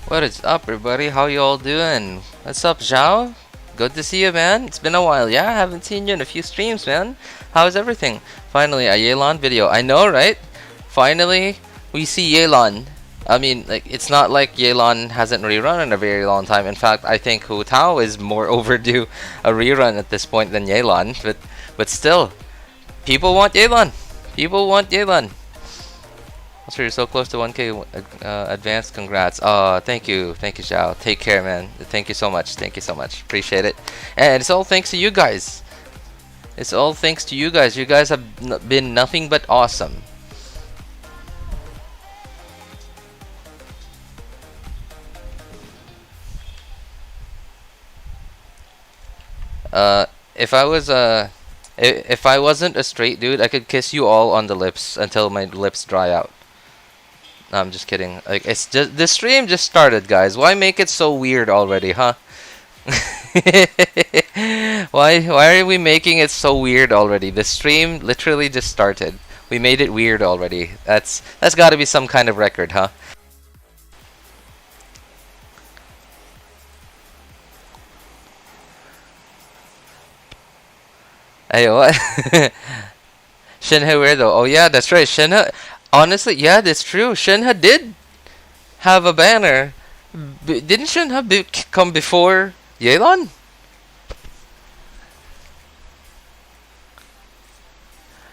What is up, everybody? How you all doing? What's up, Xiao? Good to see you, man. It's been a while. Yeah, I haven't seen you in a few streams, man. How's everything? Finally, a Yelan video. I know, right? Finally, we see Yelan. I mean, like, it's not like Yelan hasn't rerun in a very long time. In fact, I think Hutao is more overdue a rerun at this point than Yelan. But still, people want Yelan. People want Yelan. So you're so close to 1K advanced. Congrats. Thank you, Xiao. Take care, man. Thank you so much. Thank you so much. Appreciate it. And it's all thanks to you guys. It's all thanks to you guys. You guys have been nothing but awesome. If I wasn't a straight dude, I could kiss you all on the lips until my lips dry out. No, I'm just kidding. Like, it's just the stream just started, guys. Why make it so weird already, huh? Why are we making it so weird already? The stream literally just started. We made it weird already. That's got to be some kind of record, huh? Hey, what? Shenhe weirdo. Oh yeah, that's right. Shenhe. Honestly, yeah, that's true. Shenhe did have a banner. Didn't Shenhe come before Yelan?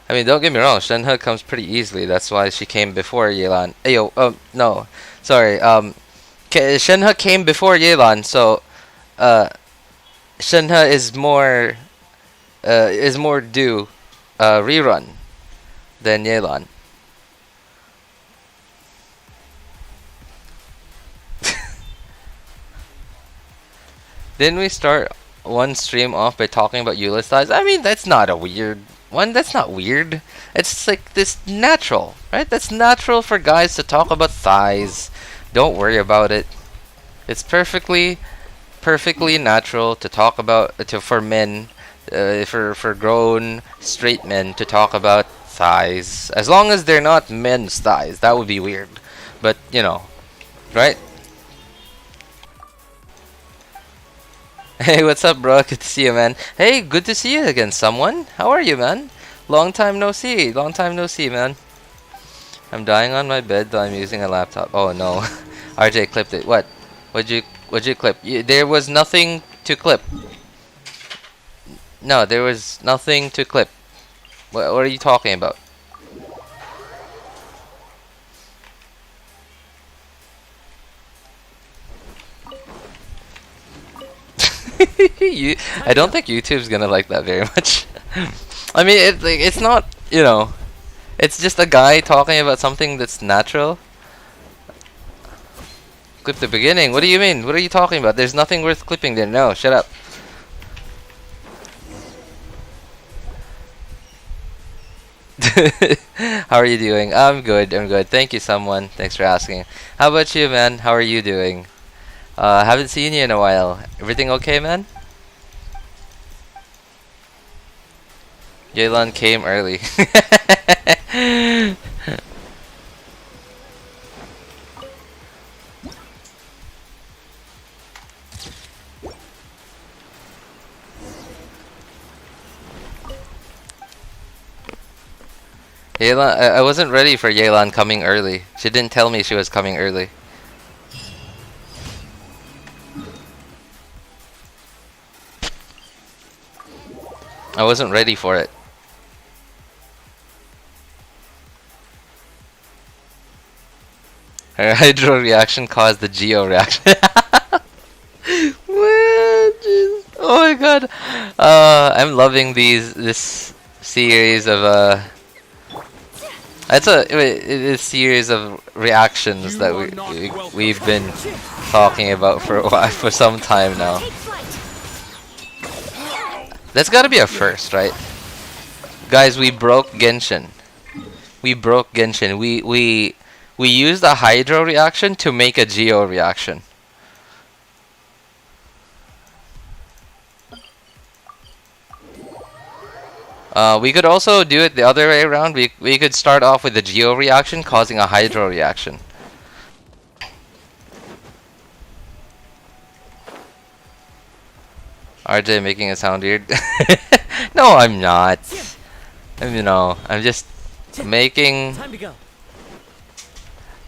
I mean, don't get me wrong. Shenhe comes pretty easily. That's why she came before Yelan. Ayo, no, sorry. Shenhe came before Yelan, so Shenhe is more due rerun than Yelan. Didn't we start one stream off by talking about Eula's thighs? I mean, that's not a weird one. That's not weird. It's like this natural, right? That's natural for guys to talk about thighs. Don't worry about it. It's perfectly natural to talk about for men, for grown straight men to talk about thighs, as long as they're not men's thighs. That would be weird, but you know, right? Hey, what's up, bro? Good to see you, man. Hey, good to see you again, someone. How are you, man? Long time no see. Long time no see, man. I'm dying on my bed though I'm using a laptop. Oh no. RJ clipped it. What? What'd you clip? There was nothing to clip. No, there was nothing to clip. What are you talking about? I don't think YouTube's gonna like that very much. I mean, it's not, you know, it's just a guy talking about something that's natural. Clip the beginning. What do you mean? What are you talking about? There's nothing worth clipping there. No, shut up. How are you doing? I'm good. I'm good. Thank you, someone. Thanks for asking. How about you, man? How are you doing? Haven't seen you in a while. Everything okay, man? Yelan came early. Yelan, I wasn't ready for Yelan coming early. She didn't tell me she was coming early. I wasn't ready for it. Her hydro reaction caused the geo reaction. What? Jeez. Oh my god. I'm loving this series of it's a series of reactions that we've been talking about for a while, for some time now. That's gotta be a first, right? Guys, we broke Genshin. We broke Genshin. We used a hydro reaction to make a geo reaction. We could also do it the other way around. We could start off with a geo reaction causing a hydro reaction. RJ making it sound weird. No, I'm not. I'm just making.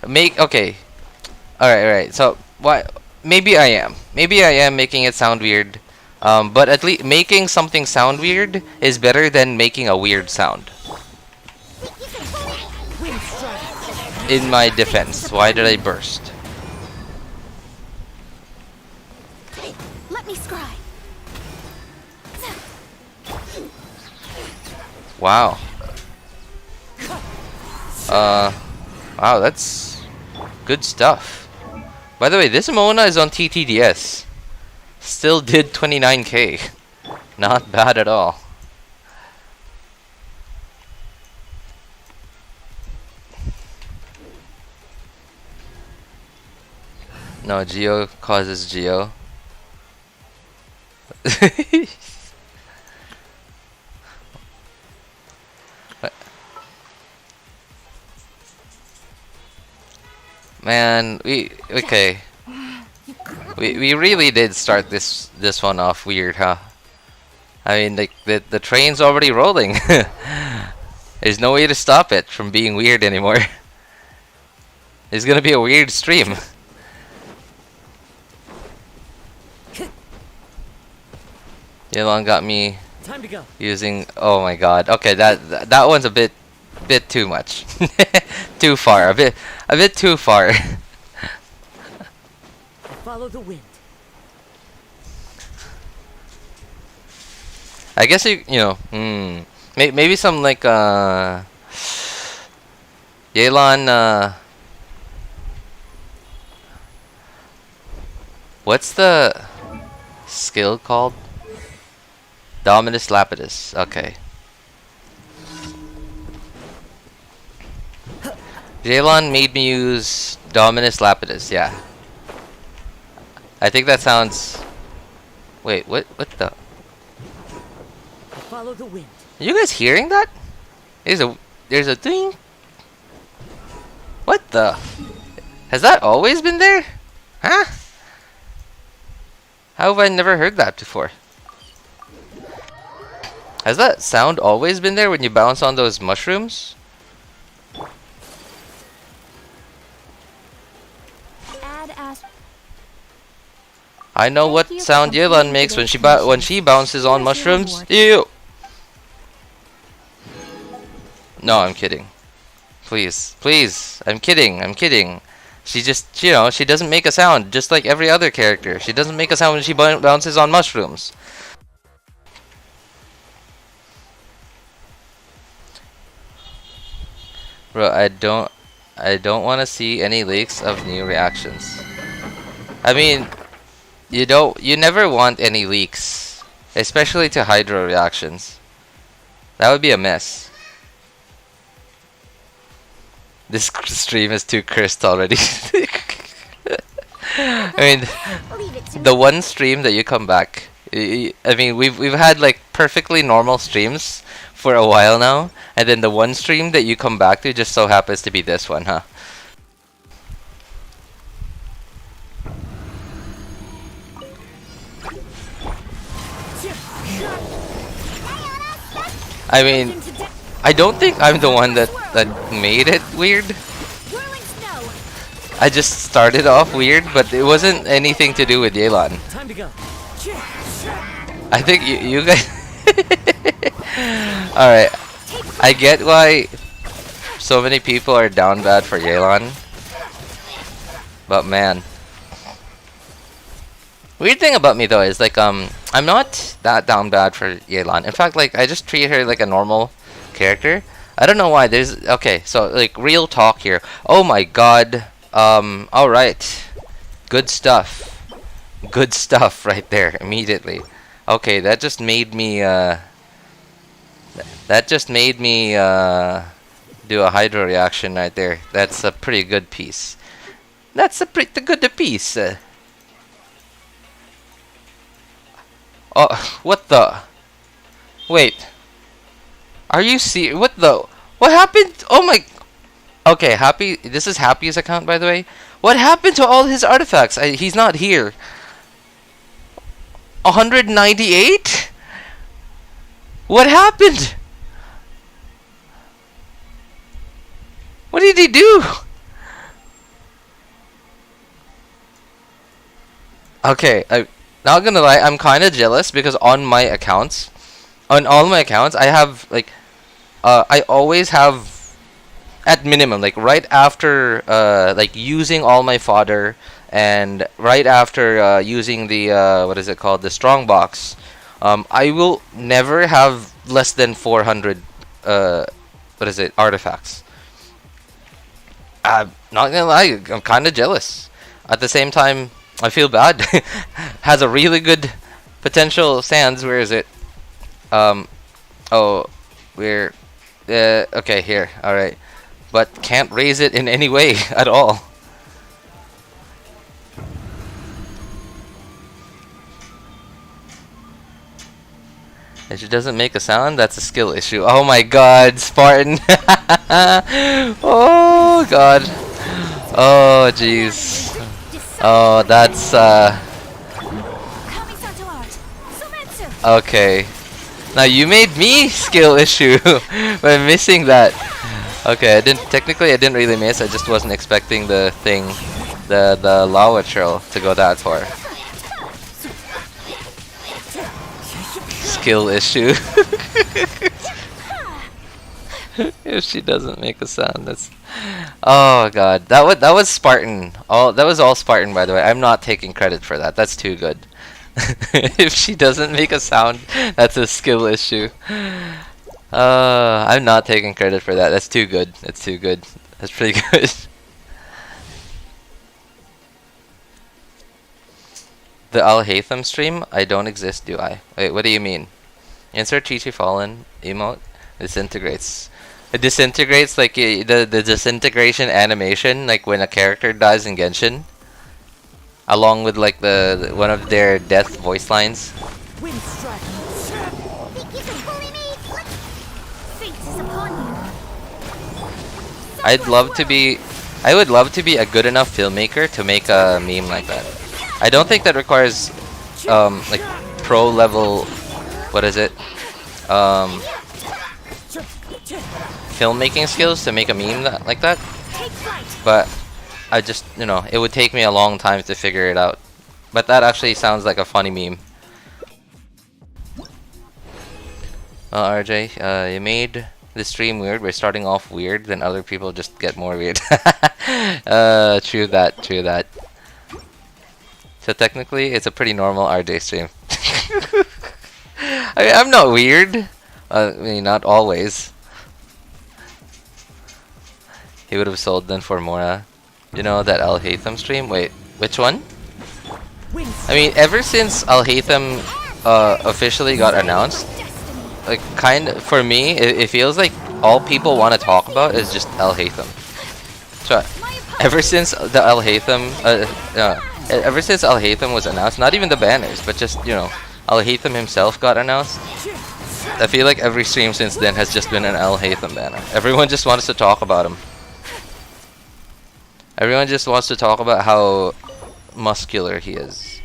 Okay. Alright. So what? Maybe I am. Maybe I am making it sound weird. But at least making something sound weird is better than making a weird sound. In my defense, why did I burst? Let me scry. Wow. Wow, that's good stuff. By the way, this Mona is on TTDS. Still did 29k. Not bad at all. No, Geo causes Geo. Man, okay. We really did start this one off weird, huh? I mean, like the train's already rolling. There's no way to stop it from being weird anymore. It's gonna be a weird stream. Yelan got me using. Oh my god. Okay, that one's a bit too much. Too far. A bit too far. Follow the wind. I guess maybe some like Yelan what's the skill called? Dominus Lapidus. Okay. Yelan made me use Dominus Lapidus, yeah. I think that sounds. Wait, what the? Follow the wind. Are you guys hearing that? There's a thing. What the? Has that always been there? Huh? How have I never heard that before? Has that sound always been there when you bounce on those mushrooms? I know what Thank you for sound Yelan completing makes when today's she bounces on Here's your mushrooms. reward. Ew. No, I'm kidding. Please, please. I'm kidding. I'm kidding. She just, you know, she doesn't make a sound, just like every other character. She doesn't make a sound when she bounces on mushrooms. Bro, I don't want to see any leaks of new reactions. I mean, you never want any leaks, especially to Hydro reactions. That would be a mess. This stream is too cursed already. I mean, Leave it to the me. one stream that you come back. I mean, we've had like perfectly normal streams for a while now, and then the one stream that you come back to just so happens to be this one, huh? I mean, Into de- I don't think I'm the one that made it weird. Whirling snow. I just started off weird, but it wasn't anything to do with Yelan. Time to go. I think you guys. All right, I get why so many people are down bad for Yelan, but man, weird thing about me though is like I'm not that down bad for Yelan. In fact, like I just treat her like a normal character. I don't know why. There's okay, so like real talk here. Oh my god. All right, good stuff. Good stuff right there immediately. Okay, that just made me do a hydro reaction right there. That's a pretty good piece. That's a pretty good piece. Oh, what the? Wait. Are you serious? What the? What happened? Oh my. Okay, Happy. This is Happy's account, by the way. What happened to all his artifacts? He's not here. 198? What happened? What did he do? Okay, I'm not gonna lie, I'm kind of jealous because on my accounts, on all my accounts, I have like, I always have at minimum like right after like using all my fodder and right after using the what is it called, the strong box, I will never have less than 400 what is it, artifacts. I'm not gonna lie, I'm kind of jealous. At the same time, I feel bad. Has a really good potential sands. Where is it? Oh, we're okay here. All right, but can't raise it in any way at all. If she doesn't make a sound, that's a skill issue. Oh my god, Spartan. Oh god. Oh jeez. Oh, that's okay. Now you made me skill issue by missing that. Okay, I didn't really miss. I just wasn't expecting the thing, the lava trail to go that far. Skill issue. If she doesn't make a sound, that's. Oh god, that was Spartan. That was all Spartan, by the way. I'm not taking credit for that. That's too good. If she doesn't make a sound, that's a skill issue. I'm not taking credit for that. That's too good. That's too good. That's pretty good. The Alhaitham stream? I don't exist, do I? Wait, what do you mean? Insert Chi-Chi Fallen emote disintegrates. It disintegrates like the disintegration animation, like when a character dies in Genshin, along with like the one of their death voice lines. Wind strike. Think you can bully me? Fate is upon you. I would love to be a good enough filmmaker to make a meme like that. I don't think that requires like pro level, what is it, filmmaking skills to make a meme like that, Take flight. but I just, you know, it would take me a long time to figure it out. But that actually sounds like a funny meme. Well, RJ, you made the stream weird by starting off weird, then other people just get more weird. True that, true that. So technically, it's a pretty normal RJ stream. I mean, I'm not weird. I mean, not always. He would have sold them for more. You know that Alhaitham stream? Wait, which one? I mean, ever since Alhaitham officially got announced, like, for me, it feels like all people want to talk about is just Alhaitham. So, ever since the ever since Alhaitham was announced, not even the banners, but just, you know, Alhaitham himself got announced, I feel like every stream since then has just been an Alhaitham banner. Everyone just wants to talk about him. Everyone just wants to talk about how muscular he is.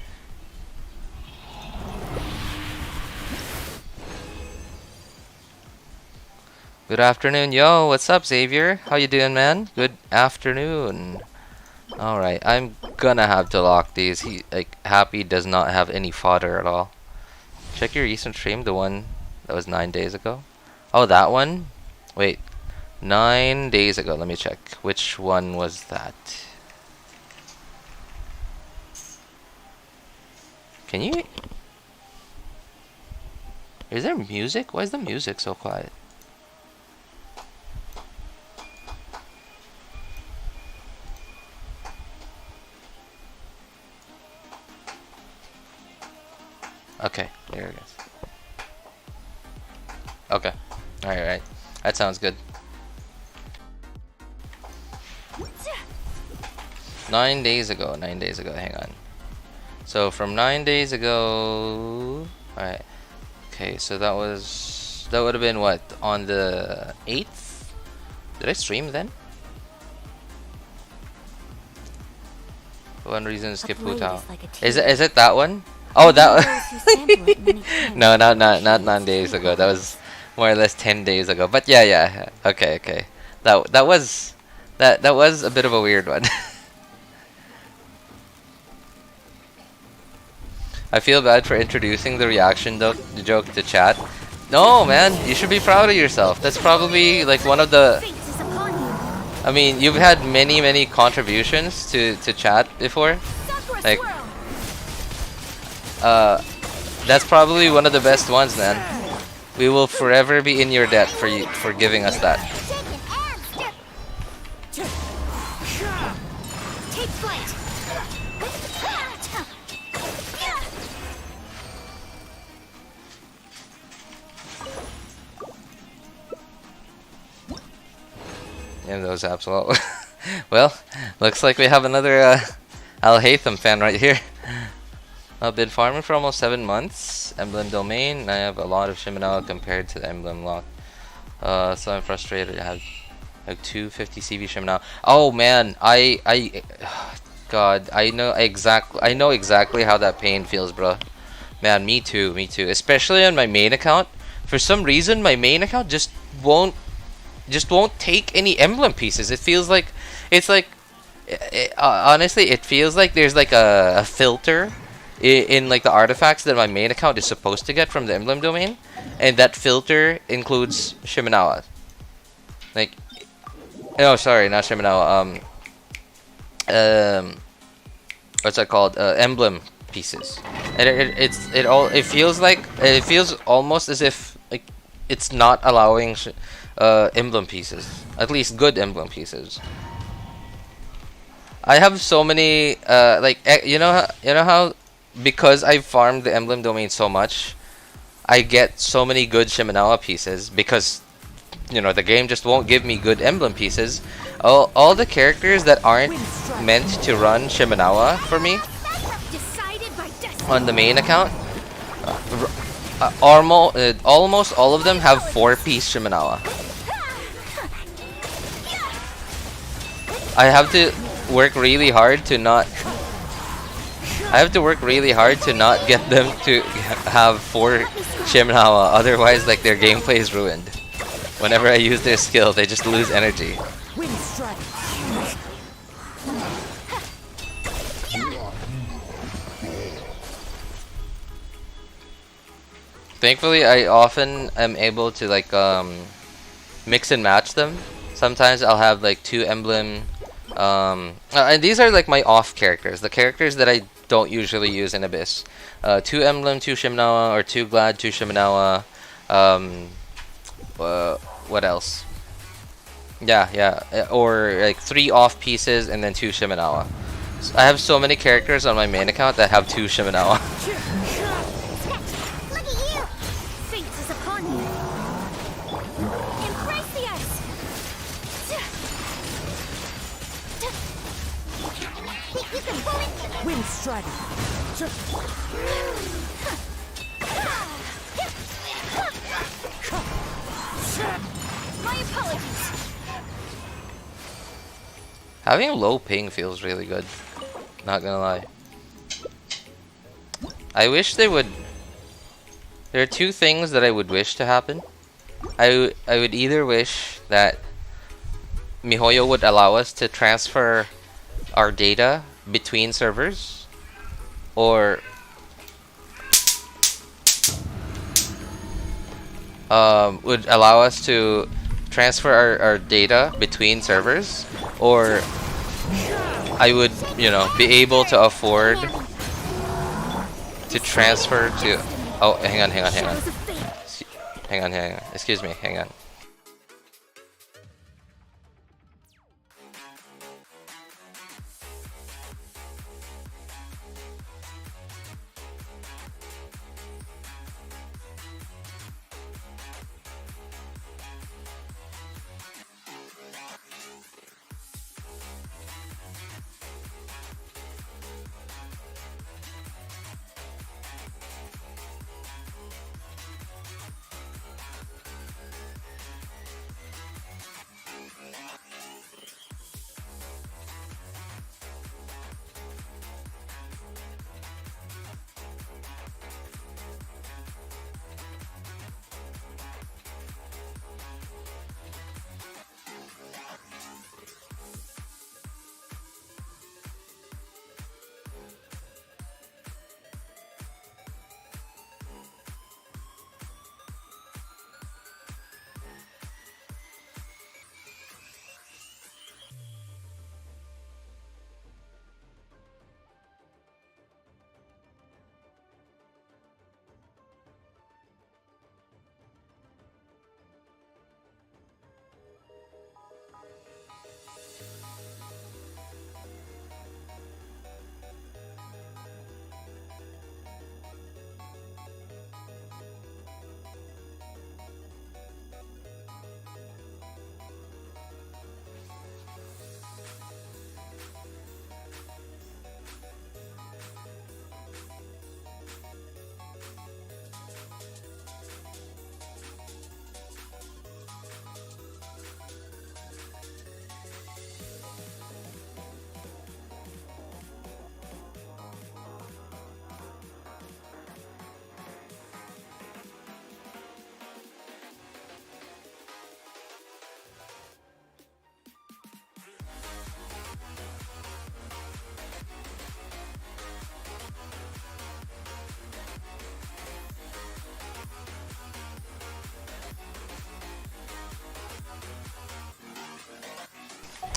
Good afternoon, yo. What's up, Xavier? How you doing, man? Good afternoon. All right, I'm gonna have to lock these. Happy does not have any fodder at all. Check your recent stream, the one that was 9 days ago. Oh, that one? Wait, 9 days ago. Let me check. Which one was that? Can you? Is there music? Why is the music so quiet? Okay, there it is. Okay, alright, that sounds good. 9 days ago, hang on. So from 9 days ago, alright. Okay, so that would have been what, on the 8th? Did I stream then? One reason to skip Hutao. Is it that one? Oh, that no, not 9 days ago. That was more or less 10 days ago. But yeah. Okay. That was a bit of a weird one. I feel bad for introducing the reaction joke to chat. No, man, you should be proud of yourself. That's probably like one of the. I mean, you've had many contributions to chat before, like. That's probably one of the best ones, man. We will forever be in your debt for giving us that. Yeah, those absolute. Well, looks like we have another Alhaitham fan right here. I've been farming for almost 7 months. Emblem domain. I have a lot of Shiminawa compared to the emblem lock. So I'm frustrated. I have like 250 CV Shiminawa. Oh man, God, I know exactly how that pain feels, bro. Man, me too. Especially on my main account. For some reason, my main account just won't take any emblem pieces. It feels like honestly, it feels like there's like a filter in like the artifacts that my main account is supposed to get from the emblem domain, and that filter includes Shiminawa. Like, oh, sorry, not Shiminawa. What's that called? Emblem pieces, and it feels almost as if like it's not allowing emblem pieces, at least good emblem pieces. I have so many you know how because I farmed the emblem domain so much, I get so many good Shiminawa pieces because, you know, the game just won't give me good emblem pieces. All the characters that aren't meant to run Shiminawa for me on the main account, almost all of them have 4-piece Shiminawa. I have to work really hard to not get them to have 4 Shiminawa, otherwise like their gameplay is ruined. Whenever I use their skill, they just lose energy. Thankfully, I often am able to like mix and match them. Sometimes I'll have like 2 emblem, and these are like my off characters, the characters that I don't usually use in Abyss. 2 emblem, 2 Shimenawa, or 2 Glad, 2 Shimenawa. What else? Yeah, or like 3 off pieces and then 2 Shimenawa. So I have so many characters on my main account that have 2 Shimenawa. Look at you! Fate is upon you. Embrace the ice. Think you can bully? Wind strider. My apologies. Having low ping feels really good. Not gonna lie. I wish they would. There are 2 things that I would wish to happen. I would either wish that MiHoYo would allow us to transfer our data between servers, or would allow us to transfer our data between servers, or I would, you know, be able to afford to transfer to. Oh, hang on. Hang on. Excuse me, hang on.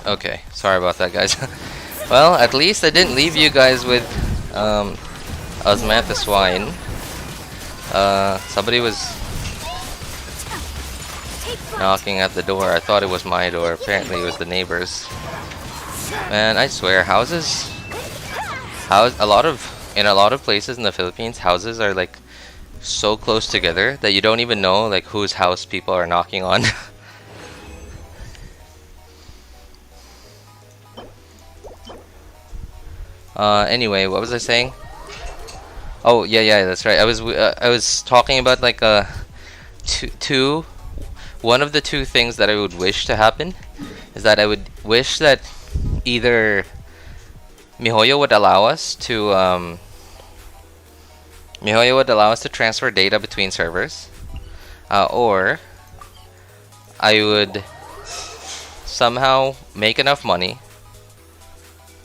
Okay, sorry about that, guys. Well, at least I didn't leave you guys with Osmanthus wine. Somebody was knocking at the door. I thought it was my door. Apparently, it was the neighbors. Man, I swear, in a lot of places in the Philippines, houses are like so close together that you don't even know like whose house people are knocking on. Anyway, what was I saying? Oh yeah, that's right. I was talking about like one of the 2 things that I would wish to happen is that I would wish that either MiHoYo would allow us to transfer data between servers, or I would somehow make enough money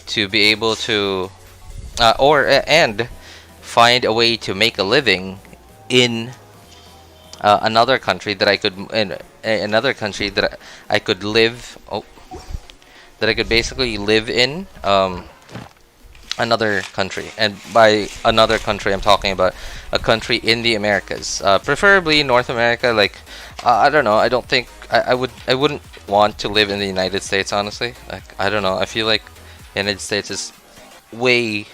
to be able to and find a way to make a living in another country that I could in another country that I could live. Oh, that I could basically live in. Another country, and by another country I'm talking about a country in the Americas, preferably North America. Like I don't know, I don't think I wouldn't want to live in the United States, honestly. Like I don't know, I feel like the United States is way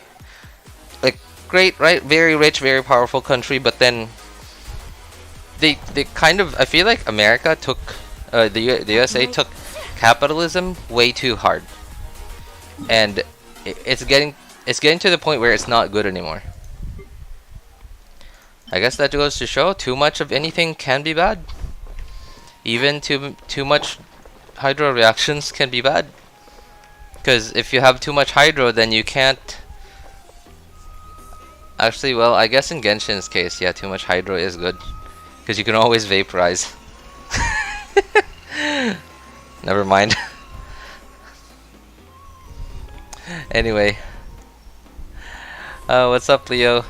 like great, right? Very rich, very powerful country, but then they kind of, I feel like America took the USA took capitalism way too hard, and it's getting to the point where it's not good anymore. I guess that goes to show too much of anything can be bad. Even too much hydro reactions can be bad. Because if you have too much hydro, then you can't. Actually, well, I guess in Genshin's case, yeah, too much hydro is good. Because you can always vaporize. Never mind. Anyway. What's up, Leo?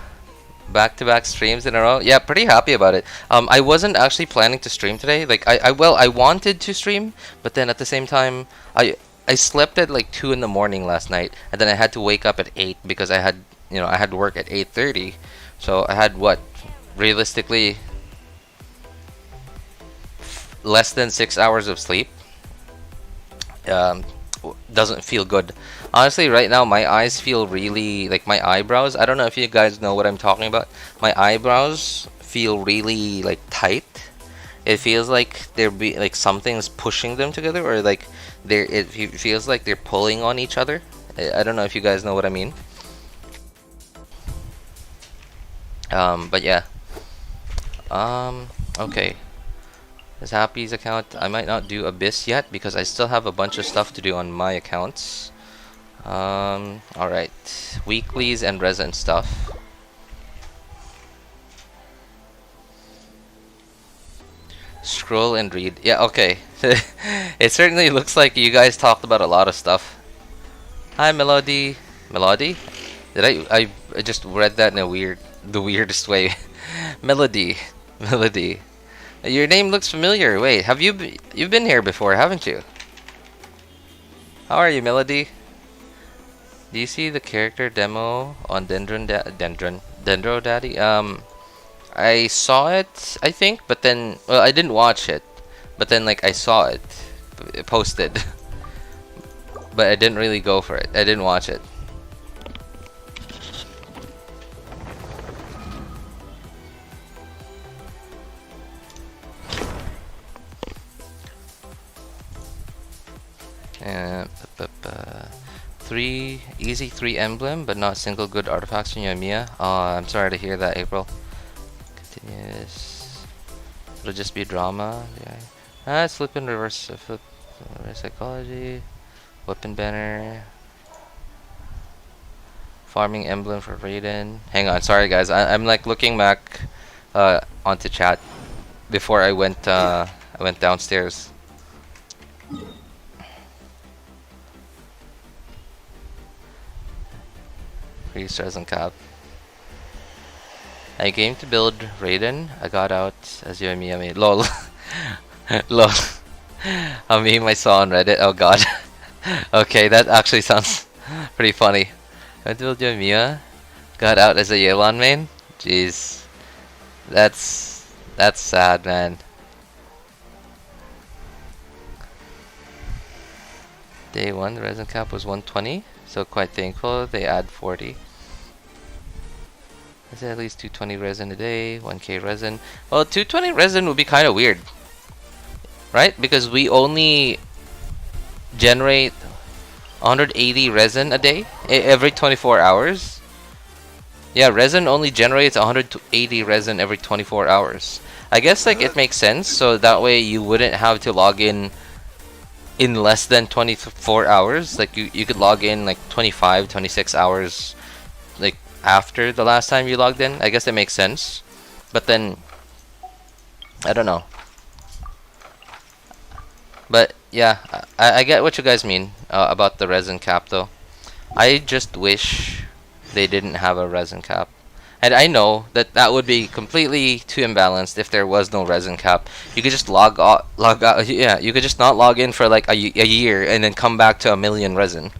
Back-to-back streams in a row. Yeah, pretty happy about it. I wasn't actually planning to stream today. Like, I wanted to stream, but then at the same time, I slept at like 2 in the morning last night, and then I had to wake up at 8 because I had work at 8:30. So I had what, realistically, less than 6 hours of sleep. Doesn't feel good. Honestly, right now my eyes feel really, like my eyebrows, I don't know if you guys know what I'm talking about. My eyebrows feel really like tight. It feels like like something's pushing them together, or like it feels like they're pulling on each other. I don't know if you guys know what I mean. But yeah. Okay. This Happy's account, I might not do Abyss yet because I still have a bunch of stuff to do on my accounts. Alright. Weeklies and resin stuff. Scroll and read. Yeah, okay. It certainly looks like you guys talked about a lot of stuff. Hi, Melody. Melody? Did I just read that in the weirdest way. Melody. Melody. Your name looks familiar. Wait, you've been here before, haven't you? How are you, Melody? Do you see the character demo on Dendro Daddy? I saw it, I think, but then, well, I didn't watch it, but then like I saw it posted, but I didn't really go for it. I didn't watch it. Easy 3 emblem, but not single good artifacts from Yoimiya. I'm sorry to hear that, April. Continuous. It'll just be drama. Yeah. Flip and reverse. Flip, reverse psychology. Weapon banner. Farming emblem for Raiden. Hang on, sorry guys. I'm like looking back onto chat before I went downstairs. Resin cap. I came to build Raiden. I got out as Yoimiya made. Lol. Lol. A meme I saw on Reddit. Oh god. Okay, that actually sounds pretty funny. I went to build Yoimiya. Got out as a Yelan main. Jeez. That's sad, man. Day 1, the resin cap was 120. So quite thankful they add 40. Is at least 220 resin a day, 1k resin. Well, 220 resin would be kind of weird, right? Because we only generate 180 resin a day every 24 hours. Yeah, resin only generates 180 resin every 24 hours. I guess like it makes sense, so that way you wouldn't have to log in less than 24 hours. Like you could log in like 25, 26 hours like after the last time you logged in. I guess that makes sense. But then I don't know. But yeah, I get what you guys mean about the resin cap though. I just wish they didn't have a resin cap. And I know that that would be completely too imbalanced if there was no resin cap. You could just log out. Yeah, you could just not log in for like a year and then come back to 1,000,000 resin.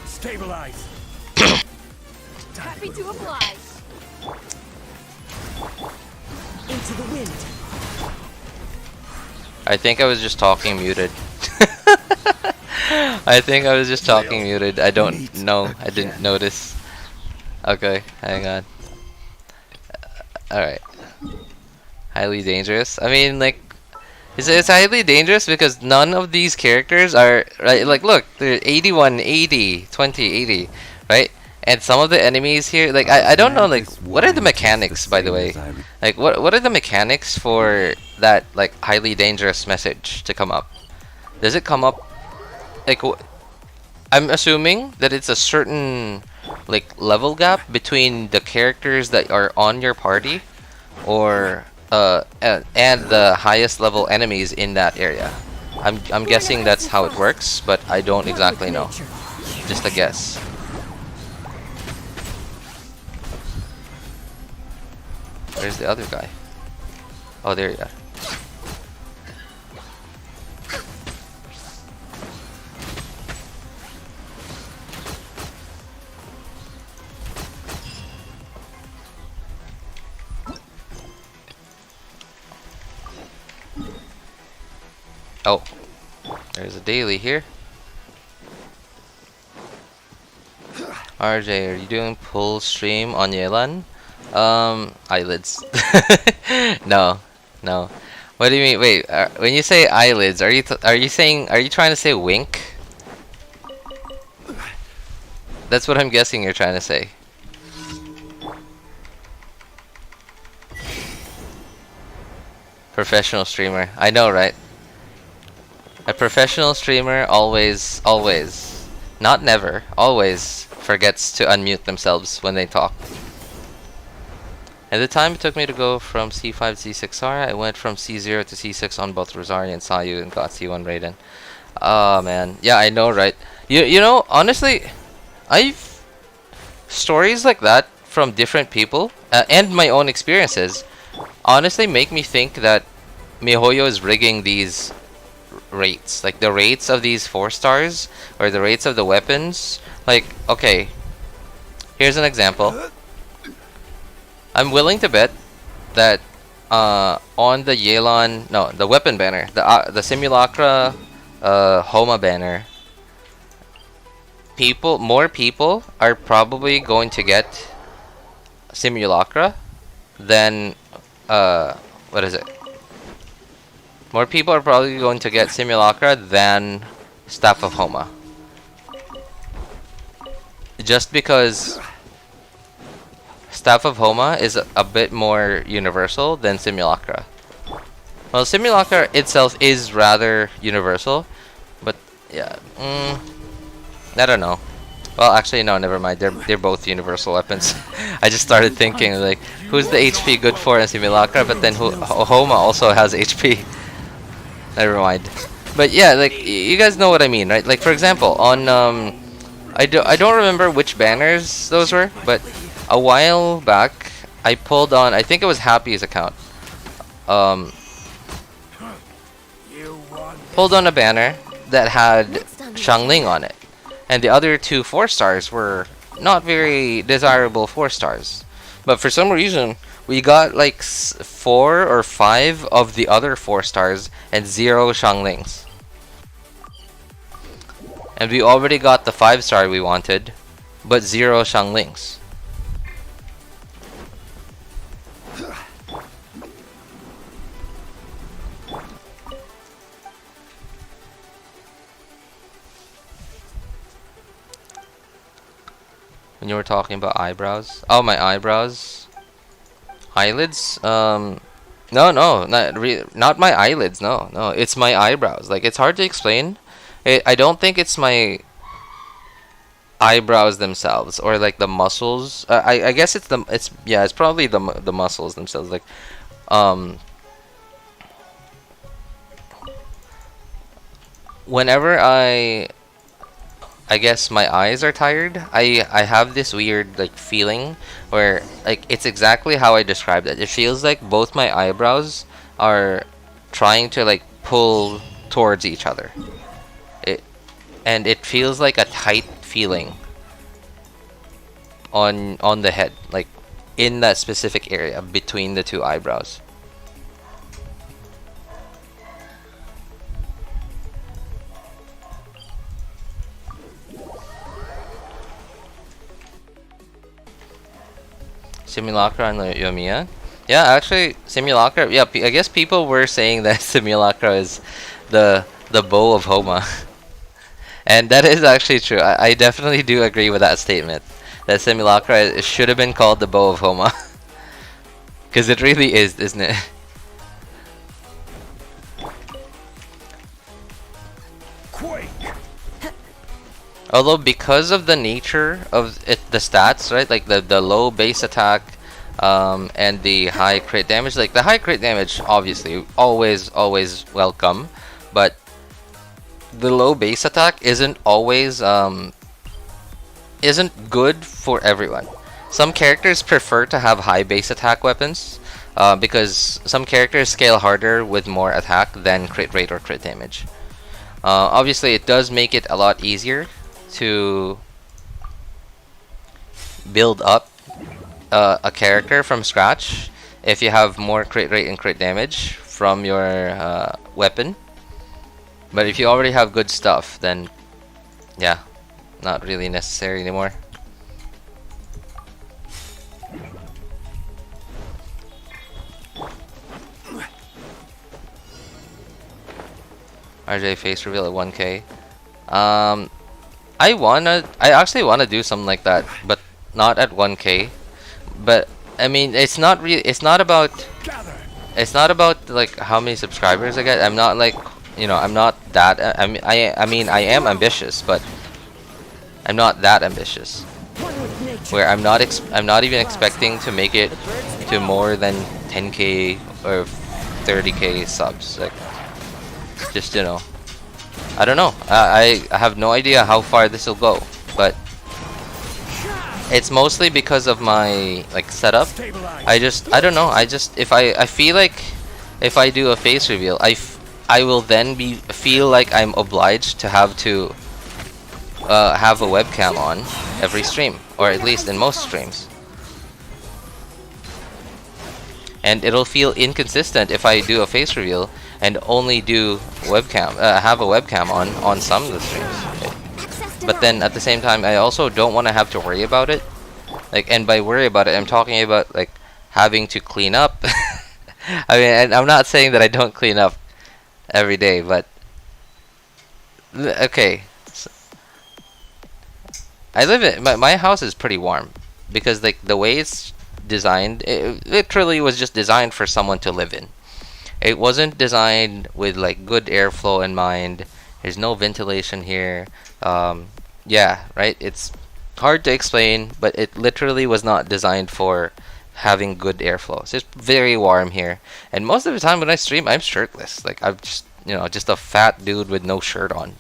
Stabilize. Happy to oblige. Into the wind. I think I was just talking muted. I think I was just talking muted. I don't know. I didn't notice. Okay, hang on. Alright. Highly dangerous. I mean, like, it's highly dangerous because none of these characters are, right, like, look, they're 81, 80, 20, 80, right? And some of the enemies here, like, I don't know, like, what are the mechanics, by the way? Like, what are the mechanics for that, like, highly dangerous message to come up? Does it come up, like, I'm assuming that it's a certain, like, level gap between the characters that are on your party, or, and the highest level enemies in that area. I'm guessing that's how it works, but I don't exactly know. Just a guess. Where's the other guy? Oh, there you are. Oh, there's a daily here. RJ, are you doing full stream on Yelan? Eyelids. No, no. What do you mean? Wait, when you say eyelids, are you trying to say wink? That's what I'm guessing you're trying to say. Professional streamer. I know, right? A professional streamer always, not never, always forgets to unmute themselves when they talk. At the time it took me to go from C5 to C6R, I went from C0 to C6 on both Rosaria and Sayu and got C1 Raiden. Oh man, yeah, I know, right? You know, honestly, I've stories like that from different people and my own experiences honestly make me think that MiHoYo is rigging these rates, like the rates of these 4 stars or the rates of the weapons. Like, okay, here's an example. I'm willing to bet that on the Yelan, no, the weapon banner, the Simulacra Homa banner, more people are probably going to get Simulacra than what is it? More people are probably going to get Simulacra than Staff of Homa. Just because Staff of Homa is a bit more universal than Simulacra. Well, Simulacra itself is rather universal, but yeah, I don't know. Well, actually, no, never mind. They're both universal weapons. I just started thinking, like, who's the HP good for in Simulacra? But then Homa also has HP. Never mind. But yeah, like, you guys know what I mean, right? Like, for example, on I don't remember which banners those were, but a while back I pulled on, I think it was Happy's account. Pulled on a banner that had Xiangling on it. And the other 2 4 stars were not very desirable 4 stars. But for some reason, we got like 4 or 5 of the other 4 stars and 0 Xianglings. And we already got the 5-star we wanted, but 0 Xianglings. When you were talking about eyebrows. Oh, my eyebrows. Eyelids? No, not my eyelids. No, it's my eyebrows. Like, it's hard to explain. I don't think it's my eyebrows themselves or like the muscles. I guess it's probably the muscles themselves. Like, whenever I guess my eyes are tired, I have this weird like feeling where like it's exactly how I described it. It feels like both my eyebrows are trying to like pull towards each other. And it feels like a tight feeling on the head, like in that specific area between the 2 eyebrows. Simulacra and Yomiya? Yeah, actually, Simulacra. Yeah, I guess people were saying that Simulacra is the bow of Homa. And that is actually true. I definitely do agree with that statement. That Simulacra should have been called the bow of Homa. Because it really is, isn't it? Quake. Although because of the nature of the stats, right? Like the low base attack and the high crit damage. Like the high crit damage, obviously, always welcome. But the low base attack isn't always isn't good for everyone. Some characters prefer to have high base attack weapons because some characters scale harder with more attack than crit rate or crit damage. Obviously, it does make it a lot easier to build up a character from scratch if you have more crit rate and crit damage from your weapon. But if you already have good stuff, then yeah, not really necessary anymore. RJ face reveal at 1K. I actually wanna do something like that, but not at 1K. But I mean, it's not about like how many subscribers I get. I'm not like, you know, I'm not that. I mean, I am ambitious, but I'm not that ambitious. Where I'm not even expecting to make it to more than 10K or 30K subs. Like, just, you know, I don't know. I have no idea how far this will go, but it's mostly because of my like setup. I don't know. If I feel like if I do a face reveal, I will then feel like I'm obliged to have a webcam on every stream, or at least in most streams. And it'll feel inconsistent if I do a face reveal and only do webcam, have a webcam on some of the streams. But then at the same time, I also don't want to have to worry about it. Like, and by worry about it, I'm talking about like having to clean up. I mean, and I'm not saying that I don't clean up every day, but okay. So, I live in my house is pretty warm because like the way it's designed, it literally was just designed for someone to live in. It wasn't designed with like good airflow in mind. There's no ventilation here. Yeah, right. It's hard to explain, but it literally was not designed for having good airflow. So it's very warm here, and most of the time when I stream, I'm shirtless. Like, I'm just, you know, just a fat dude with no shirt on.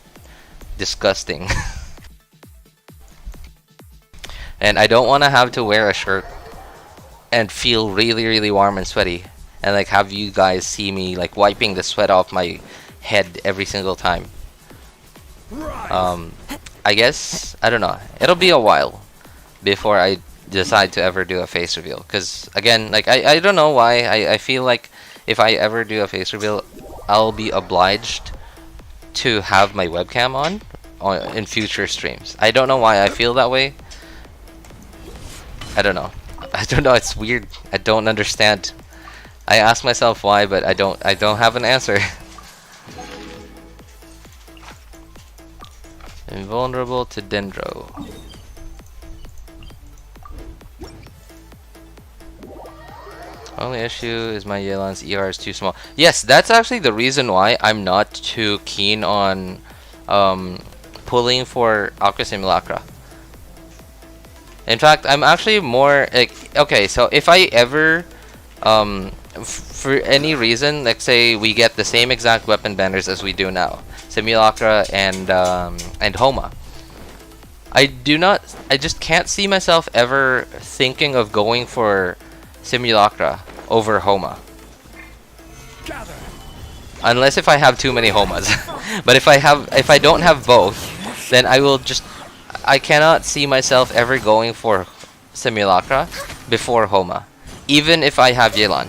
Disgusting. And I don't want to have to wear a shirt and feel really warm and sweaty, and like have you guys see me like wiping the sweat off my head every single time. I guess, I don't know, it'll be a while before I decide to ever do a face reveal. Because again, like I don't know why I feel like if I ever do a face reveal, I'll be obliged to have my webcam on in future streams. I don't know why I feel that way. I don't know. I don't know. It's weird. I don't understand. I ask myself why, but I don't have an answer. Invulnerable to Dendro. Only issue is my Yelan's ER is too small. Yes, that's actually the reason why I'm not too keen on pulling for Aqua Simulacra. In fact, I'm actually more like, okay, so if I ever for any reason, like say we get the same exact weapon banners as we do now, Simulacra and Homa, I just can't see myself ever thinking of going for Simulacra over Homa. Unless if I have too many Homas. But if I don't have both, then I cannot see myself ever going for Simulacra before Homa. Even if I have Yelan.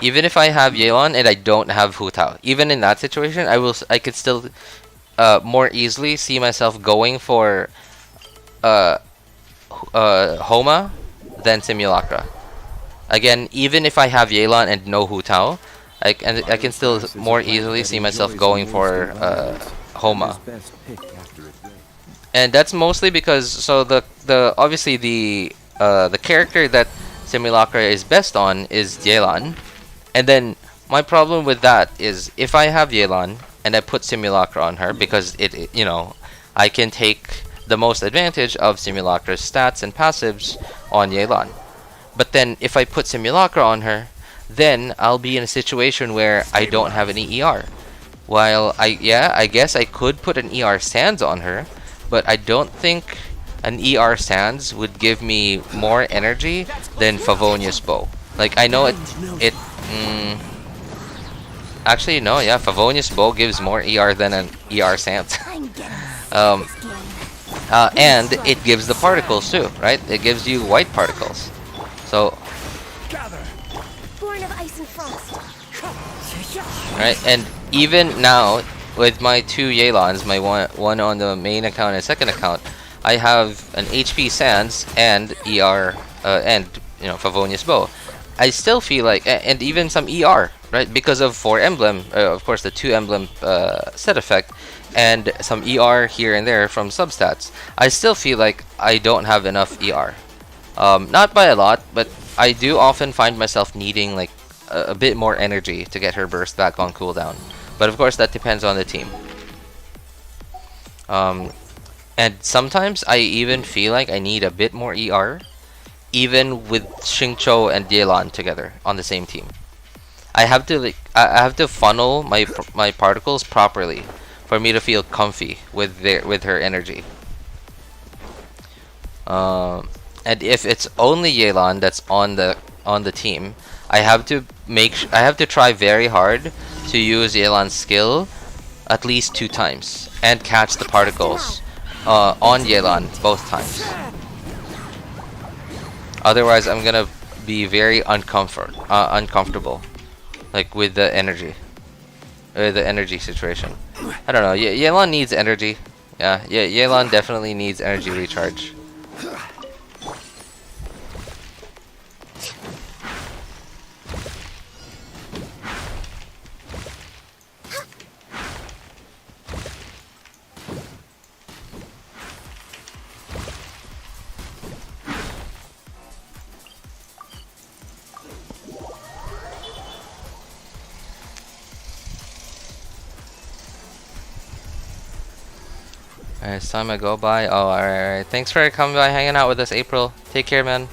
Even if I have Yelan and I don't have Hutao. Even in that situation, I could still more easily see myself going for Homa than Simulacra. Again, even if I have Yelan and no Hutao, I can still more easily see myself going for Homa. And that's mostly because the obviously the character that Simulacra is best on is Yelan. And then my problem with that is if I have Yelan and I put Simulacra on her because it you know, I can take the most advantage of Simulacra's stats and passives on Yelan. But then if I put Simulacra on her, then I'll be in a situation where I don't have any ER. While I guess I could put an ER Sands on her, but I don't think an ER Sands would give me more energy than Favonius Bow. Like I know actually no, yeah, Favonius Bow gives more ER than an ER Sands. And it gives the particles too, right? It gives you white particles. So, Born of ice and frost. right, and even now with my two Yelans, my one on the main account and second account, I have an HP Sands and ER and Favonius Bow. I still feel like, and even some ER, right? Because of 4 emblem, of course the 2 emblem set effect, and some ER here and there from substats. I still feel like I don't have enough ER. Not by a lot, but I do often find myself needing like a bit more energy to get her burst back on cooldown. But of course that depends on the team. And sometimes I even feel like I need a bit more ER, even with Xingqiu and Yelan together on the same team. I have to funnel my particles properly for me to feel comfy with her energy. And if it's only Yelan that's on the team, I have to try very hard to use Yelan's skill at least 2 times and catch the particles on Yelan both times. Otherwise, I'm gonna be very uncomfortable, like with the energy situation. I don't know. Yelan needs energy. Yeah, Yelan definitely needs energy recharge. Alright, it's time I go by. Oh, alright. Thanks for coming by, hanging out with us, April. Take care, man.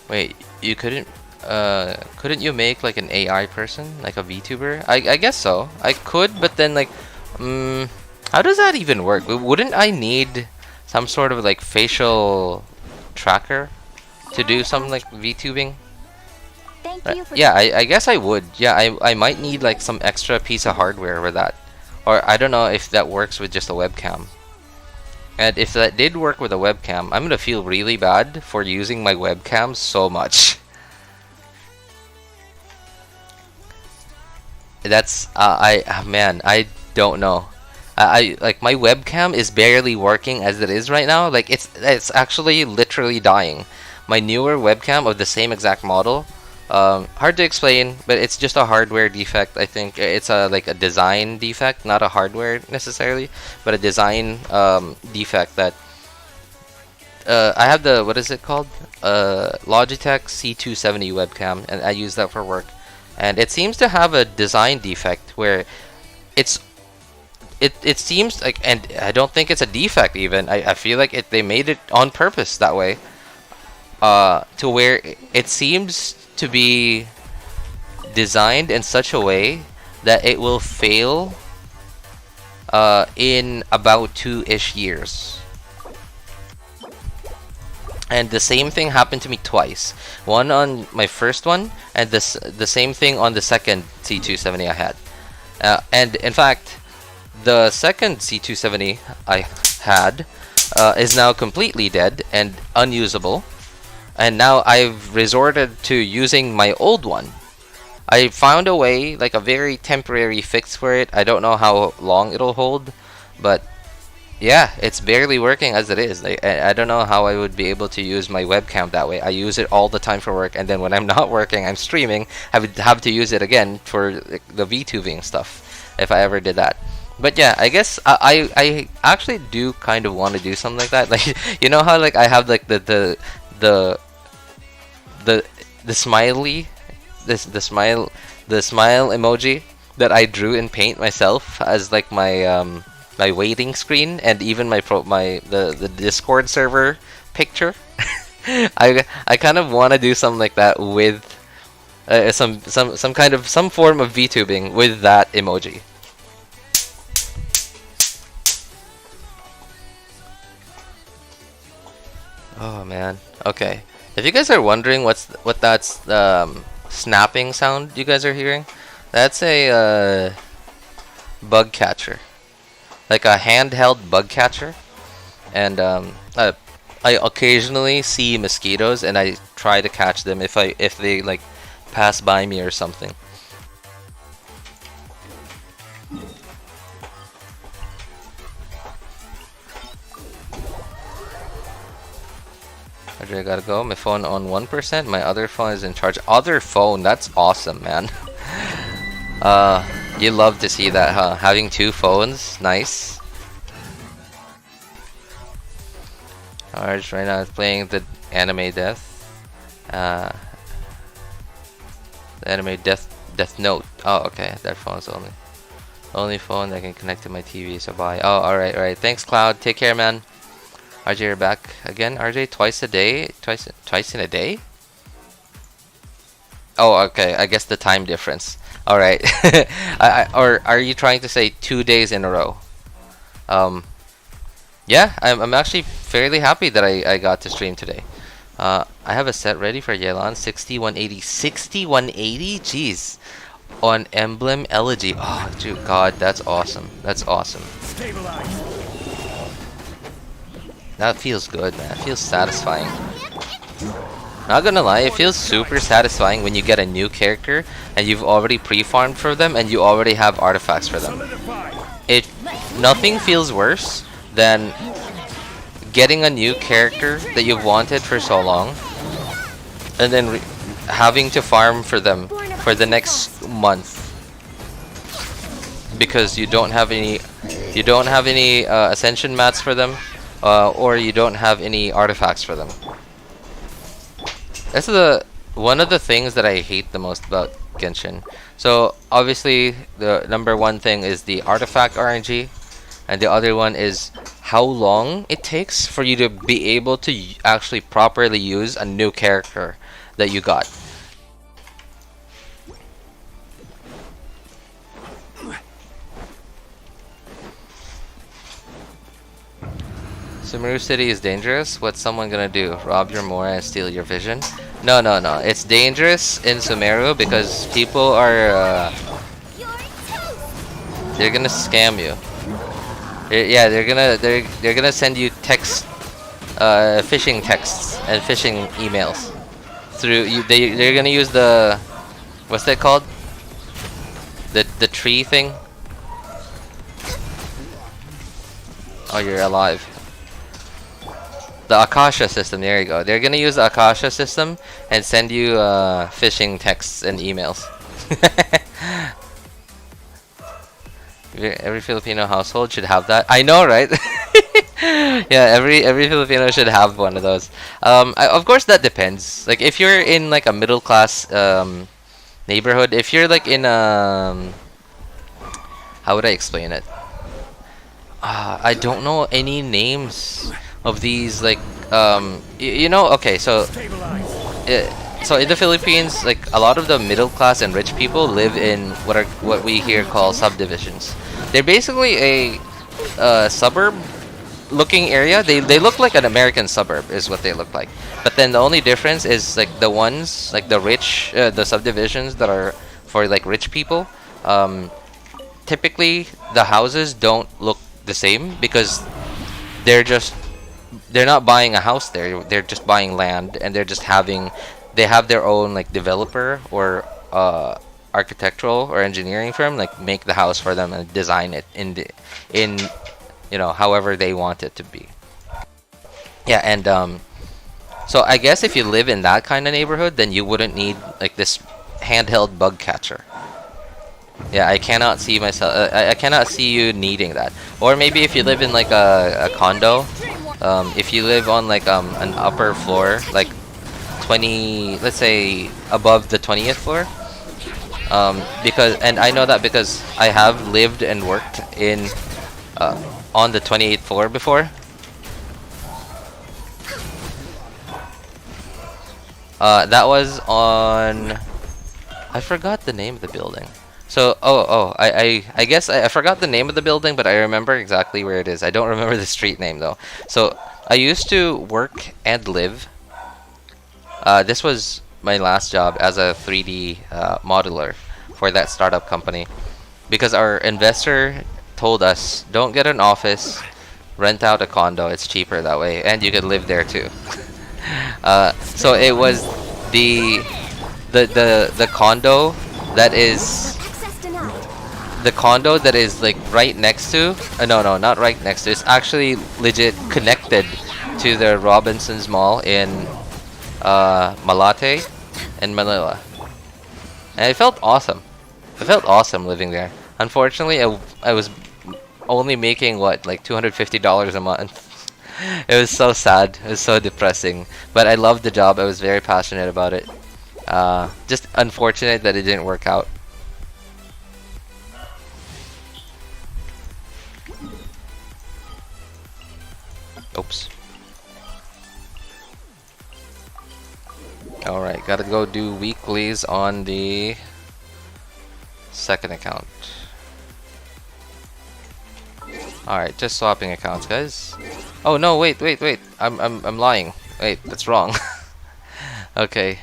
Wait, you couldn't you make like an AI person, like a VTuber? I guess so. I could, but then like, how does that even work? Wouldn't I need some sort of like facial tracker to do something like VTubing? Thank you for Yeah, I guess I would. Yeah, I might need like some extra piece of hardware for that. Or I don't know if that works with just a webcam. And if that did work with a webcam, I'm gonna feel really bad for using my webcam so much. That's man, I don't know. I like my webcam is barely working as it is right now. Like it's actually literally dying. My newer webcam of the same exact model, hard to explain, but it's just a hardware defect. I think it's like a design defect, not a hardware necessarily, but a design defect that I have the, what is it called? Logitech C270 webcam, and I use that for work. And it seems to have a design defect where it seems like, and I don't think it's a defect even. I feel like they made it on purpose that way. To where it seems to be designed in such a way that it will fail in about 2-ish years. And the same thing happened to me twice. One on my first one, and the same thing on the second C270 I had. And in fact, the second C270 I had is now completely dead and unusable. And now I've resorted to using my old one. I found a way, like a very temporary fix for it. I don't know how long it'll hold, but yeah, it's barely working as it is. Like, I don't know how I would be able to use my webcam that way. I use it all the time for work, and then when I'm not working, I'm streaming, I would have to use it again for like, the VTubing stuff, if I ever did that. But yeah, I guess I actually do kind of want to do something like that. Like, you know how like I have like the smiley, the smile emoji that I drew in Paint myself as like my my waiting screen, and even the Discord server picture. I kind of want to do something like that with some form of VTubing with that emoji. Oh man. Okay. If you guys are wondering what that's snapping sound you guys are hearing, that's a bug catcher, like a handheld bug catcher. And I occasionally see mosquitoes, and I try to catch them if they like pass by me or something. I gotta go. My phone on 1%. My other phone is in charge. Other phone. That's awesome, man. You love to see that, huh? Having two phones. Nice. Alright, right now it's playing the anime Death. The anime Death Note. Oh, okay. That phone's only phone that can connect to my TV. So bye. Oh, alright. Thanks, Cloud. Take care, man. RJ, you're back again. RJ, twice a day? Twice in a day? Oh, okay. I guess the time difference. Alright. Or are you trying to say 2 days in a row? Yeah, I'm actually fairly happy that I got to stream today. I have a set ready for Yelan. 6180. 6180? Jeez. On Emblem Elegy. Oh, dude, God, that's awesome. That's awesome. Stabilize. That feels good, man. It feels satisfying. Not gonna lie, it feels super satisfying when you get a new character and you've already pre-farmed for them and you already have artifacts for them. Nothing feels worse than getting a new character that you've wanted for so long and then having to farm for them for the next month because you don't have any ascension mats for them. Or you don't have any artifacts for them. That's one of the things that I hate the most about Genshin. So obviously the number one thing is the artifact RNG, and the other one is how long it takes for you to be able to actually properly use a new character that you got. SUMERU City is dangerous. What's someone gonna do? Rob your Mora and steal your vision? No. It's dangerous in SUMERU because people are they're gonna scam you. Yeah, they're gonna send you text, phishing texts and phishing emails through you. They're gonna use the, what's that called? The tree thing. Oh, you're alive. The Akasha system. There you go. They're gonna use the Akasha system and send you phishing texts and emails. Every Filipino household should have that. I know, right? Yeah, every Filipino should have one of those. Of course, that depends. Like, if you're in like a middle class neighborhood, if you're like in how would I explain it? I don't know any names of these, like you know. Okay, so so in the Philippines, like a lot of the middle class and rich people live in what we here call subdivisions. They're basically a suburb looking area. They look like an American suburb is what they look like. But then the only difference is like the ones, like the rich, the subdivisions that are for like rich people. Typically the houses don't look the same because they're not buying a house there. They're just buying land, and they have their own like developer or architectural or engineering firm like make the house for them and design it in you know, however they want it to be. Yeah, and so I guess if you live in that kind of neighborhood, then you wouldn't need like this handheld bug catcher. Yeah, I cannot see myself. I cannot see you needing that. Or maybe if you live in like a condo, if you live on like an upper floor, like 20, let's say above the 20th floor, and I know that because I have lived and worked in on the 28th floor before. That was on, I forgot the name of the building. So I guess I forgot the name of the building, but I remember exactly where it is. I don't remember the street name though. So I used to work and live. This was my last job as a 3D modeler for that startup company, because our investor told us, don't get an office, rent out a condo. It's cheaper that way, and you could live there too. So it was the condo that is like right next to, no, not right next to, it's actually legit connected to the Robinsons Mall in Malate in Manila. And it felt awesome. It felt awesome living there. Unfortunately, I was only making what, like $250 a month. It was so sad. It was so depressing. But I loved the job. I was very passionate about it. Just unfortunate that it didn't work out. Oops. Alright, gotta go do weeklies on the second account. Alright, just swapping accounts, guys. Oh no, wait. I'm lying. Wait, that's wrong. Okay.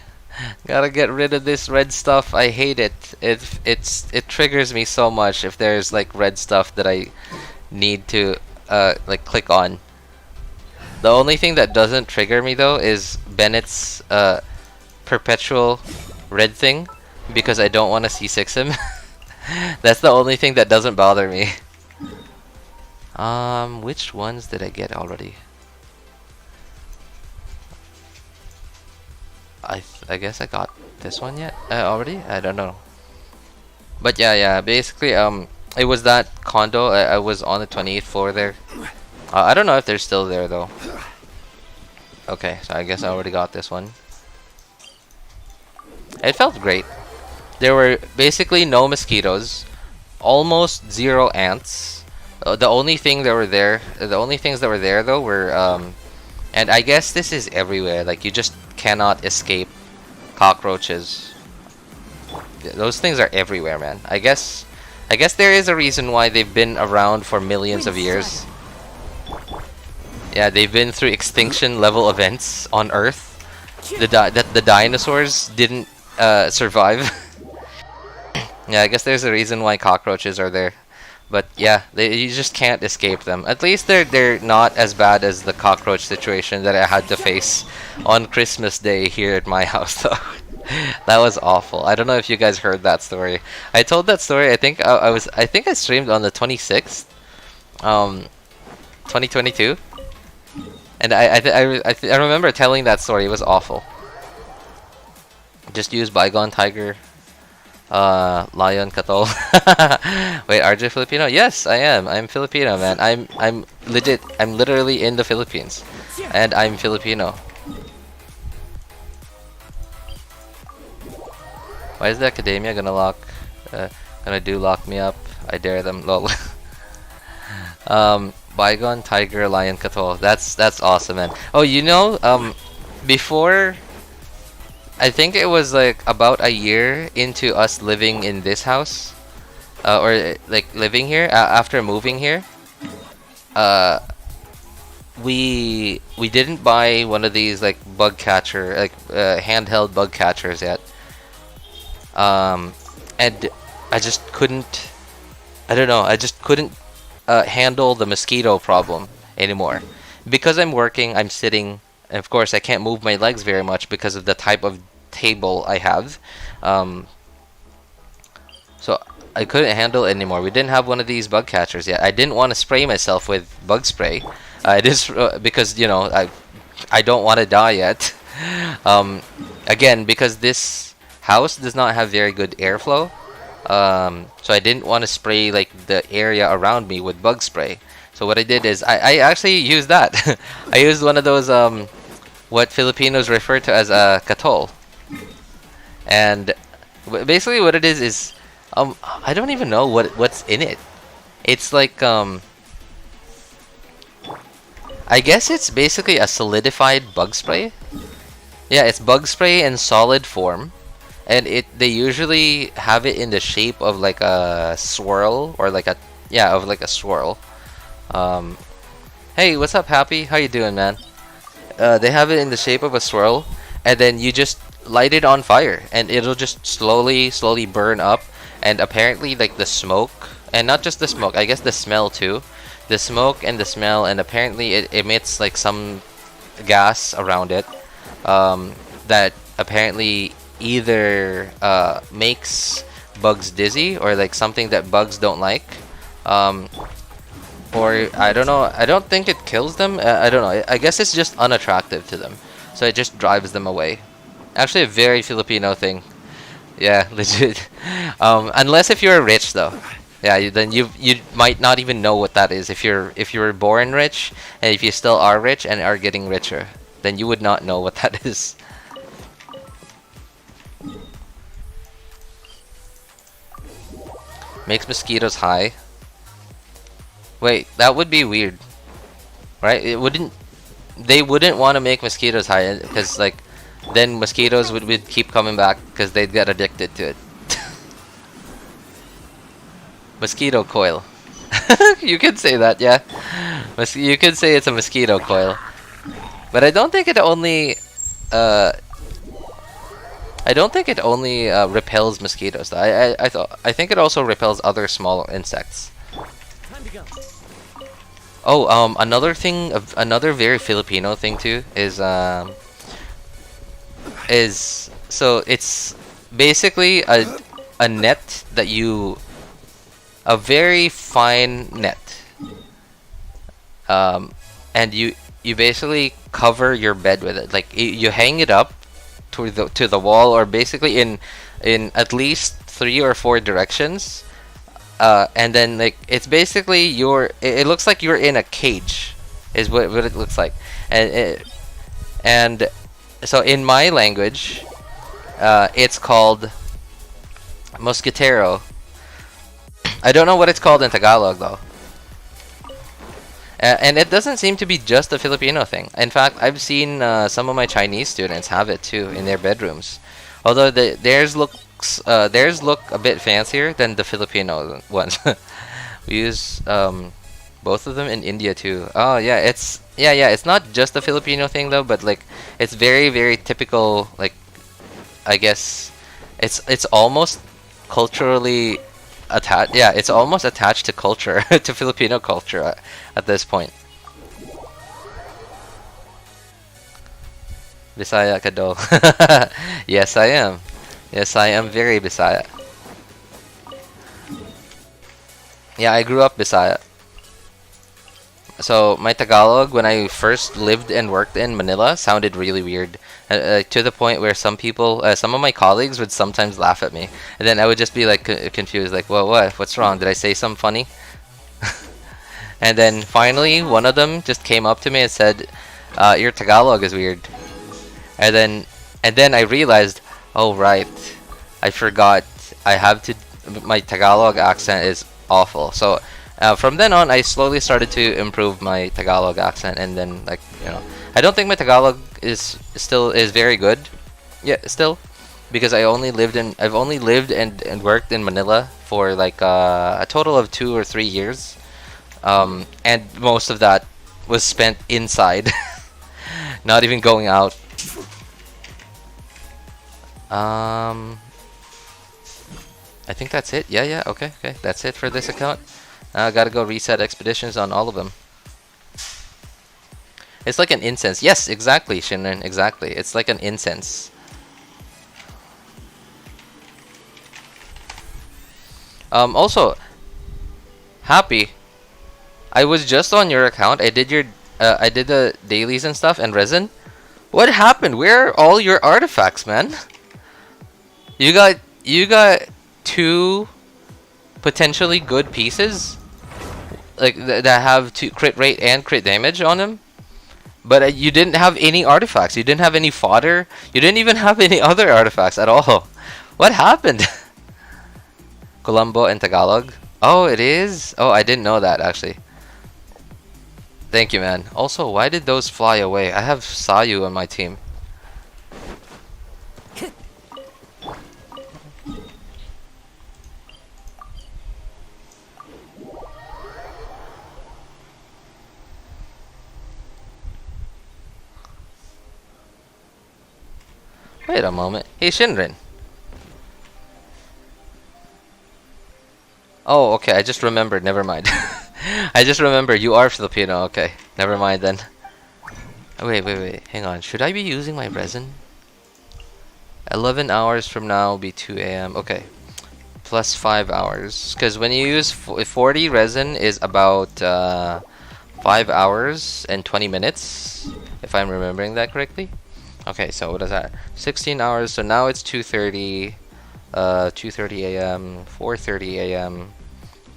Gotta get rid of this red stuff. I hate it. It triggers me so much if there's like red stuff that I need to like click on. The only thing that doesn't trigger me though is Bennett's perpetual red thing, because I don't want to C6 him. That's the only thing that doesn't bother me. Which ones did I get already? I guess I got this one yet already. I don't know. But yeah. Basically, it was that condo. I was on the 28th floor there. I don't know if they're still there though. Okay, so I guess I already got this one. It felt great. There were basically no mosquitoes, almost zero ants. The only things that were there though were and I guess this is everywhere. Like, you just cannot escape cockroaches. Those things are everywhere, man. I guess there is a reason why they've been around for millions of years. Yeah, they've been through extinction level events on Earth. The dinosaurs didn't survive. Yeah, I guess there's a reason why cockroaches are there. But yeah, you just can't escape them. At least they're not as bad as the cockroach situation that I had to face on Christmas Day here at my house though. That was awful. I don't know if you guys heard that story. I told that story. I think I think I streamed on the 26th, 2022, and I remember telling that story. It was awful. Just use bygone tiger. Lion Katol. Wait, RJ Filipino? Yes, I am. I'm Filipino, man. I'm legit. I'm literally in the Philippines, and I'm Filipino. Why is the academia gonna lock me up? I dare them. Lol. Bygone tiger lion Katol. That's awesome, man. Oh, you know, before. I think it was like about a year into us living in this house, or like living here after moving here. We didn't buy one of these like bug catcher, like handheld bug catchers yet. And I just couldn't. I don't know. I just couldn't handle the mosquito problem anymore because I'm working. I'm sitting. And of course, I can't move my legs very much because of the type of table I have. So I couldn't handle it anymore. We didn't have one of these bug catchers yet. I didn't want to spray myself with bug spray. Because, you know, I don't want to die yet. Again, because this house does not have very good airflow. So I didn't want to spray like the area around me with bug spray. So what I did is I actually used that. I used one of those what Filipinos refer to as a katol. And basically what it is I don't even know what's in it. It's like I guess it's basically a solidified bug spray. Yeah, it's bug spray in solid form. And they usually have it in the shape of like a swirl or like a swirl. Hey, what's up, Happy? How you doing, man? They have it in the shape of a swirl, and then you just light it on fire, and it'll just slowly burn up. And apparently, like the smoke, and not just the smoke, I guess the smell too. The smoke and the smell, and apparently it emits like some gas around it that apparently either makes bugs dizzy or like something that bugs don't like. Or I don't know. I don't think it kills them. I don't know. I guess it's just unattractive to them, so it just drives them away. Actually, a very Filipino thing. Yeah, legit. Unless if you're rich though, yeah, then you might not even know what that is. If you're born rich and if you still are rich and are getting richer, then you would not know what that is. Makes mosquitoes high. Wait, that would be weird, right? They wouldn't want to make mosquitoes high because like then mosquitoes would keep coming back because they'd get addicted to it. Mosquito coil. You could say that, yeah. You could say it's a mosquito coil, but I don't think it only repels mosquitoes. I think it also repels other small insects. Time to go. Oh, another very Filipino thing too is so it's basically a net that a very fine net, and you basically cover your bed with it. Like you hang it up to the wall, or basically in at least 3 or 4 directions. And then like it's basically it looks like you're in a cage is what it looks like. And so in my language it's called mosquitero. I don't know what it's called in Tagalog though. And it doesn't seem to be just a Filipino thing. In fact, I've seen some of my Chinese students have it too in their bedrooms. Although theirs look a bit fancier than the Filipino ones. We use both of them in India too. Oh yeah, it's not just a Filipino thing though, but like it's very, very typical. Like I guess it's almost culturally attached. Yeah, it's almost attached to culture, to Filipino culture at this point. Bisaya ka daw. Yes, I am. Yes, I am very Bisaya. Yeah, I grew up Bisaya. So my Tagalog, when I first lived and worked in Manila, sounded really weird, to the point where some people, some of my colleagues would sometimes laugh at me, and then I would just be like confused, like, what? What's wrong? Did I say something funny? And then finally, one of them just came up to me and said, "Your Tagalog is weird." And then I realized, oh right, I forgot. My Tagalog accent is awful. So from then on, I slowly started to improve my Tagalog accent, and then I don't think my Tagalog is very good. Yeah, still, because I've only lived and worked in Manila for like a total of 2 or 3 years, and most of that was spent inside, not even going out. I think that's it. Yeah, okay, that's it for this account. Gotta go reset expeditions on all of them. It's like an incense. Yes, exactly, Shinran, exactly. It's like an incense. Also, Happy, I was just on your account. I did the dailies and stuff and resin. What happened? Where are all your artifacts, man? You got 2 potentially good pieces, like that have crit rate and crit damage on them, but you didn't have any artifacts. You didn't have any fodder. You didn't even have any other artifacts at all. What happened? Colombo and Tagalog. Oh, it is. Oh, I didn't know that actually. Thank you, man. Also, why did those fly away? I have Sayu on my team. Wait a moment. Hey, Shinrin. Oh, okay. I just remembered. Never mind. I just remember you are Filipino. Okay. Never mind then. Wait. Hang on. Should I be using my resin? 11 hours from now will be 2 a.m. Okay. Plus 5 hours. Because when you use 40 resin is about 5 hours and 20 minutes. If I'm remembering that correctly. Okay, so what is that? 16 hours. So now it's 2:30 a.m., 4:30 a.m.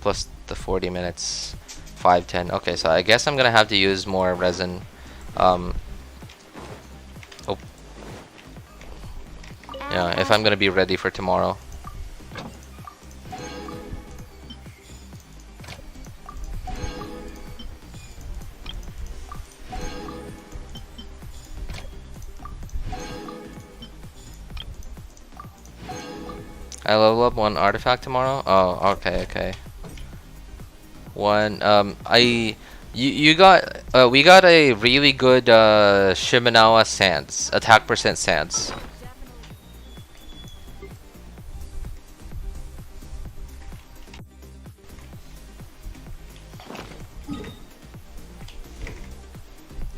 plus the 40 minutes, 5:10. Okay, so I guess I'm gonna have to use more resin. Yeah, if I'm gonna be ready for tomorrow. I level up 1 artifact tomorrow. Oh, okay. We got a really good Shimenawa sands, attack percent sands.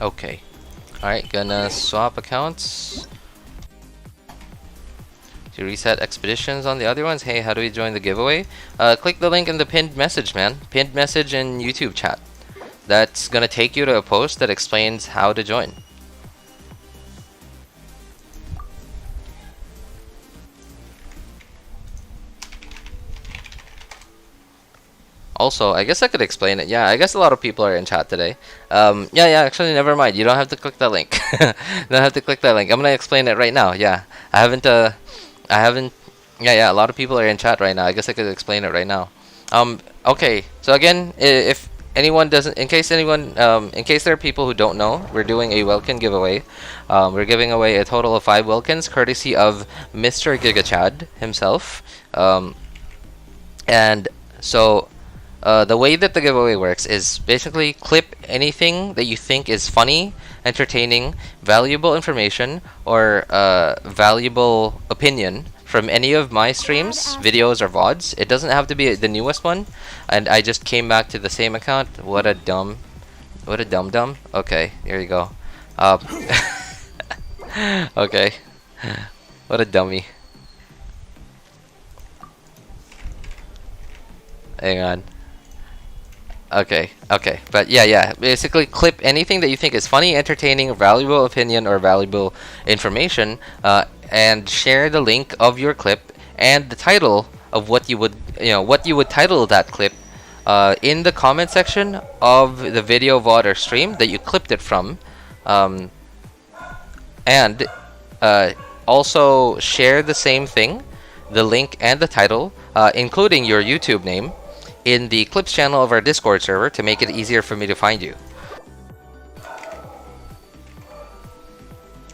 Okay. Alright, gonna swap accounts. To reset expeditions on the other ones. Hey, how do we join the giveaway? Click the link in the pinned message, man. Pinned message in YouTube chat. That's gonna take you to a post that explains how to join. Also, I guess I could explain it. Yeah, I guess a lot of people are in chat today. Yeah, actually, never mind. You don't have to click that link. Don't have to click that link. I'm gonna explain it right now. Yeah, I haven't. Yeah, a lot of people are in chat right now. I guess I could explain it right now. Okay. So again, if anyone doesn't, in case there are people who don't know, we're doing a Welkin giveaway. We're giving away a total of 5 Welkins, courtesy of Mr. GigaChad himself. And so. The way that the giveaway works is basically clip anything that you think is funny, entertaining, valuable information, or valuable opinion from any of my streams, videos or VODs. It doesn't have to be the newest one. And I just came back to the same account. What a dum dum. Okay, here you go. Okay. What a dummy. Hang on. Okay, but yeah, basically clip anything that you think is funny, entertaining, valuable opinion, or valuable information, and share the link of your clip and the title of what you would title that clip in the comment section of the video, VOD, or stream that you clipped it from, and also share the same thing, the link and the title, including your YouTube name, in the clips channel of our Discord server to make it easier for me to find you.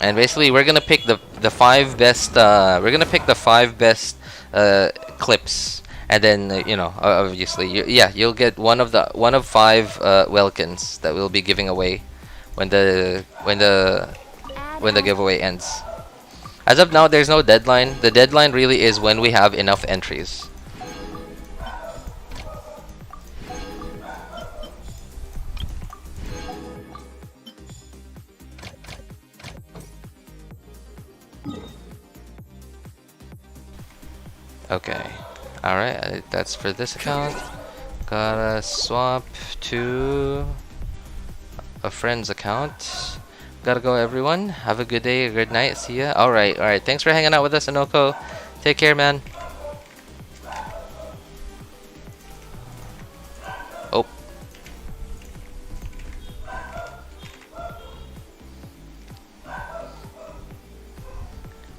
And basically, we're gonna pick the 5 best. We're gonna pick the 5 best clips, and then obviously, you'll get one of 5 Welkins that we'll be giving away when the giveaway ends. As of now, there's no deadline. The deadline really is when we have enough entries. Okay, alright, that's for this account. Gotta swap to a friend's account. Gotta go, everyone. Have a good day, a good night. See ya. Alright. Thanks for hanging out with us, Anoko. Take care, man. Oh.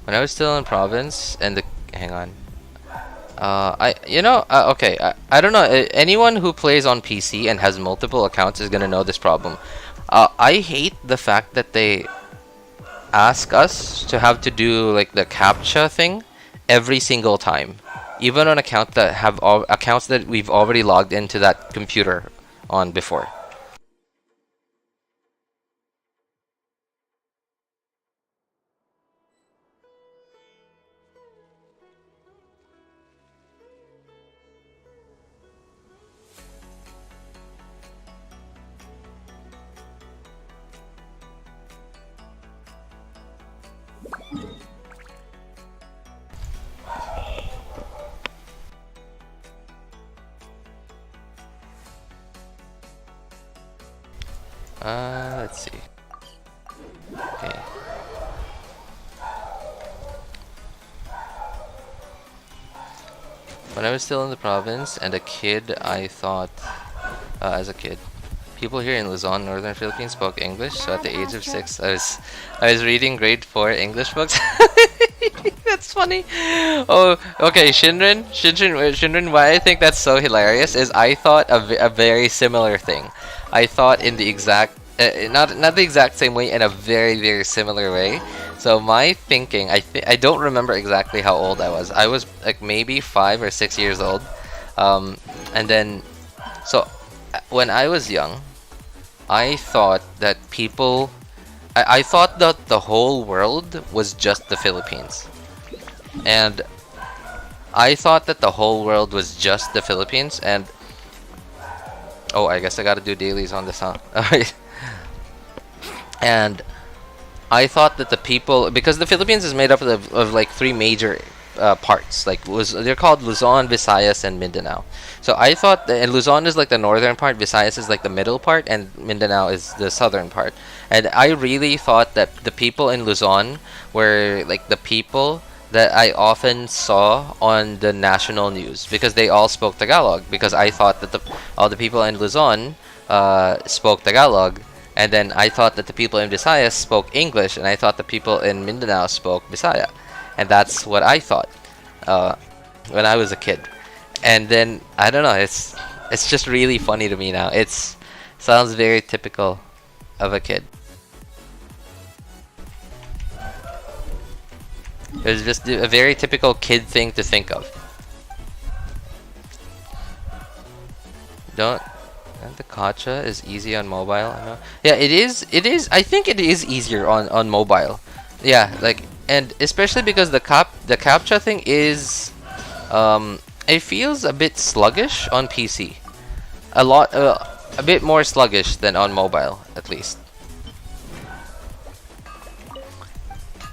When I was still in province and hang on. Okay, I don't know. Anyone who plays on PC and has multiple accounts is gonna know this problem. I hate the fact that they ask us to have to do like the CAPTCHA thing every single time, even on accounts that we've already logged into that computer on before. Let's see. Okay. When I was still in the province and a kid, I thought, as a kid, people here in Luzon, Northern Philippines spoke English. So at the age of 6, I was reading grade 4 English books. That's funny. Oh, okay, Shinrin. Why I think that's so hilarious is I thought a very similar thing. I thought in the exact, not the exact same way, in a very, very similar way. So my thinking, I don't remember exactly how old I was. I was like maybe 5 or 6 years old. And then, so when I was young, I thought that I thought that the whole world was just the Philippines. And I thought that the whole world was just the Philippines, and oh, I guess I gotta do dailies on this, huh? Alright. And I thought that the people, because the Philippines is made up of like 3 major parts, like they're called Luzon, Visayas, and Mindanao. So I thought that, and Luzon is like the northern part, Visayas is like the middle part, and Mindanao is the southern part. And I really thought that the people in Luzon were like the people that I often saw on the national news, because they all spoke Tagalog, because I thought that all the people in Luzon spoke Tagalog, and then I thought that the people in Visayas spoke English, and I thought the people in Mindanao spoke Bisaya. And that's what I thought when I was a kid. And then I don't know, it's just really funny to me now. It sounds very typical of a kid. It's just a very typical kid thing to think of. And the gacha is easy on mobile. Yeah, it is. I think it is easier on mobile. Yeah, like and especially because the captcha thing is it feels a bit sluggish on PC. A bit more sluggish than on mobile, at least.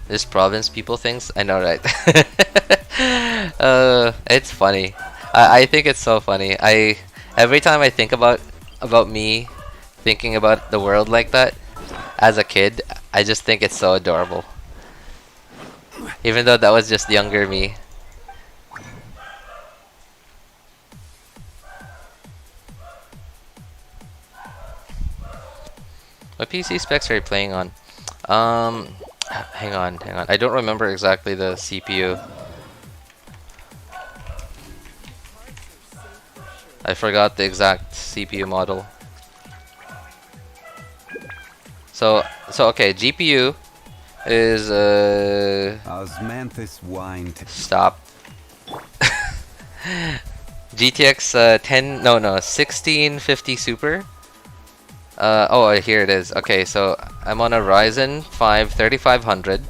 This province people things, I know, right? It's funny. I think it's so funny. Every time I think about me thinking about the world like that as a kid, I just think it's so adorable. Even though that was just younger me. What PC specs are you playing on? Hang on. I don't remember exactly the CPU. I forgot the exact CPU model. So okay, GPU is Osmanthus wine. Stop. GTX 1650 Super. Oh, here it is. Okay, so I'm on a Ryzen 5 3500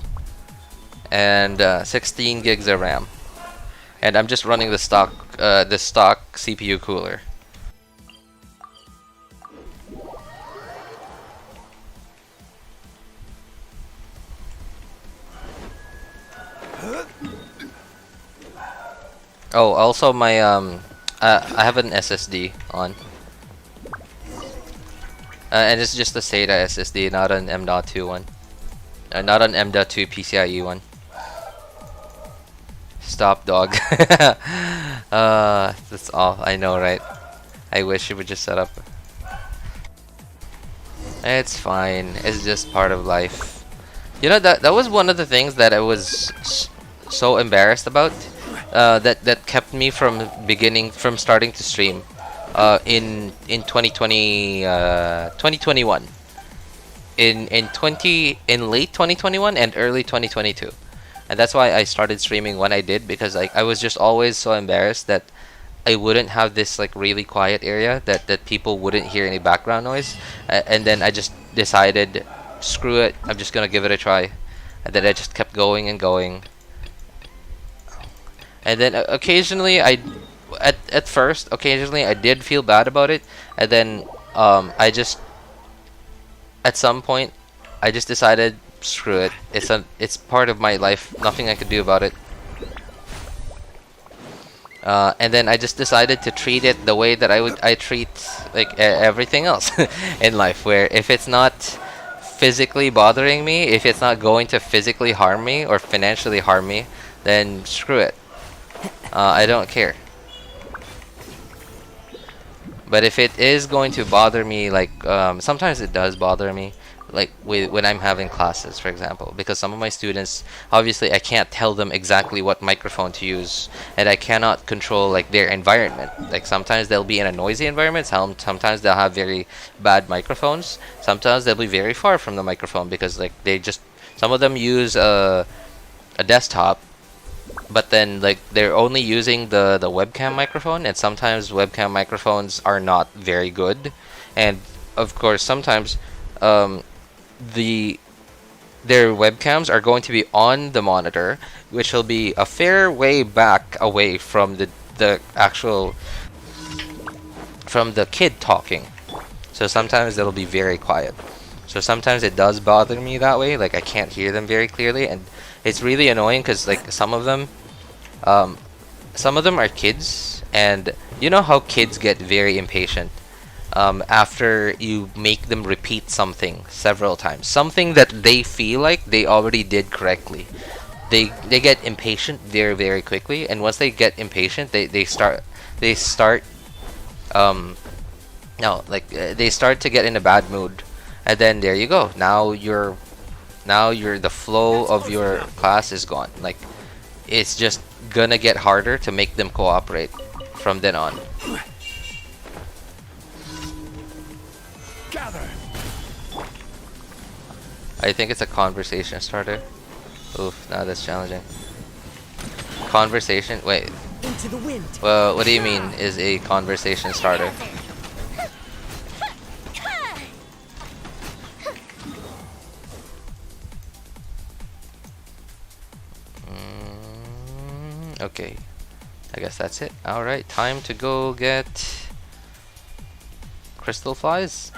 and 16 gigs of RAM, and I'm just running the stock CPU cooler. Oh, also my I have an SSD on. And it's just a SATA SSD, not an M.2 one. Not an M.2 PCIe one. Stop, dog. That's all. I know, right? I wish it would just set up. It's fine. It's just part of life. You know, that was one of the things that I was so embarrassed about. That kept me from starting to stream. In 2020 2021 in late 2021 and early 2022, and that's why I started streaming when I did, because I was just always so embarrassed that I wouldn't have this like really quiet area that people wouldn't hear any background noise, and then I just decided, screw it, I'm just gonna give it a try, and then I just kept going and going, and then occasionally at first, occasionally I did feel bad about it, and then at some point I just decided, screw it, it's part of my life, nothing I could do about it, and then I just decided to treat it the way that I treat like everything else in life, where if it's not physically bothering me, if it's not going to physically harm me or financially harm me, then screw it, I don't care. But if it is going to bother me, like sometimes it does bother me, like when I'm having classes, for example, because some of my students, obviously I can't tell them exactly what microphone to use, and I cannot control like their environment. Like sometimes they'll be in a noisy environment, sometimes they'll have very bad microphones, sometimes they'll be very far from the microphone because like some of them use a desktop, but then like they're only using the webcam microphone, and sometimes webcam microphones are not very good, and of course sometimes their webcams are going to be on the monitor, which will be a fair way back away from the kid talking, so sometimes it'll be very quiet. So sometimes it does bother me that way, like I can't hear them very clearly, and it's really annoying because like some of them are kids, and you know how kids get very impatient after you make them repeat something several times, something that they feel like they already did correctly. They get impatient very, very quickly, and once they get impatient, they start they start to get in a bad mood, and then there you go. Now the flow of your class is gone. Like it's just gonna get harder to make them cooperate from then on. Gather. I think it's a conversation starter. Oof, now that's challenging. Conversation? Wait. Into the wind. Well, what do you mean is a conversation starter? Okay, I guess that's it. Alright, time to go get crystal flies.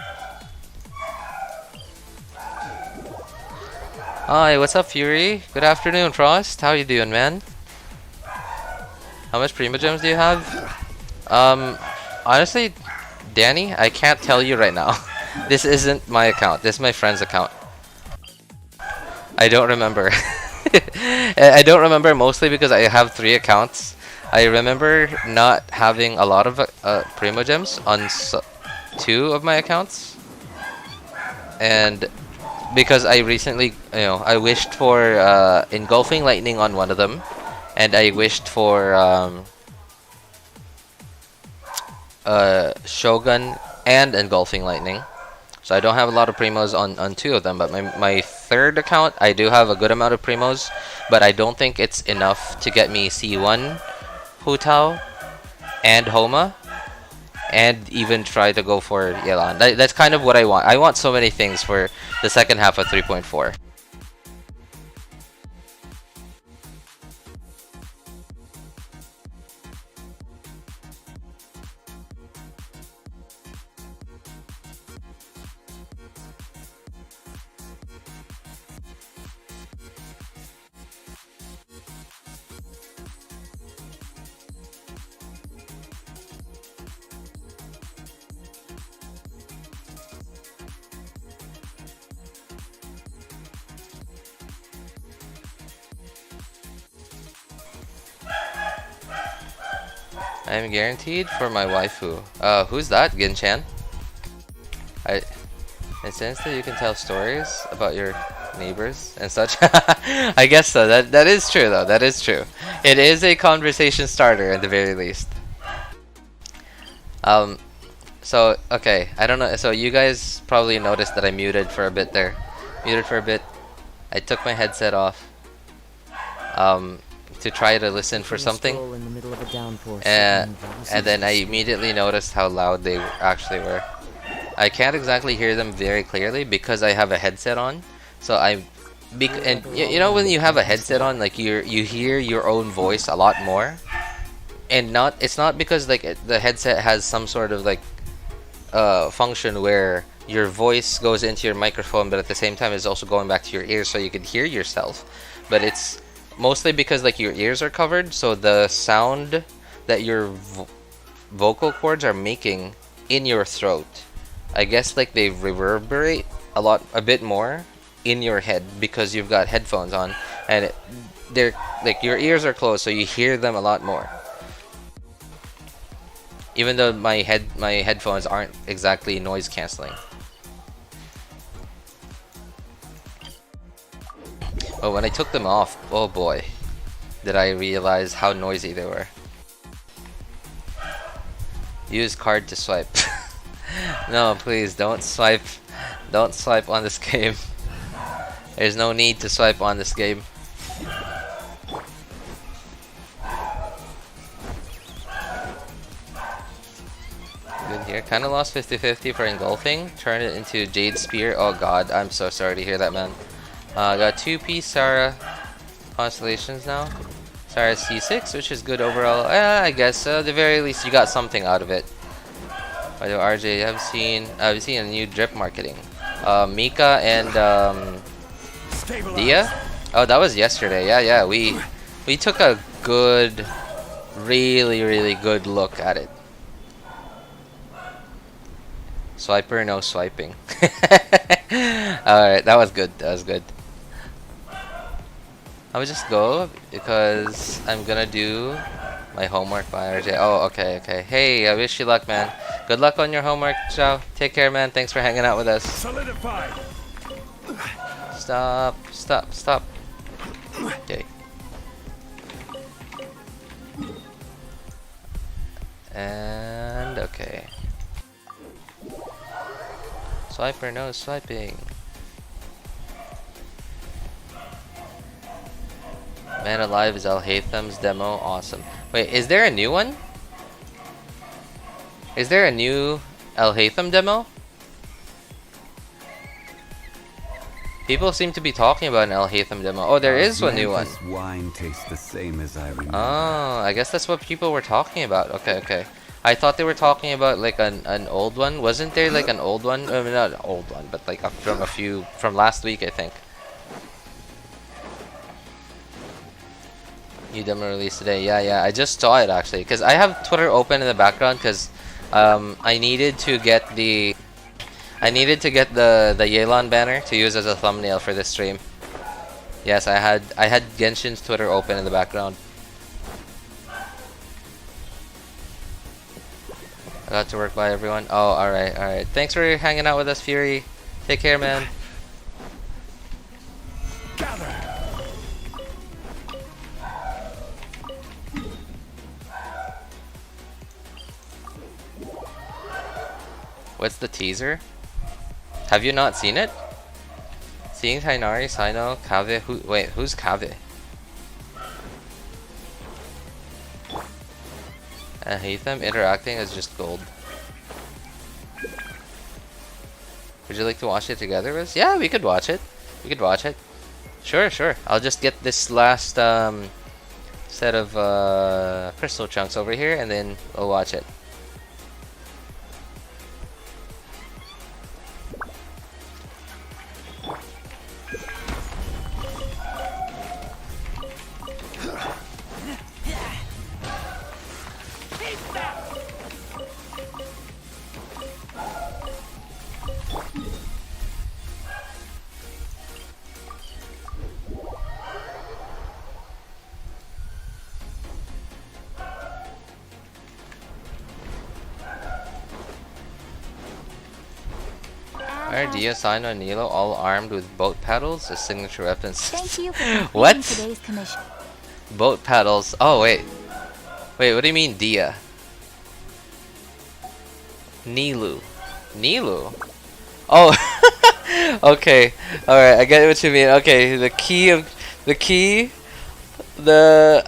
Hi, what's up, Fury? Good afternoon, Frost. How you doing, man? How much Prima Gems do you have? Honestly, Danny, I can't tell you right now. This isn't my account. This is my friend's account. I don't remember. I don't remember mostly because I have 3 accounts. I remember not having a lot of Prima Gems on 2 of my accounts. And because I recently, I wished for Engulfing Lightning on one of them. And I wished for Shogun and Engulfing Lightning. So I don't have a lot of primos on 2 of them, but my 3rd account, I do have a good amount of primos, but I don't think it's enough to get me C1 Hutao and Homa, and even try to go for Yelan. That's kind of what I want. I want so many things for the second half of 3.4. I am guaranteed for my waifu. Who's that, Genshin? It says that you can tell stories about your neighbors and such. I guess so. That is true, though. That is true. It is a conversation starter at the very least. So okay, I don't know. So you guys probably noticed that I muted for a bit there. Muted for a bit. I took my headset off. To try to listen for something, and then I immediately noticed how loud they actually were. I can't exactly hear them very clearly because I have a headset on. So and you know when you have a headset on, like you hear your own voice a lot more, and it's not because like the headset has some sort of like function where your voice goes into your microphone, but at the same time it's also going back to your ears so you can hear yourself. But it's mostly because like your ears are covered, so the sound that your vocal cords are making in your throat, I guess like they reverberate a bit more in your head because you've got headphones on, and they're like your ears are closed, so you hear them a lot more. Even though my headphones aren't exactly noise canceling. But when I took them off, oh boy, did I realize how noisy they were. Use card to swipe. No, please don't swipe. Don't swipe on this game. There's no need to swipe on this game. Good here. Kind of lost 50-50 for engulfing. Turn it into Jade Spear. Oh god, I'm so sorry to hear that, man. Got 2-piece Sarah constellations now. Sarah C6, which is good overall. I guess at the very least you got something out of it. By the way, RJ, I've seen a new drip marketing. Mika and Dia. Oh, that was yesterday. Yeah. We took a good, really good look at it. Swiper, no swiping. Alright, that was good. I would just go because I'm gonna do my homework by RJ. Oh, okay. Hey, I wish you luck, man. Good luck on your homework, Xiao. Take care, man. Thanks for hanging out with us. Solidified. Stop. Okay. And okay. Swiper, no swiping. Man Alive is Alhaitham's demo. Awesome. Wait, is there a new one? Is there a new Alhaitham demo? People seem to be talking about an Alhaitham demo. Oh, there is one new one. This wine tastes the same as I remember. Oh, I guess that's what people were talking about. Okay, okay. I thought they were talking about like an old one. Wasn't there like an old one? I mean, not an old one, but like from last week, I think. New demo released today. Yeah. I just saw it actually, because I have Twitter open in the background because I needed to get the Yelan banner to use as a thumbnail for this stream. Yes, I had Genshin's Twitter open in the background. I got to work by everyone. Oh, alright. Thanks for hanging out with us, Fury. Take care, man. Gather. What's the teaser? Have you not seen it? Seeing Tainari, Sino, Kave. Who's Kave? I hate them. Interacting is just gold. Would you like to watch it together, Riz? Yeah, we could watch it. Sure. I'll just get this last set of crystal chunks over here, and then we'll watch it. Are Dia, Sino, and Nilo all armed with boat paddles as signature weapons? Thank you for completing What? today's commission. Boat paddles. Oh, wait, what do you mean Dia? Nilu. Oh, okay. Alright, I get what you mean. Okay,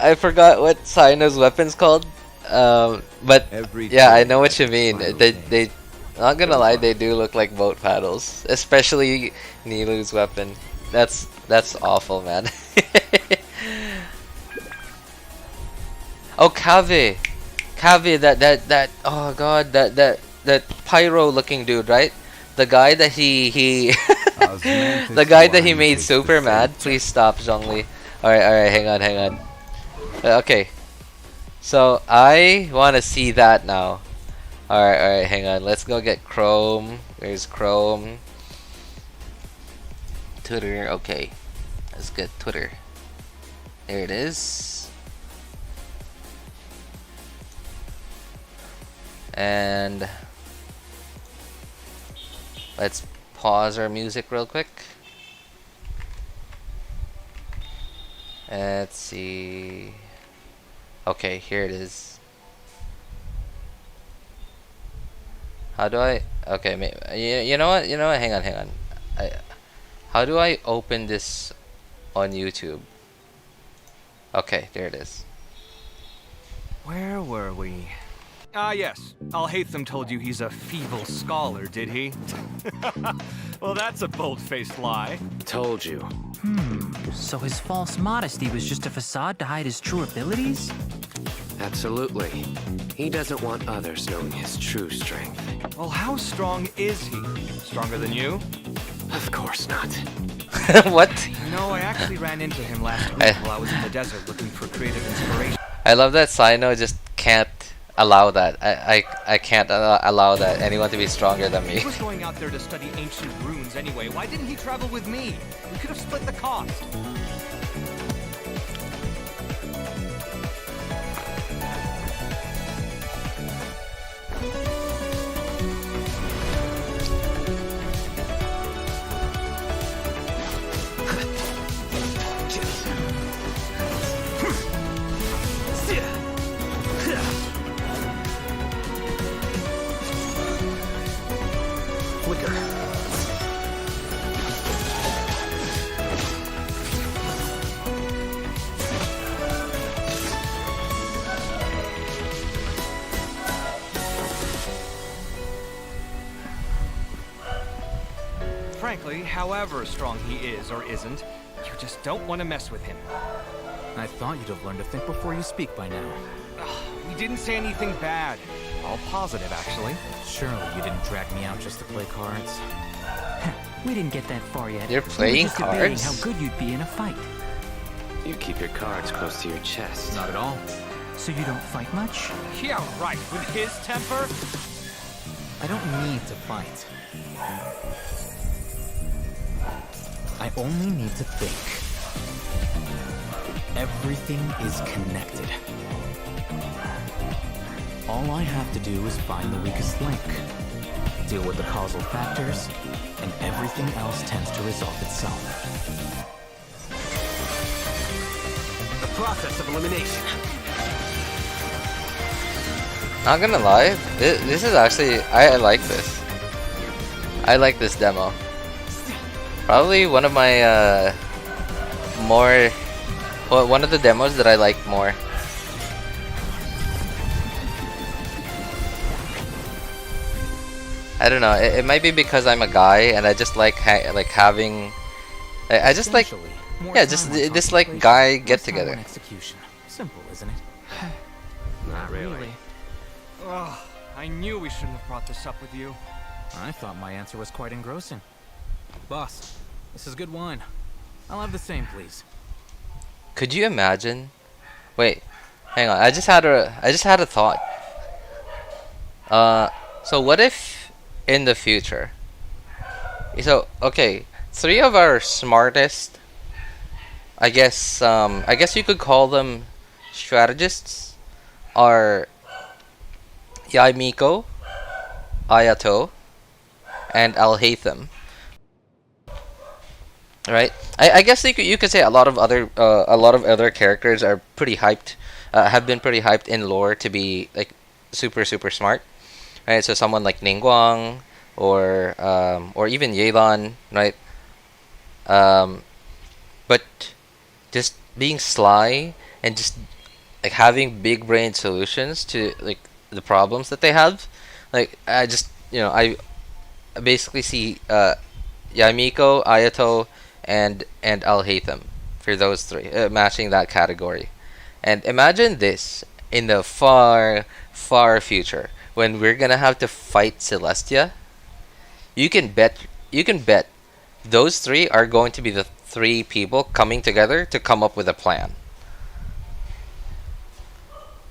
I forgot what Sino's weapon's called. But yeah, I know what you mean. They not gonna lie, they do look like boat paddles, especially Nilu's weapon. That's awful, man. Oh, Kave, that oh god, that pyro looking dude, right? The guy that he the guy that he made super mad. Please stop, Zhongli. Alright, hang on. Okay, so I wanna see that now. Alright, hang on. Let's go get Chrome. There's Chrome. Twitter, okay. Let's get Twitter. There it is. And let's pause our music real quick. Let's see. Okay, here it is. How do I? Okay, you know what? Hang on. How do I open this on YouTube? Okay, there it is. Where were we? Ah, yes. Alhaitham told you he's a feeble scholar, did he? Well, that's a bold-faced lie. Told you. So his false modesty was just a facade to hide his true abilities? Absolutely. He doesn't want others knowing his true strength. Well, how strong is he? Stronger than you? Of course not. What? No, I actually ran into him last week while I was in the desert looking for creative inspiration. I love that Sino just can't allow that. I can't allow that anyone to be stronger than me. He was going out there to study ancient runes anyway. Why didn't he travel with me? We could have split the cost. frankly, however strong he is or isn't, you just don't want to mess with him. I thought you'd have learned to think before you speak by now. We didn't say anything bad. All positive, actually. Surely you didn't drag me out just to play cards. We didn't get that far yet. You're We were playing just debating cards? how good you'd be in a fight. You keep your cards close to your chest. Not at all. So you don't fight much? Yeah, right. With his temper? I don't need to fight. I only need to think. Everything is connected. All I have to do is find the weakest link, deal with the causal factors, and everything else tends to resolve itself. The process of elimination. Not gonna lie, this is actually, I like this. I like this demo. Probably one of my one of the demos that I like more. I don't know. It might be because I'm a guy and I just like having. I just like, yeah, just this like guy get together. Execution. Simple, isn't it? Not really. Ugh, I knew we shouldn't have brought this up with you. I thought my answer was quite engrossing. Boss, this is good wine. I'll have the same, please. Could you imagine? Wait, hang on. I just had a thought. So what if in the future? So okay, 3 of our smartest, I guess you could call them strategists, are Yaimiko, Ayato, and Alhaitham. Right? I guess you could say a lot of other characters are pretty hyped, have been pretty hyped in lore to be like super smart. Right? So someone like Ningguang or even Yelan, right? But just being sly and just like having big brain solutions to like the problems that they have. Like I basically see Yaimiko, Ayato, and Alhaitham for those 3, matching that category. And imagine this in the far future when we're gonna have to fight Celestia. You can bet those 3 are going to be the 3 people coming together to come up with a plan.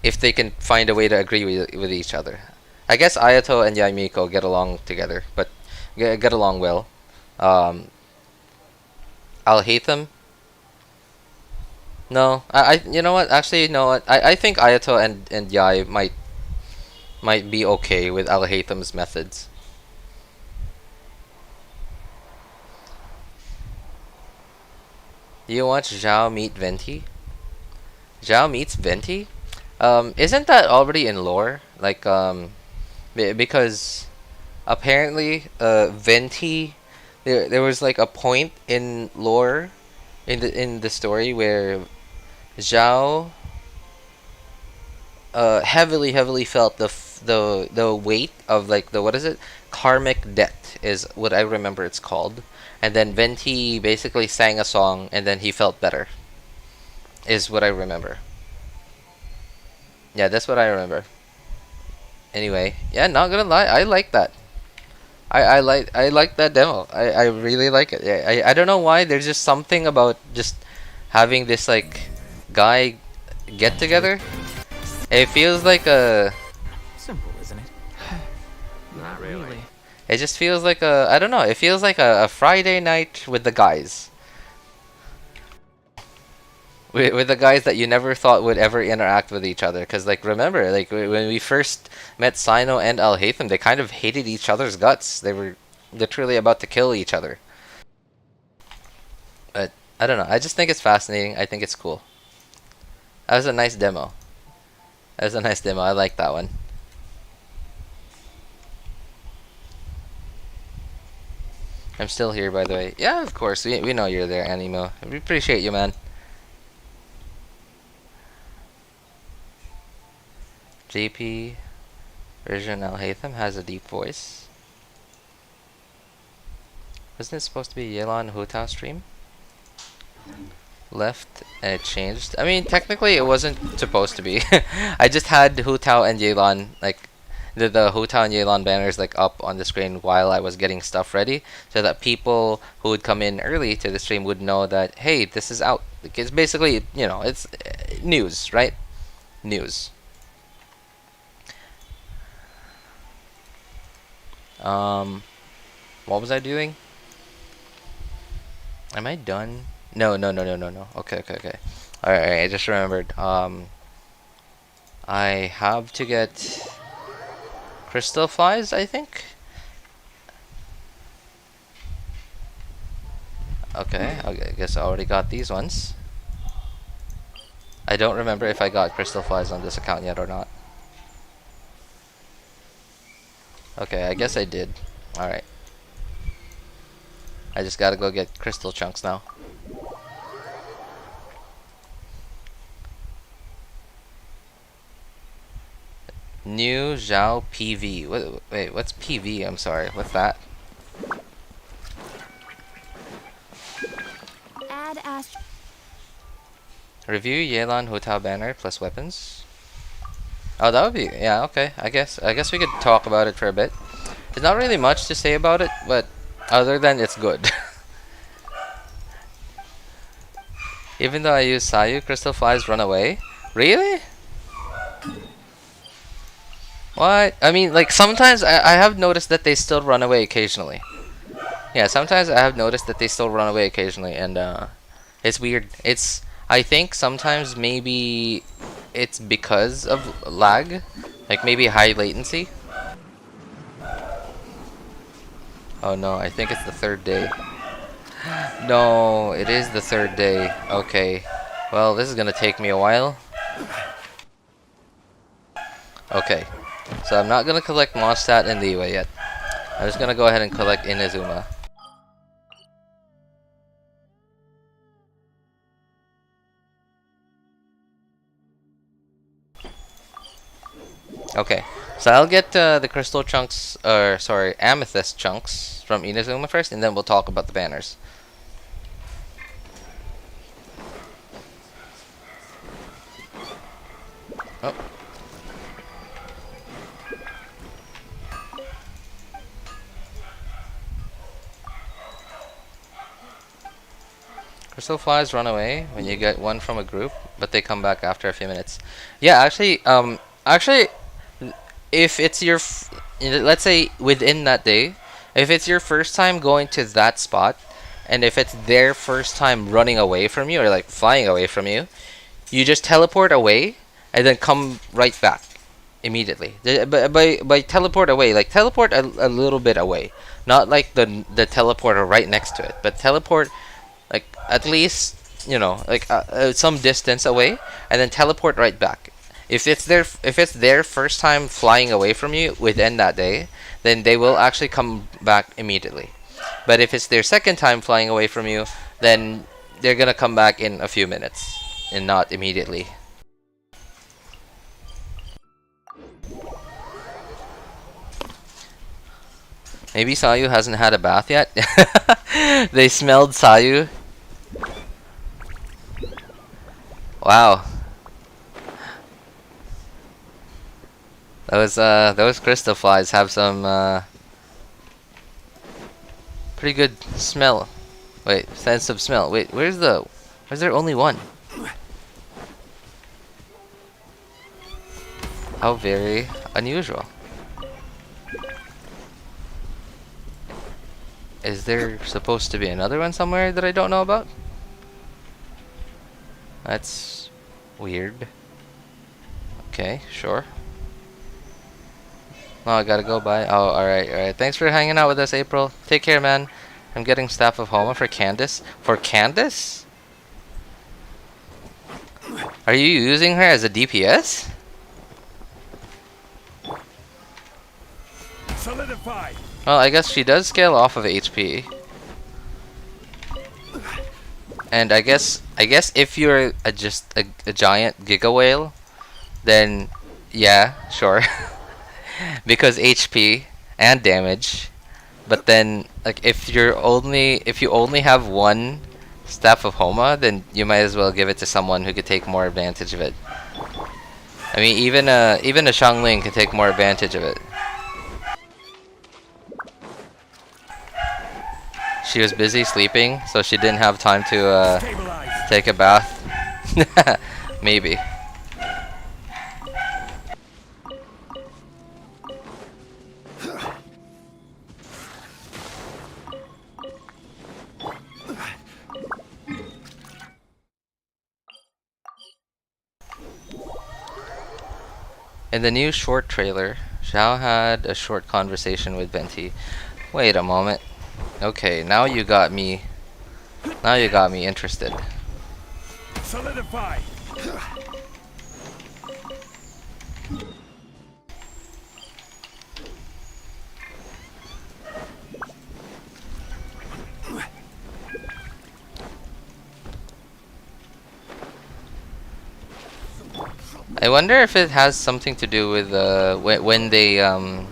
If they can find a way to agree with each other. I guess Ayato and Yaimiko get along together, but get along well. Alhaitham? No, I you know what? Actually, you know what? I think Ayato and Yai might be okay with Alhaitham's methods. You watch Zhao meet Venti? Zhao meets Venti? Isn't that already in lore? Like, because apparently, Venti, there was like a point in lore, in the story where Zhao, heavily felt the weight of like what is it? Karmic debt is what I remember it's called. And then Venti basically sang a song and then he felt better. Is what I remember. Yeah, that's what I remember. Anyway, yeah, not gonna lie, I like that. I like that demo. I really like it. I don't know why. There's just something about just having this like guy get together. It feels like a. Simple, isn't it? Not really. It just feels like a. I don't know. It feels like a Friday night with the guys. With the guys that you never thought would ever interact with each other. Because, like, remember, like, when we first met Sino and Alhaitham, they kind of hated each other's guts. They were literally about to kill each other. But, I don't know. I just think it's fascinating. I think it's cool. That was a nice demo. That was a nice demo. I like that one. I'm still here, by the way. Yeah, of course. We know you're there, Animo. We appreciate you, man. JP version Alhaitham has a deep voice. Wasn't it supposed to be Yelan Hutao stream? Left and it changed. I mean, technically it wasn't supposed to be. I just had Hutao and Yelan, like the Hutao and Yelan banners like up on the screen while I was getting stuff ready, so that people who would come in early to the stream would know that, hey, this is out. Like, it's basically, you know, it's news, right? News. What was I doing? Am I done? No. Okay. Alright, I just remembered. I have to get crystal flies, I think. Okay, I guess I already got these ones. I don't remember if I got crystal flies on this account yet or not. Okay, I guess I did. Alright. I just gotta go get crystal chunks now. New Xiao PV. Wait, what's PV? I'm sorry. What's that? Add Ash. Review Yelan Hutao banner plus weapons. Oh, that would be, yeah, okay. I guess we could talk about it for a bit. There's not really much to say about it, but other than it's good. Even though I use Sayu, crystal flies run away. Really? What? I mean, like, sometimes I have noticed that they still run away occasionally. Yeah, sometimes I have noticed that they still run away occasionally, and it's weird. I think sometimes maybe it's because of lag, like maybe high latency. Oh no, I think it's the third day. No, it is the third day. Okay, well, this is gonna take me a while. Okay, so I'm not gonna collect Mondstadt and Liyue yet. I'm just gonna go ahead and collect Inazuma. Okay, so I'll get the crystal chunks, or sorry, amethyst chunks from Inazuma first, and then we'll talk about the banners. Oh. Crystal flies run away when you get one from a group, but they come back after a few minutes. Yeah, actually, if it's your, let's say within that day, if it's your first time going to that spot, and if it's their first time running away from you or like flying away from you, you just teleport away and then come right back immediately. By teleport away, like teleport a little bit away, not like the teleporter right next to it, but teleport like at least, you know, like some distance away, and then teleport right back. If it's their first time flying away from you within that day, then they will actually come back immediately. But if it's their second time flying away from you, then they're gonna come back in a few minutes and not immediately. Maybe Sayu hasn't had a bath yet. They smelled Sayu. Wow. Those crystal flies have some pretty good smell. Wait, sense of smell. Wait, where's there only one? How very unusual. Is there supposed to be another one somewhere that I don't know about? That's weird. Okay, sure. Oh, I gotta go by. Oh, alright. Thanks for hanging out with us, April. Take care, man. I'm getting Staff of Homa for Candace. For Candace? Are you using her as a DPS? Solidify. Well, I guess she does scale off of HP. And I guess if you're just a giant Giga Whale, then yeah, sure. Because HP and damage. But then, like, if you only have one Staff of Homa, then you might as well give it to someone who could take more advantage of it. I mean, even a Xiangling can take more advantage of it. She was busy sleeping, so she didn't have time to take a bath. Maybe. In the new short trailer, Xiao had a short conversation with Venti. Wait a moment. Okay, now you got me. Now you got me interested. Solidify. I wonder if it has something to do with when they I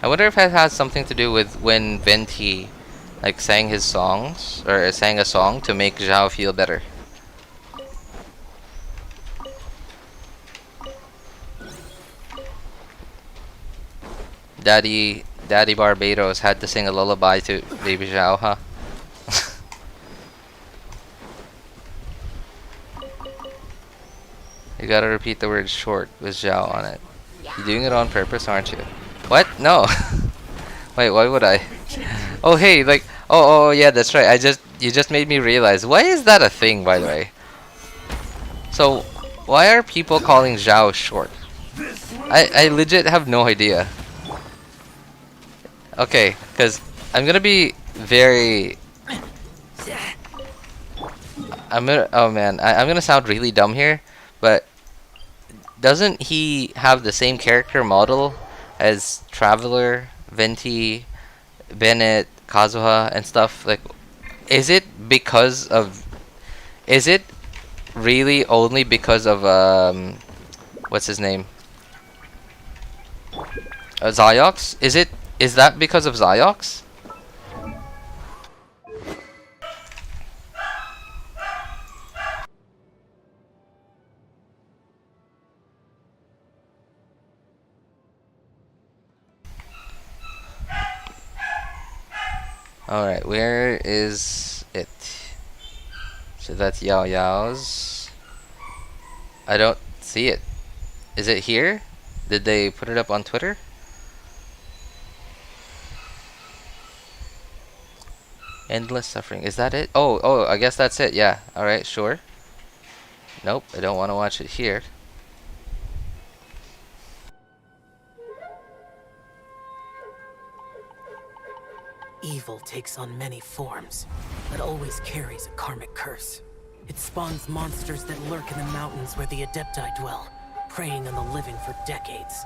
wonder if it has something to do with when Venti like sang his songs or sang a song to make Zhao feel better. Daddy Barbados had to sing a lullaby to baby Zhao, huh? You gotta repeat the word short with Zhao on it. You're doing it on purpose, aren't you? What? No. Wait, why would I? Oh, hey, like, oh, yeah, that's right. You just made me realize. Why is that a thing, by the way? So, why are people calling Zhao short? I legit have no idea. Okay, because I'm gonna be very... oh man, I'm gonna sound really dumb here, but doesn't he have the same character model as Traveler, Venti, Bennett, Kazuha, and stuff? Like, is it really only because of what's his name? Ziox? Is that because of Ziox? Alright, where is it? So that's YaoYao's. I don't see it. Is it here? Did they put it up on Twitter? Endless suffering. Is that it? Oh, I guess that's it. Yeah. Alright, sure. Nope, I don't want to watch it here. Evil takes on many forms, but always carries a karmic curse. It spawns monsters that lurk in the mountains where the Adepti dwell, preying on the living for decades.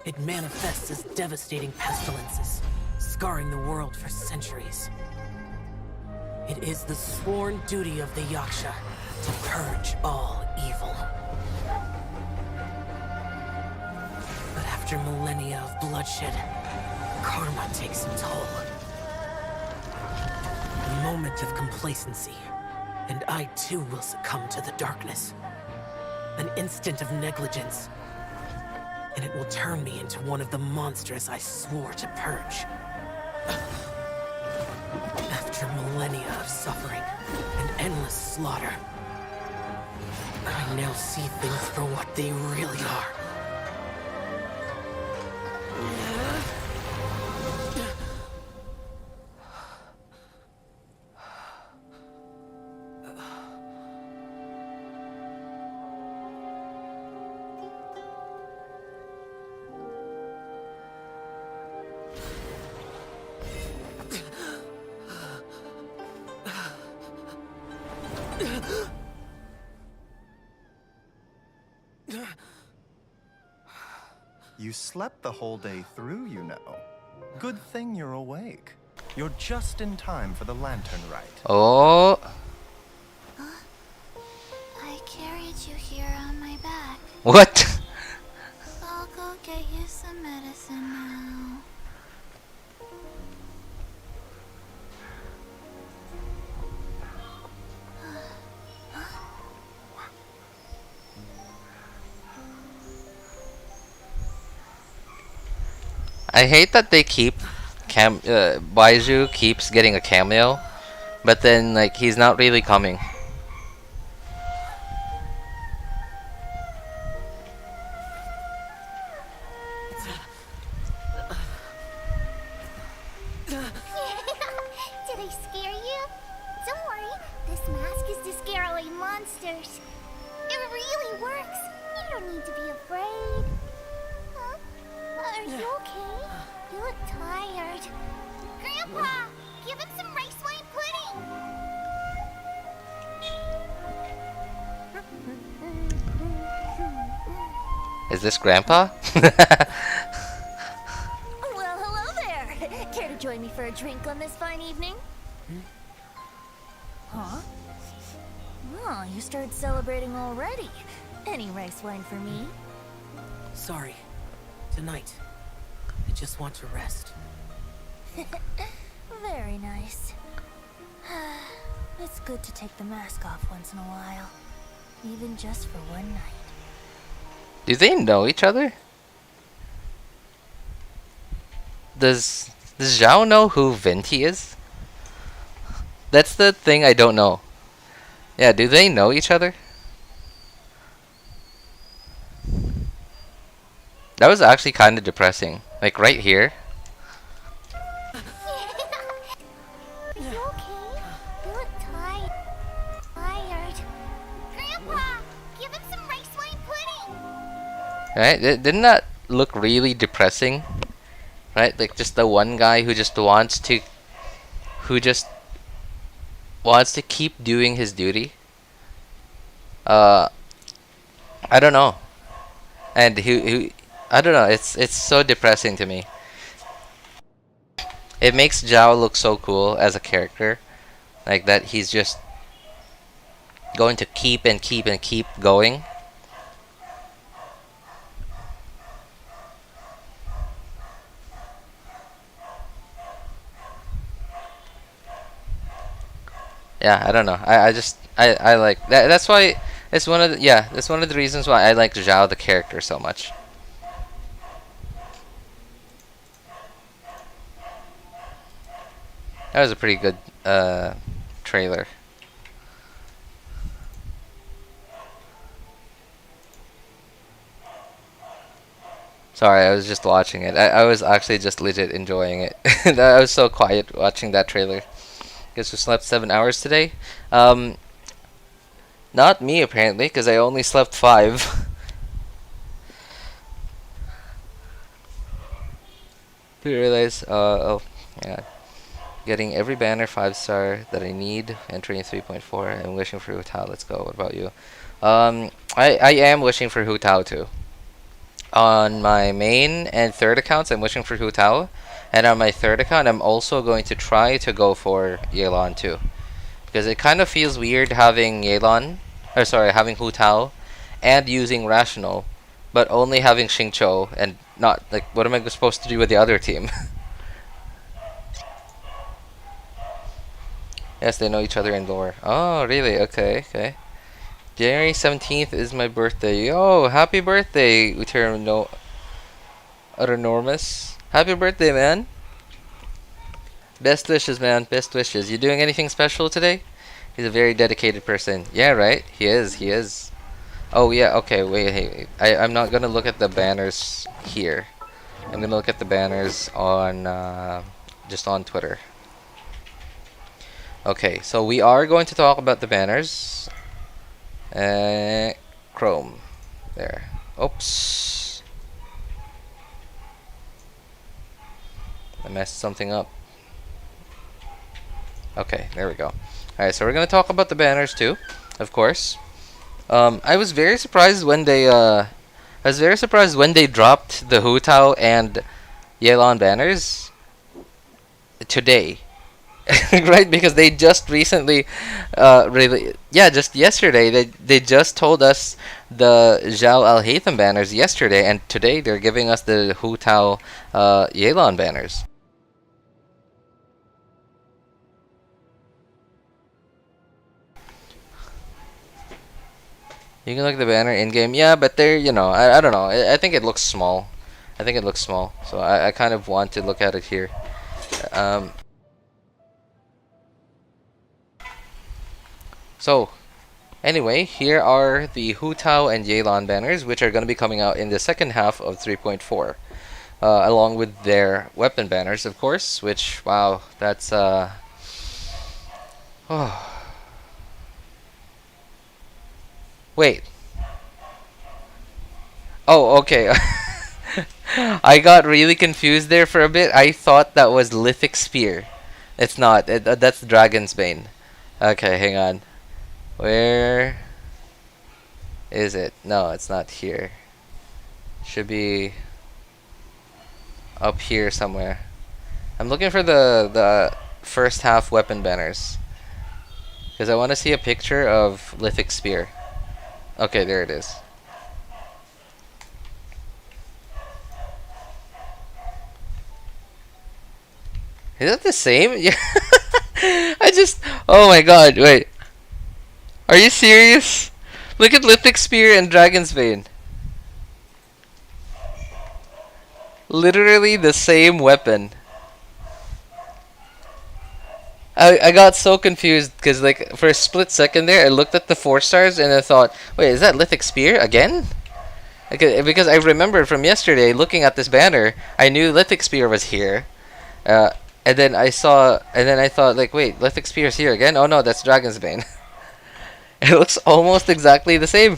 It manifests as devastating pestilences, scarring the world for centuries. It is the sworn duty of the Yaksha to purge all evil. But after millennia of bloodshed, karma takes a toll. A moment of complacency, and I too will succumb to the darkness. An instant of negligence, and it will turn me into one of the monsters I swore to purge. After millennia of suffering and endless slaughter, I now see things for what they really are. You slept the whole day through, you know. Good thing you're awake. You're just in time for the lantern rite. Oh. I carried you here on my back. What? I'll go get you some medicine now. I hate that they keep Baiju keeps getting a cameo, but then like he's not really coming. Did I scare you? Don't worry, this mask is to scare away monsters. It really works. You don't need to be afraid. Huh? Are you okay? You look tired. Grandpa, give him some rice wine pudding. Is this Grandpa? Well, hello there. Care to join me for a drink on this fine evening? Huh? Oh, you started celebrating already. Any rice wine for me? Sorry. Tonight. I just want to rest. Very nice. It's good to take the mask off once in a while. Even just for one night. Do they know each other? Does Xiao know who Venti is? That's the thing I don't know. Yeah, do they know each other? That was actually kind of depressing. Like right here. Are you okay? You look tired. Grandpa, give him some rice wine pudding. Right? Didn't that look really depressing? Right? Like just the one guy who just wants to keep doing his duty. I don't know. And who I don't know, it's so depressing to me. It makes Zhao look so cool as a character. Like that he's just going to keep and keep and keep going. Yeah, I don't know. I like that. That's why it's one of the, yeah, that's one of the reasons why I like Zhao the character so much. That was a pretty good trailer. Sorry, I was just watching it. I was actually just legit enjoying it. I was so quiet watching that trailer. Guess we slept 7 hours today. Not me apparently, because I only slept 5. Didn't realize. Oh, yeah. Getting every banner 5-star that I need. Entering 3.4. I'm wishing for Hutao. Let's go. What about you? I am wishing for Hutao too. On my main and third accounts, I'm wishing for Hutao. And on my third account, I'm also going to try to go for Yelan too. Because it kind of feels weird having having Hutao and using Rational, but only having Xingqiu and not, like, what am I supposed to do with the other team? Yes, they know each other in lore. Oh, really? Okay, okay. January 17th is my birthday. Yo, happy birthday, Enormous. Happy birthday, man. Best wishes, man. Best wishes. You doing anything special today? He's a very dedicated person. Yeah, right? He is. He is. Oh, yeah. Okay, wait. Hey, I'm not going to look at the banners here. I'm going to look at the banners on just on Twitter. Okay, so we are going to talk about the banners. Chrome. There. Oops. I messed something up. Okay, there we go. Alright, so we're gonna talk about the banners too, of course. I was very surprised when they dropped the Hutao and Yelan banners today. Right, because they just recently just yesterday they just told us the Xiao Alhaitham banners yesterday, and today they're giving us the Hutao Yelan banners. You can look at the banner in game, yeah, but they're, I don't know, I think it looks small. I think it looks small, so I kind of want to look at it here. So, anyway, here are the Hutao and Yelan banners, which are going to be coming out in the second half of 3.4. Along with their weapon banners, of course, which, wow, that's, oh. Wait. Oh, okay. I got really confused there for a bit. I thought that was Lithic Spear. It's not. That's Dragon's Bane. Okay, hang on. Where is it? No, it's not here. Should be up here somewhere. I'm looking for the first half weapon banners, because I want to see a picture of Lithic Spear. Okay, there it is. Is that the same? Yeah. Oh my god, wait. Are you serious? Look at Lithic Spear and Dragon's Bane. Literally the same weapon. I got so confused because, like, for a split second there, I looked at the 4 stars and I thought, wait, is that Lithic Spear again? Because I remembered from yesterday looking at this banner, I knew Lithic Spear was here. And then I thought, like, wait, Lithic Spear is here again? Oh no, that's Dragon's Bane. It looks almost exactly the same.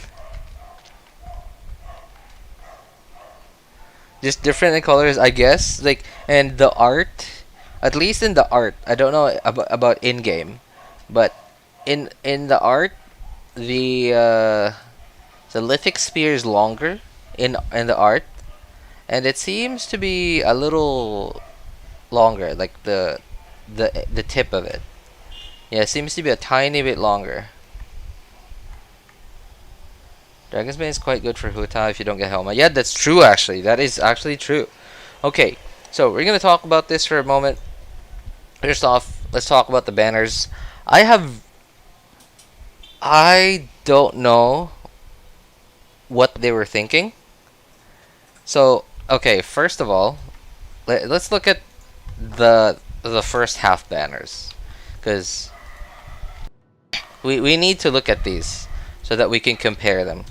Just different in colors, I guess. Like, and the art, at least in the art, I don't know about in game, but in the art, the Lithic Spear is longer in the art, and it seems to be a little longer, like the tip of it. Yeah, it seems to be a tiny bit longer. Dragon's Bane is quite good for Hutao if you don't get Helma. Yeah, that's true actually. That is actually true. Okay, so we're gonna talk about this for a moment. First off, let's talk about the banners. I don't know what they were thinking. So, okay, first of all, let's look at the first half banners, because we need to look at these so that we can compare them.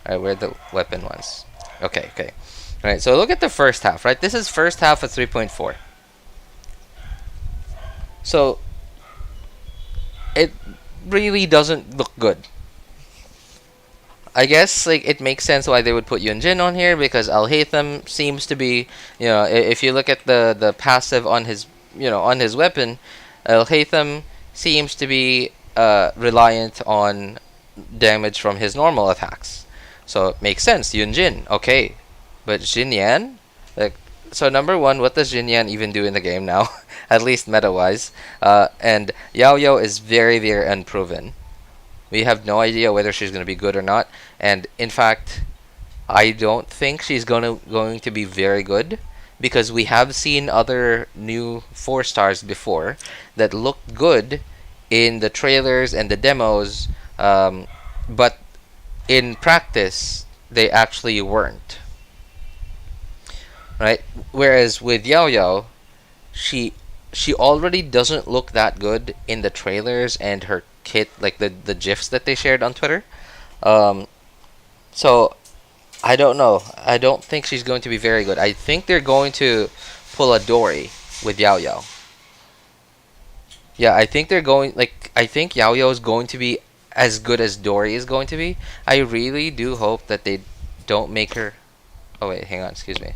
Alright, where are the weapon ones? Okay. Alright, so look at the first half, right? This is first half of 3.4. So, it really doesn't look good. I guess, like, it makes sense why they would put Yunjin on here, because Alhaitham seems to be, you know, if you look at the passive on his, you know, on his weapon, Alhaitham seems to be reliant on damage from his normal attacks. So it makes sense, Yunjin, okay. But Xinyan? Like, so number one, what does Xinyan even do in the game now? At least meta-wise. And YaoYao is very, very unproven. We have no idea whether she's going to be good or not. And in fact, I don't think she's going to be very good, because we have seen other new 4 stars before that looked good in the trailers and the demos, but in practice they actually weren't. Right? Whereas with YaoYao, she already doesn't look that good in the trailers and her kit, like the gifs that they shared on Twitter. So I don't know. I don't think she's going to be very good. I think they're going to pull a Dory with YaoYao. Yeah, I think they're going, like, I think YaoYao is going to be as good as Dory is going to be. I really do hope that they don't make her. Oh wait, hang on, excuse me.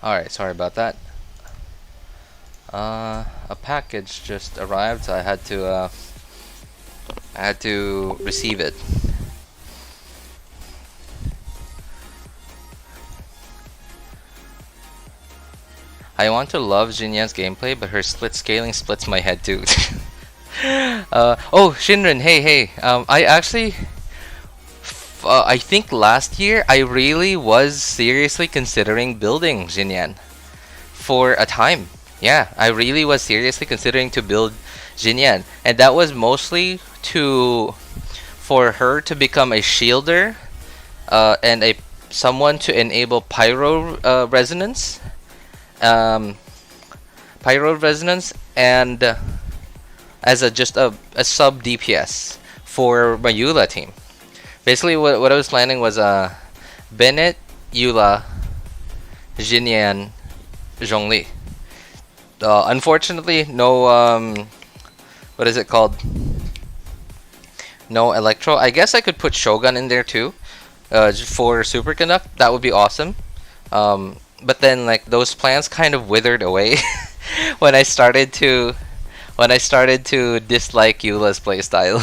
Alright, sorry about that. A package just arrived, so I had to receive it. I want to love Jinyan's gameplay, but her split scaling splits my head too. Oh, Shinrin, hey. I actually, I think last year I really was seriously considering building Jinyan for a time. Yeah, I really was seriously considering to build Jinyan, and that was mostly for her to become a shielder, and someone to enable pyro resonance. Pyro resonance, and as just a sub DPS for my Eula team. Basically, what I was planning was Bennett, Eula, Jinyan, Zhongli. Unfortunately, no what is it called? No Electro. I guess I could put Shogun in there too, for Superconduct. That would be awesome. But then, like, those plans kind of withered away when I started to dislike Eula's playstyle.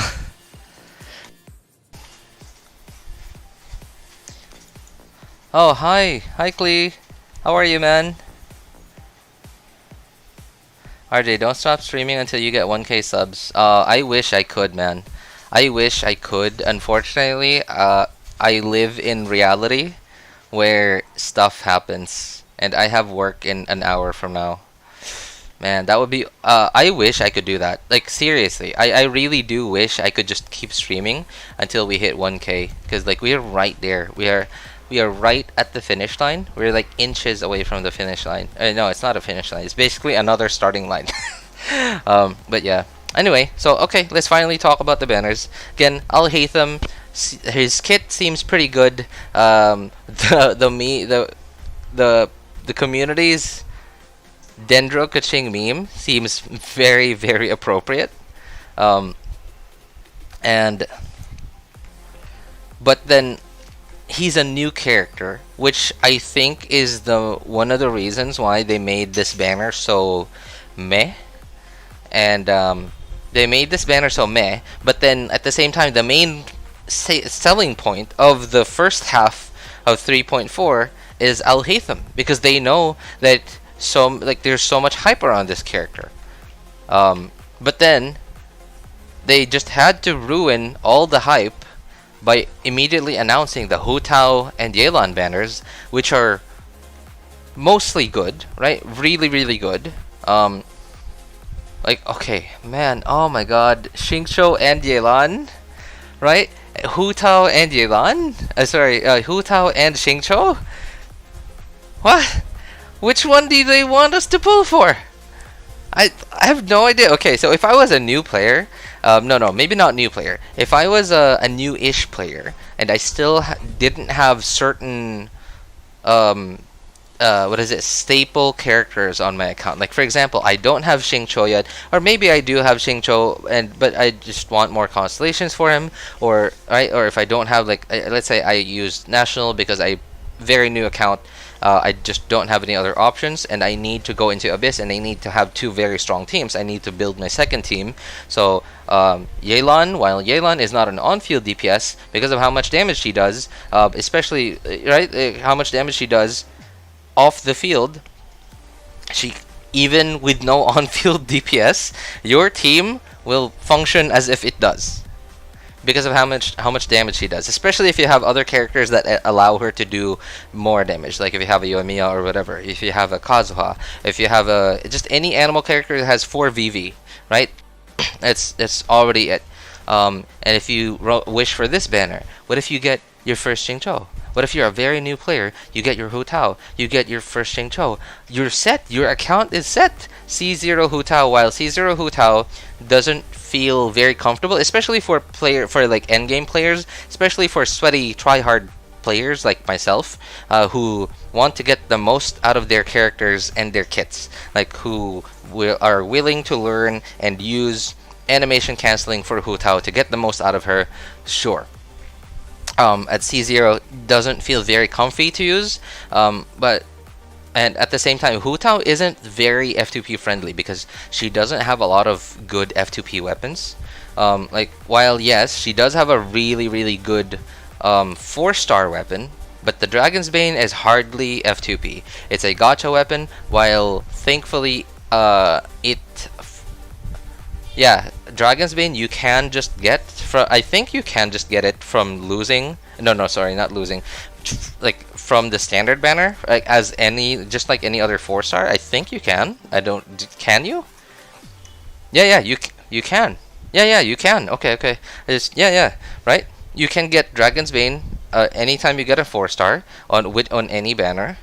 Oh, hi Klee. How are you, man? RJ, don't stop streaming until you get 1K subs. I wish I could, man. I wish I could. Unfortunately, I live in reality where stuff happens, and I have work in an hour from now. Man, that would be I wish I could do that. Like, seriously, I really do wish I could just keep streaming until we hit 1K, because like we are right there. We are right at the finish line. We're like inches away from the finish line. No, it's not a finish line. It's basically another starting line. But yeah. Anyway, so okay, let's finally talk about the banners. Again, Alhaitham, his kit seems pretty good. The community's Dendro Kaching meme seems very, very appropriate. But then he's a new character, which I think is one of the reasons why they made this banner so meh. And they made this banner so meh, but then at the same time, the main selling point of the first half of 3.4 is Alhaitham, because they know that there's so much hype around this character. But then they just had to ruin all the hype by immediately announcing the Hutao and Yelan banners, which are mostly good, right? Really, really good. Like, okay, man, oh my god, Xingqiu and Yelan, right? Hutao and Yelan? Hutao and Xingqiu? What? Which one do they want us to pull for? I have no idea. Okay, so if I was a new player, no, maybe not new player. If I was a new-ish player and I still didn't have certain staple characters on my account. Like, for example, I don't have Xingqiu yet, or maybe I do have Xingqiu, but I just want more constellations for him, or if I don't have, like, let's say I use National because very new account, I just don't have any other options, and I need to go into Abyss, and I need to have two very strong teams. I need to build my second team. So Yelan, while Yelan is not an on-field DPS because of how much damage she does, especially how much damage she does off the field, even with no on-field DPS, your team will function as if it does, because of how much damage she does. Especially if you have other characters that allow her to do more damage, like if you have a Yoimiya or whatever, if you have a Kazuha, if you have just any animal character that has 4 VV, right? That's already it. And if you wish for this banner, what if you get your first Xingqiu? What if you're a very new player? You get your Hutao, you get your first Xingqiu. You're set. Your account is set. C0 Hutao. While C0 Hutao doesn't feel very comfortable, especially for like endgame players, especially for sweaty tryhard players like myself, who want to get the most out of their characters and their kits, like who are willing to learn and use animation canceling for Hutao to get the most out of her. Sure. At C0 doesn't feel very comfy to use, but And at the same time, Hutao isn't very F2P friendly because she doesn't have a lot of good F2P weapons. Like, while yes, she does have a really good 4-star weapon, but the Dragon's Bane is hardly F2P. It's a gacha weapon, while thankfully yeah, Dragon's Bane you can just get from, I think you can just get it from losing. No, sorry, not losing. Like from the standard banner, like as any, just like any other 4-star. I think you can. I don't. Can you? Yeah, you can. Yeah, you can. Okay. Yeah, right. You can get Dragon's Bane anytime you get a 4-star on any banner.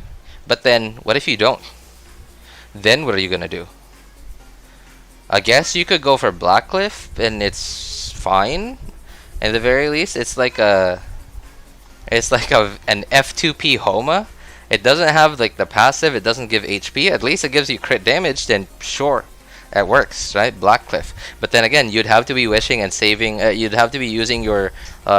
But then, what if you don't? Then what are you gonna do? I guess you could go for Blackcliff, and it's fine. At the very least, it's like an F2P Homa. It doesn't have like the passive. It doesn't give HP. At least it gives you crit damage. Then sure, it works, right? Blackcliff. But then again, you'd have to be wishing and saving. You'd have to be using your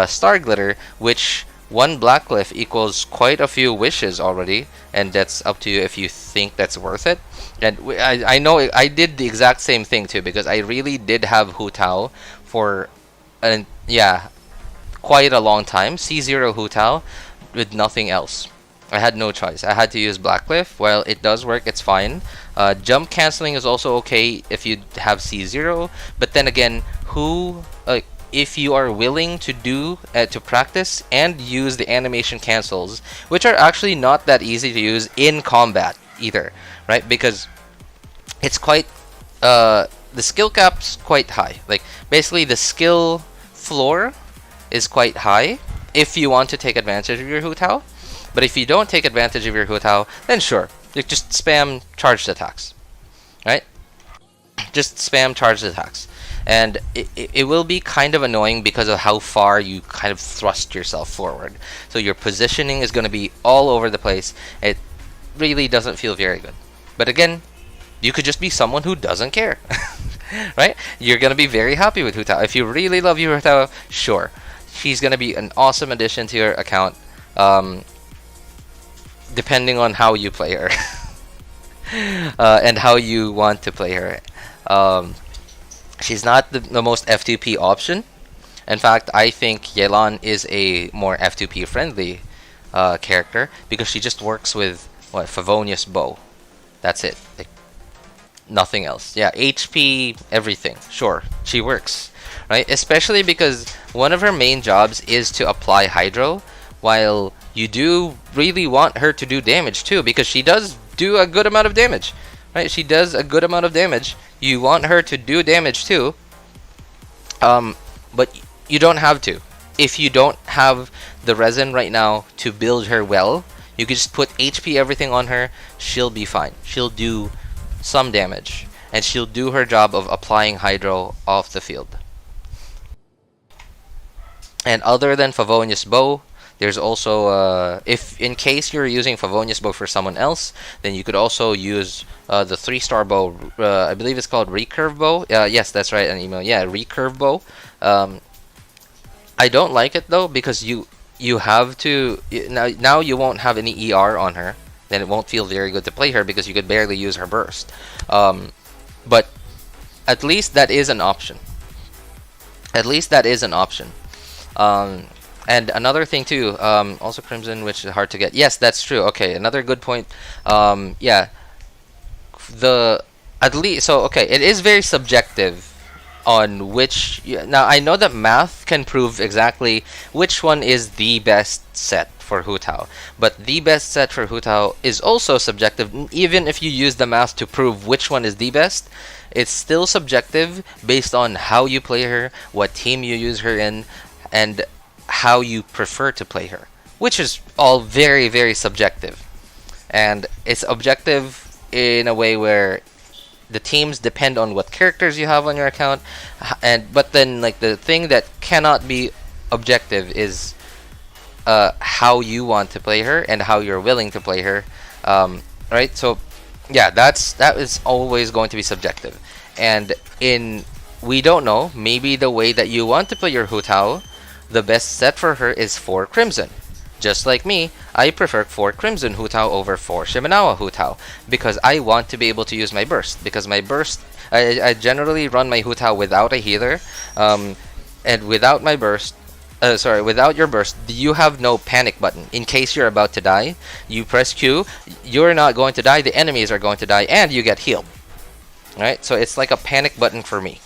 Star Glitter, which one Blackcliff equals quite a few wishes already, and that's up to you if you think that's worth it. And I know I did the exact same thing too, because I really did have Hutao for quite a long time. C0 Hutao with nothing else. I had no choice. I had to use Blackcliff. While it does work, it's fine. Jump canceling is also okay if you have C0, but then again, if you are willing to do to practice and use the animation cancels, which are actually not that easy to use in combat either, right? Because it's quite the skill cap's quite high. Like basically the skill floor is quite high if you want to take advantage of your Hutao. But if you don't take advantage of your Hutao, then sure, you just spam charged attacks, right? Just spam charged attacks. And it will be kind of annoying because of how far you kind of thrust yourself forward. So your positioning is going to be all over the place. It really doesn't feel very good. But again, you could just be someone who doesn't care, right? You're going to be very happy with Hutao. If you really love your Hutao, sure. She's going to be an awesome addition to your account, depending on how you play her and how you want to play her. She's not the most F2P option. In fact, I think Yelan is a more F2P friendly character because she just works with Favonius Bow. That's it. Like, nothing else. Yeah, HP, everything. Sure, she works, right? Especially because one of her main jobs is to apply Hydro, while you do really want her to do damage too, because she does do a good amount of damage, right? She does a good amount of damage. You want her to do damage too, but you don't have to. If you don't have the resin right now to build her well, you can just put HP everything on her. She'll be fine. She'll do some damage, and she'll do her job of applying Hydro off the field. And other than Favonius Bow, there's also, if in case you're using Favonius Bow for someone else, then you could also use the 3-star bow. I believe it's called Recurve Bow. Yes, that's right, an email. Yeah, Recurve Bow. I don't like it though, because you have to now you won't have any ER on her. Then it won't feel very good to play her because you could barely use her burst. But at least that is an option. At least that is an option. And another thing too, also Crimson, which is hard to get. Yes, that's true. Okay, another good point. Yeah, okay, it is very subjective on which. Now I know that math can prove exactly which one is the best set for Hutao, but the best set for Hutao is also subjective. Even if you use the math to prove which one is the best, it's still subjective based on how you play her, what team you use her in, and how you prefer to play her, which is all very, very subjective. And it's objective in a way where the teams depend on what characters you have on your account, but then like the thing that cannot be objective is how you want to play her and how you're willing to play her, right? So yeah, that is always going to be subjective. And we don't know, maybe the way that you want to play your Hutao, the best set for her is 4 Crimson, Just like me, I prefer 4 Crimson Hutao over 4 Shimenawa Hutao because I want to be able to use my burst. Because my burst, I generally run my Hutao without a healer, and without my burst, without your burst, you have no panic button. In case you're about to die, you press Q, you're not going to die, the enemies are going to die, and you get healed. Right? So it's like a panic button for me.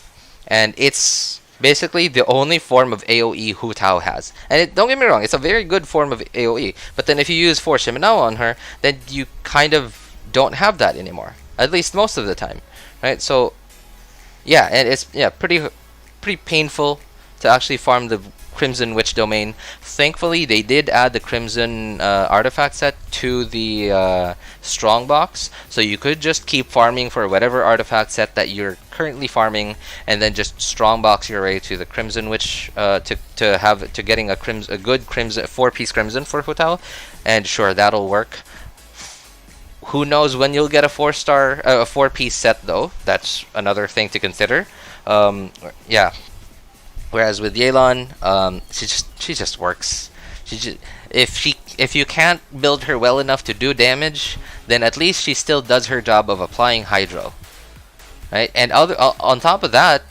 And it's basically the only form of AoE Hutao has. And don't get me wrong, it's a very good form of AoE. But then if you use 4 Shimenawa on her, then you kind of don't have that anymore. At least most of the time. Right? So, yeah, and it's pretty painful to actually farm the Crimson Witch domain. Thankfully, they did add the Crimson artifact set to the strong box, so you could just keep farming for whatever artifact set that you're currently farming, and then just strong box your way to the Crimson Witch to getting a good Crimson 4-piece Crimson for Hutao, and sure, that'll work. Who knows when you'll get a 4-piece set though? That's another thing to consider. Yeah. Whereas with Yelan, she just works. If you can't build her well enough to do damage, then at least she still does her job of applying Hydro, right? And on top of that,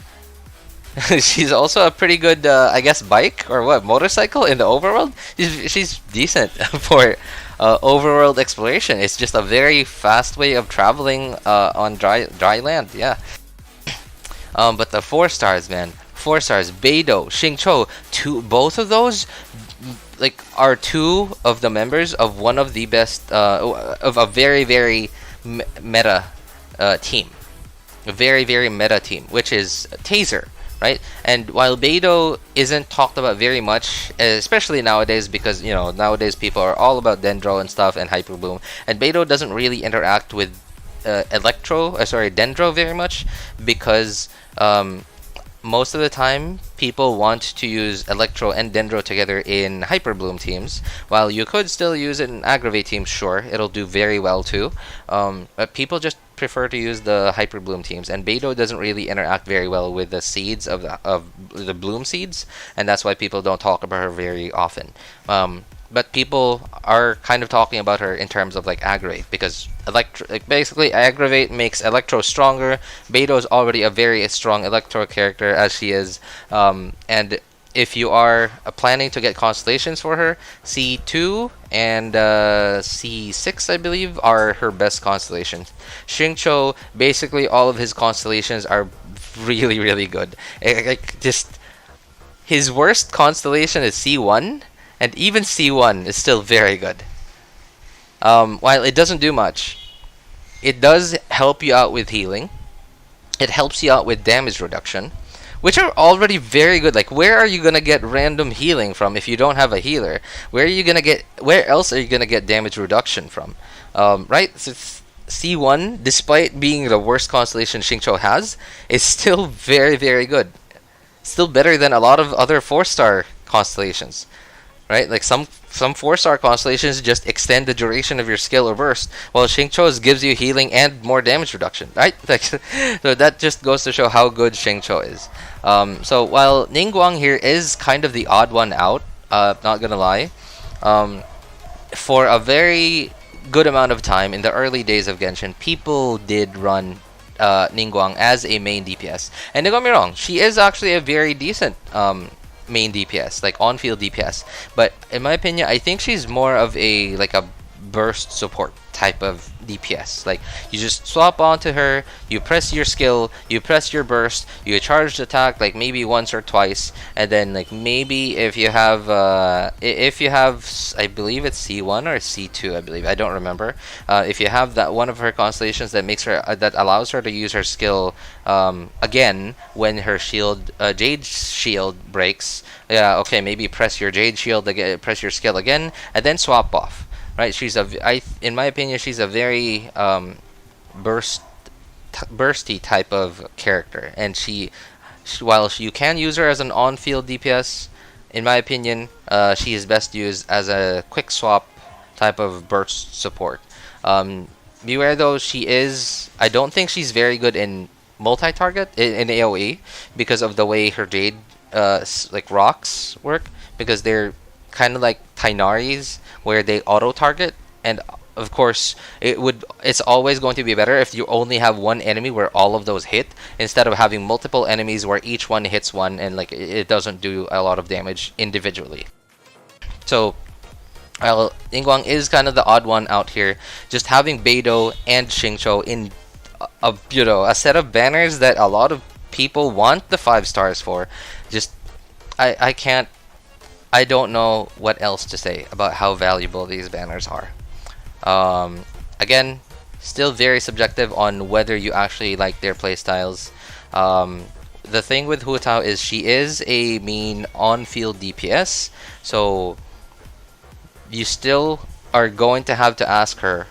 she's also a pretty good, I guess, bike or motorcycle in the overworld. She's decent for overworld exploration. It's just a very fast way of traveling on dry land. Yeah. But the 4 stars, man. 4 stars, Beidou, Xingqiu, both of those are 2 of the members of one of the best of a very meta team, a very meta team, which is Taser, right? And while Beidou isn't talked about very much, especially nowadays, because nowadays people are all about Dendro and stuff and Hyper Bloom, and Beidou doesn't really interact with Dendro very much because most of the time, people want to use Electro and Dendro together in Hyper Bloom teams. While you could still use it in Aggravate teams, sure, it'll do very well too. But people just prefer to use the Hyper Bloom teams, and Beidou doesn't really interact very well with the seeds of the Bloom seeds, and that's why people don't talk about her very often. But people are kind of talking about her in terms of Aggravate, because basically Aggravate makes Electro stronger. Beidou is already a very strong Electro character as she is, and if you are planning to get constellations for her, C2 and C6, I believe, are her best constellations. Xingqiu, basically all of his constellations are really good. Just his worst constellation is C1. And even C1 is still very good. While it doesn't do much, it does help you out with healing. It helps you out with damage reduction, which are already very good. Where are you gonna get random healing from if you don't have a healer? Where else are you gonna get damage reduction from? Right? So C1, despite being the worst constellation Xingqiu has, is still very good. Still better than a lot of other 4-star constellations. Right, some 4-star constellations just extend the duration of your skill or burst, while Xingqiu's gives you healing and more damage reduction. Right, so that just goes to show how good Xingqiu is. So while Ningguang here is kind of the odd one out, not gonna lie, for a very good amount of time in the early days of Genshin, people did run Ningguang as a main DPS, and don't get me wrong, she is actually a very decent main DPS, on-field DPS, but in my opinion, I think she's more of a burst support type of DPS. You just swap onto her, you press your skill, you press your burst, you charge the attack maybe once or twice, and then maybe if you have I believe it's C1 or C2, I believe, I don't remember, if you have that one of her constellations that allows her to use her skill again when her Jade Shield breaks, okay, maybe press your Jade Shield again, press your skill again, and then swap off. Right, in my opinion, she's a very bursty type of character, and while you can use her as an on-field DPS, in my opinion, she is best used as a quick swap type of burst support. Beware though, I don't think she's very good in multi-target in AoE because of the way her Jade rocks work, because they're kind of like Tighnari's, where they auto target, and of course it's always going to be better if you only have one enemy where all of those hit, instead of having multiple enemies where each one hits one and like it doesn't do a lot of damage individually. So Ingguang is kind of the odd one out here, just having Beidou and Xingqiu in a set of banners that a lot of people want the 5 stars for. Just I don't know what else to say about how valuable these banners are. Again, still very subjective on whether you actually like their playstyles. The thing with Hutao is she is a mean on-field DPS, so you still are going to have to ask her,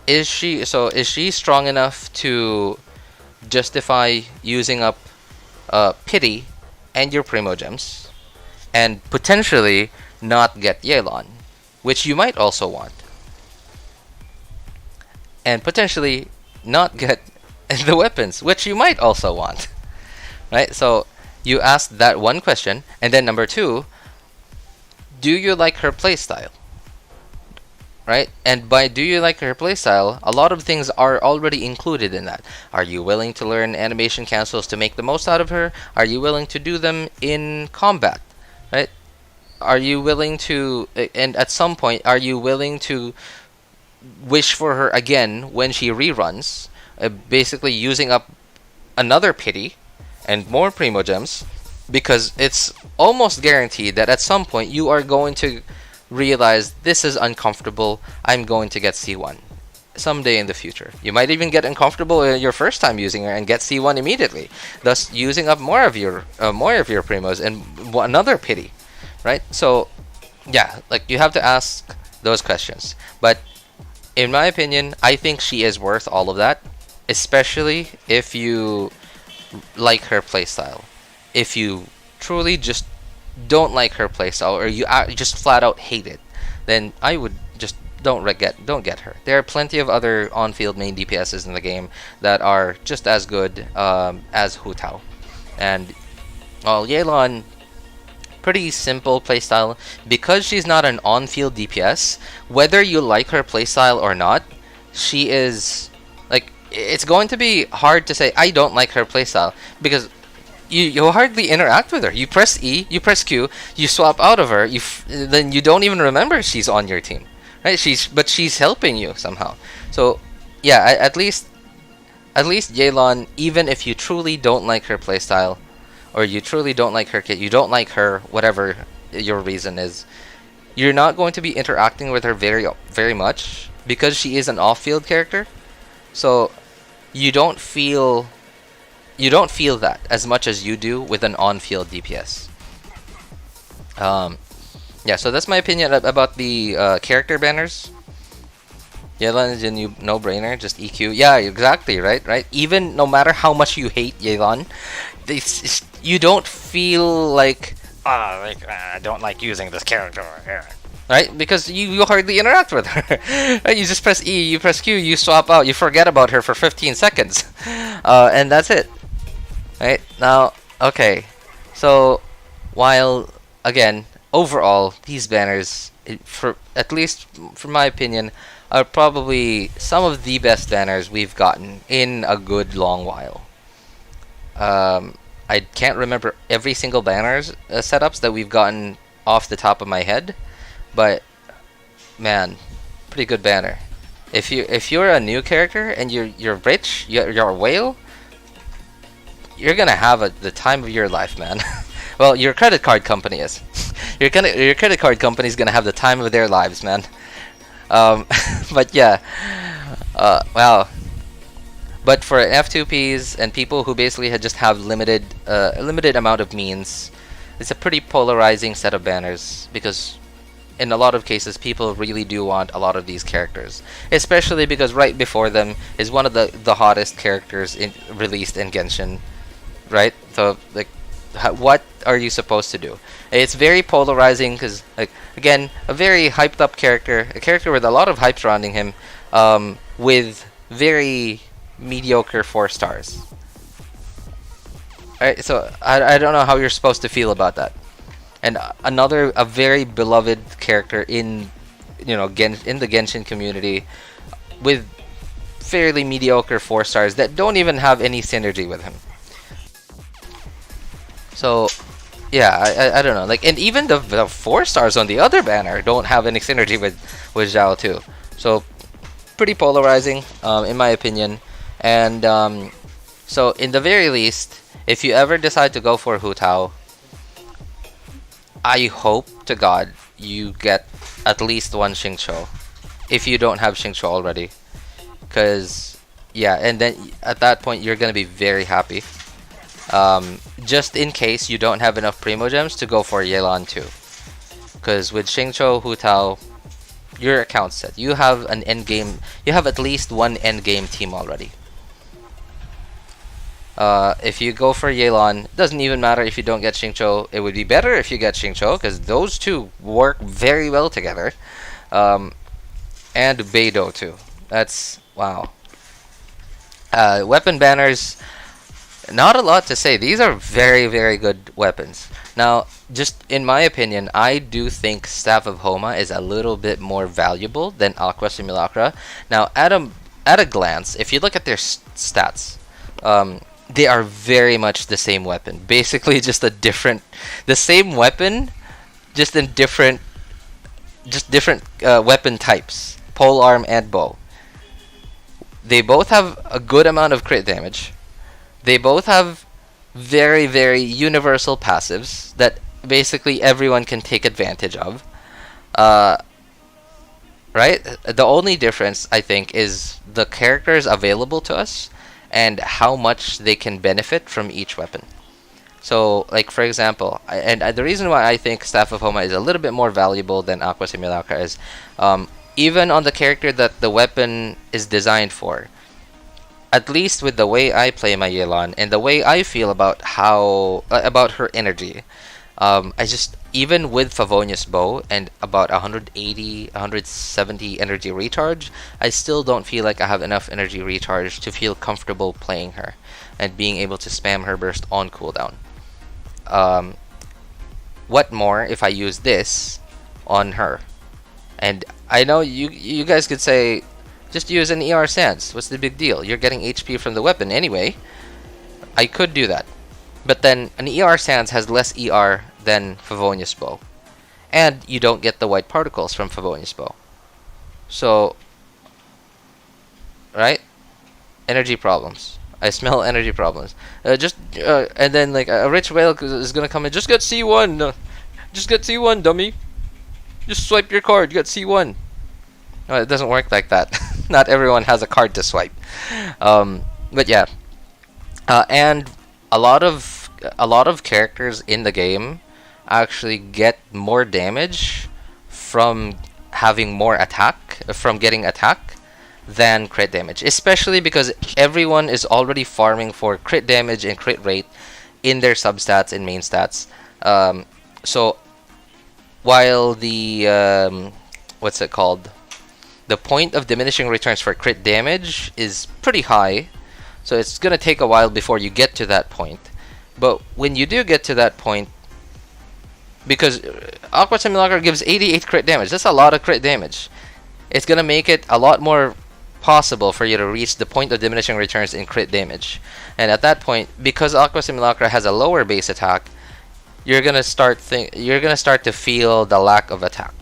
is she strong enough to justify using up pity and your Primogems and potentially not get Yelan, which you might also want, and potentially not get the weapons, which you might also want, right? So you ask that one question, and then number 2, do you like her playstyle? Right? And by do you like her playstyle, a lot of things are already included in that. Are you willing to learn animation cancels to make the most out of her? Are you willing to do them in combat? Right? Are you willing to, and at some point, are you willing to wish for her again when she reruns, basically using up another pity and more Primogems, because it's almost guaranteed that at some point you are going to realize this is uncomfortable, I'm going to get C1 someday in the future. You might even get uncomfortable your first time using her and get C1 immediately, thus using up more of your primos and another pity, right? So yeah, like you have to ask those questions. But in my opinion, I think she is worth all of that, especially if you like her playstyle. If you truly just don't like her playstyle, or you just flat out hate it, then I would just don't get her. There are plenty of other on-field main DPSs in the game that are just as good as Hutao. And Yelan, pretty simple playstyle, because she's not an on-field DPS. Whether you like her playstyle or not, she is like, it's going to be hard to say I don't like her playstyle, because you hardly interact with her. You press E, you press Q, you swap out of her, then you don't even remember she's on your team, right? But she's helping you somehow. So yeah, at least Yelan, even if you truly don't like her playstyle, or you truly don't like her kit, you don't like her, whatever your reason is, you're not going to be interacting with her very much, because she is an off-field character. So you don't feel that as much as you do with an on-field DPS. Yeah, so that's my opinion about the character banners. Yelan is a no-brainer, just EQ. Yeah, exactly, right? Even no matter how much you hate Yelan, you don't feel like, I don't like using this character. Right? Because you hardly interact with her. Right? You just press E, you press Q, you swap out, you forget about her for 15 seconds. And that's it. Right? Now, okay. So, while, again, overall, these banners, at least from my opinion, are probably some of the best banners we've gotten in a good long while. I can't remember every single banner's setups that we've gotten off the top of my head, but man, pretty good banner. If you're a new character and you're rich, you're a whale, you're gonna have the time of your life, man. Well, your credit card company is. Your credit card company is gonna have the time of their lives, man. But yeah, wow. But for F2Ps and people who basically just have limited amount of means, it's a pretty polarizing set of banners, because in a lot of cases people really do want a lot of these characters, especially because right before them is one of the hottest characters released in Genshin, right? So like, what are you supposed to do? It's very polarizing, because like, again, a very hyped up character, a character with a lot of hype surrounding him, with very mediocre 4 stars. Alright, so I don't know how you're supposed to feel about that. and a very beloved character in in the Genshin community, with fairly mediocre 4 stars that don't even have any synergy with him. So yeah, I don't know, like, and even the 4 stars on the other banner don't have any synergy with Xiao too. So pretty polarizing, in my opinion. And so in the very least, if you ever decide to go for Hutao, I hope to God you get at least one Xingqiu, if you don't have Xingqiu already, because yeah, and then at that point you're gonna be very happy. Just in case you don't have enough Primo Gems to go for Yelan too, because with Xingqiu, Hutao, your account's set. You have an endgame. You have at least one endgame team already. If you go for Yelan, doesn't even matter if you don't get Xingqiu. It would be better if you get Xingqiu, because those two work very well together. And Beidou too. That's wow. Weapon banners, not a lot to say. These are very good weapons. Now, just in my opinion, I do think Staff of Homa is a little bit more valuable than Aqua Simulacra. Now, at a glance, if you look at their stats, they are very much the same weapon. Basically, just the same weapon, just in different weapon types, pole arm and bow. They both have a good amount of crit damage. They both have very universal passives that basically everyone can take advantage of. Right? The only difference, I think, is the characters available to us and how much they can benefit from each weapon. So, like, for example, the reason why I think Staff of Homa is a little bit more valuable than Aqua Simulacra is, even on the character that the weapon is designed for, at least with the way I play my Yelan and the way I feel about about her energy, I just, even with Favonius Bow and about 180, 170 energy recharge, I still don't feel like I have enough energy recharge to feel comfortable playing her and being able to spam her burst on cooldown. What more if I use this on her? And I know you guys could say, just use an ER Sands. What's the big deal? You're getting HP from the weapon anyway. I could do that. But then an ER Sands has less ER than Favonius Bow. And you don't get the white particles from Favonius Bow. So, right? Energy problems. I smell energy problems. And then like a rich whale is gonna come in. Just get C1. Just get C1, dummy. Just swipe your card. You got C1. No, it doesn't work like that. Not everyone has a card to swipe. But yeah, and a lot of characters in the game actually get more damage from having more attack, from getting attack, than crit damage. Especially because everyone is already farming for crit damage and crit rate in their substats and main stats. So while the what's it called? The point of diminishing returns for crit damage is pretty high, so it's gonna take a while before you get to that point. But when you do get to that point, because Aqua Simulacra gives 88 crit damage, that's a lot of crit damage. It's gonna make it a lot more possible for you to reach the point of diminishing returns in crit damage. And at that point, because Aqua Simulacra has a lower base attack, you're gonna start to feel the lack of attack.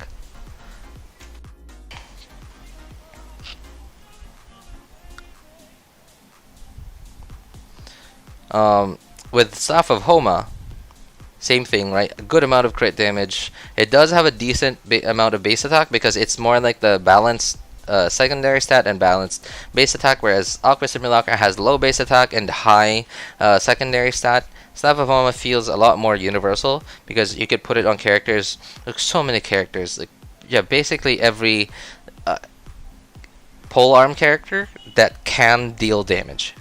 With Staff of Homa, same thing, right? A good amount of crit damage. It does have a decent amount of base attack because it's more like the balanced secondary stat and balanced base attack, whereas Aqua Simulacra has low base attack and high secondary stat. Staff of Homa feels a lot more universal because you could put it on characters, like so many characters, like yeah, basically every polearm character that can deal damage.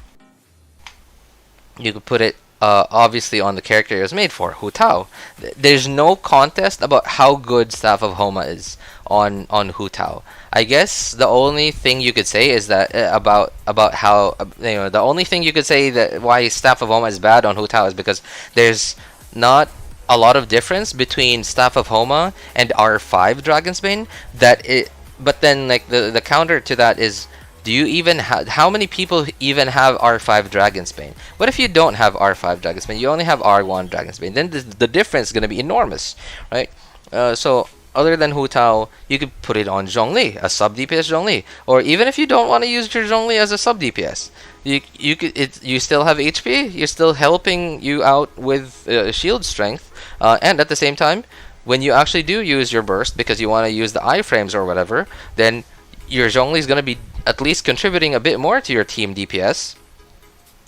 You could put it obviously on the character it was made for, Hutao. There's no contest about how good Staff of Homa is on Hutao. I guess the only thing you could say is that about how the only thing you could say that why Staff of Homa is bad on Hutao is because there's not a lot of difference between Staff of Homa and R5 Dragon's Bane. But then like the counter to that is, do you even have, how many people even have R5 Dragon's Bane? What if you don't have R5 Dragon's Bane? You only have R1 Dragon's Bane. Then the difference is gonna be enormous, right? So other than Hutao, you could put it on Zhongli, a sub DPS Zhongli, or even if you don't want to use your Zhongli as a sub DPS, you still have HP. You're still helping you out with shield strength, and at the same time, when you actually do use your burst because you want to use the iframes or whatever, then your Zhongli is gonna be at least contributing a bit more to your team DPS.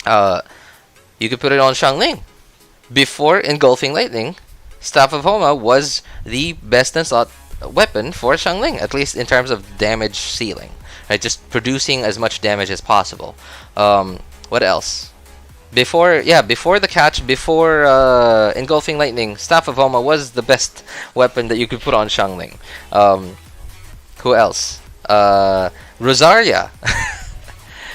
You could put it on Xiangling. Before Engulfing Lightning, Staff of Homa was the best in slot weapon for Xiangling, at least in terms of damage ceiling, right? Just producing as much damage as possible. What else? Before the catch, before Engulfing Lightning, Staff of Homa was the best weapon that you could put on Xiangling. Who else? Rosaria.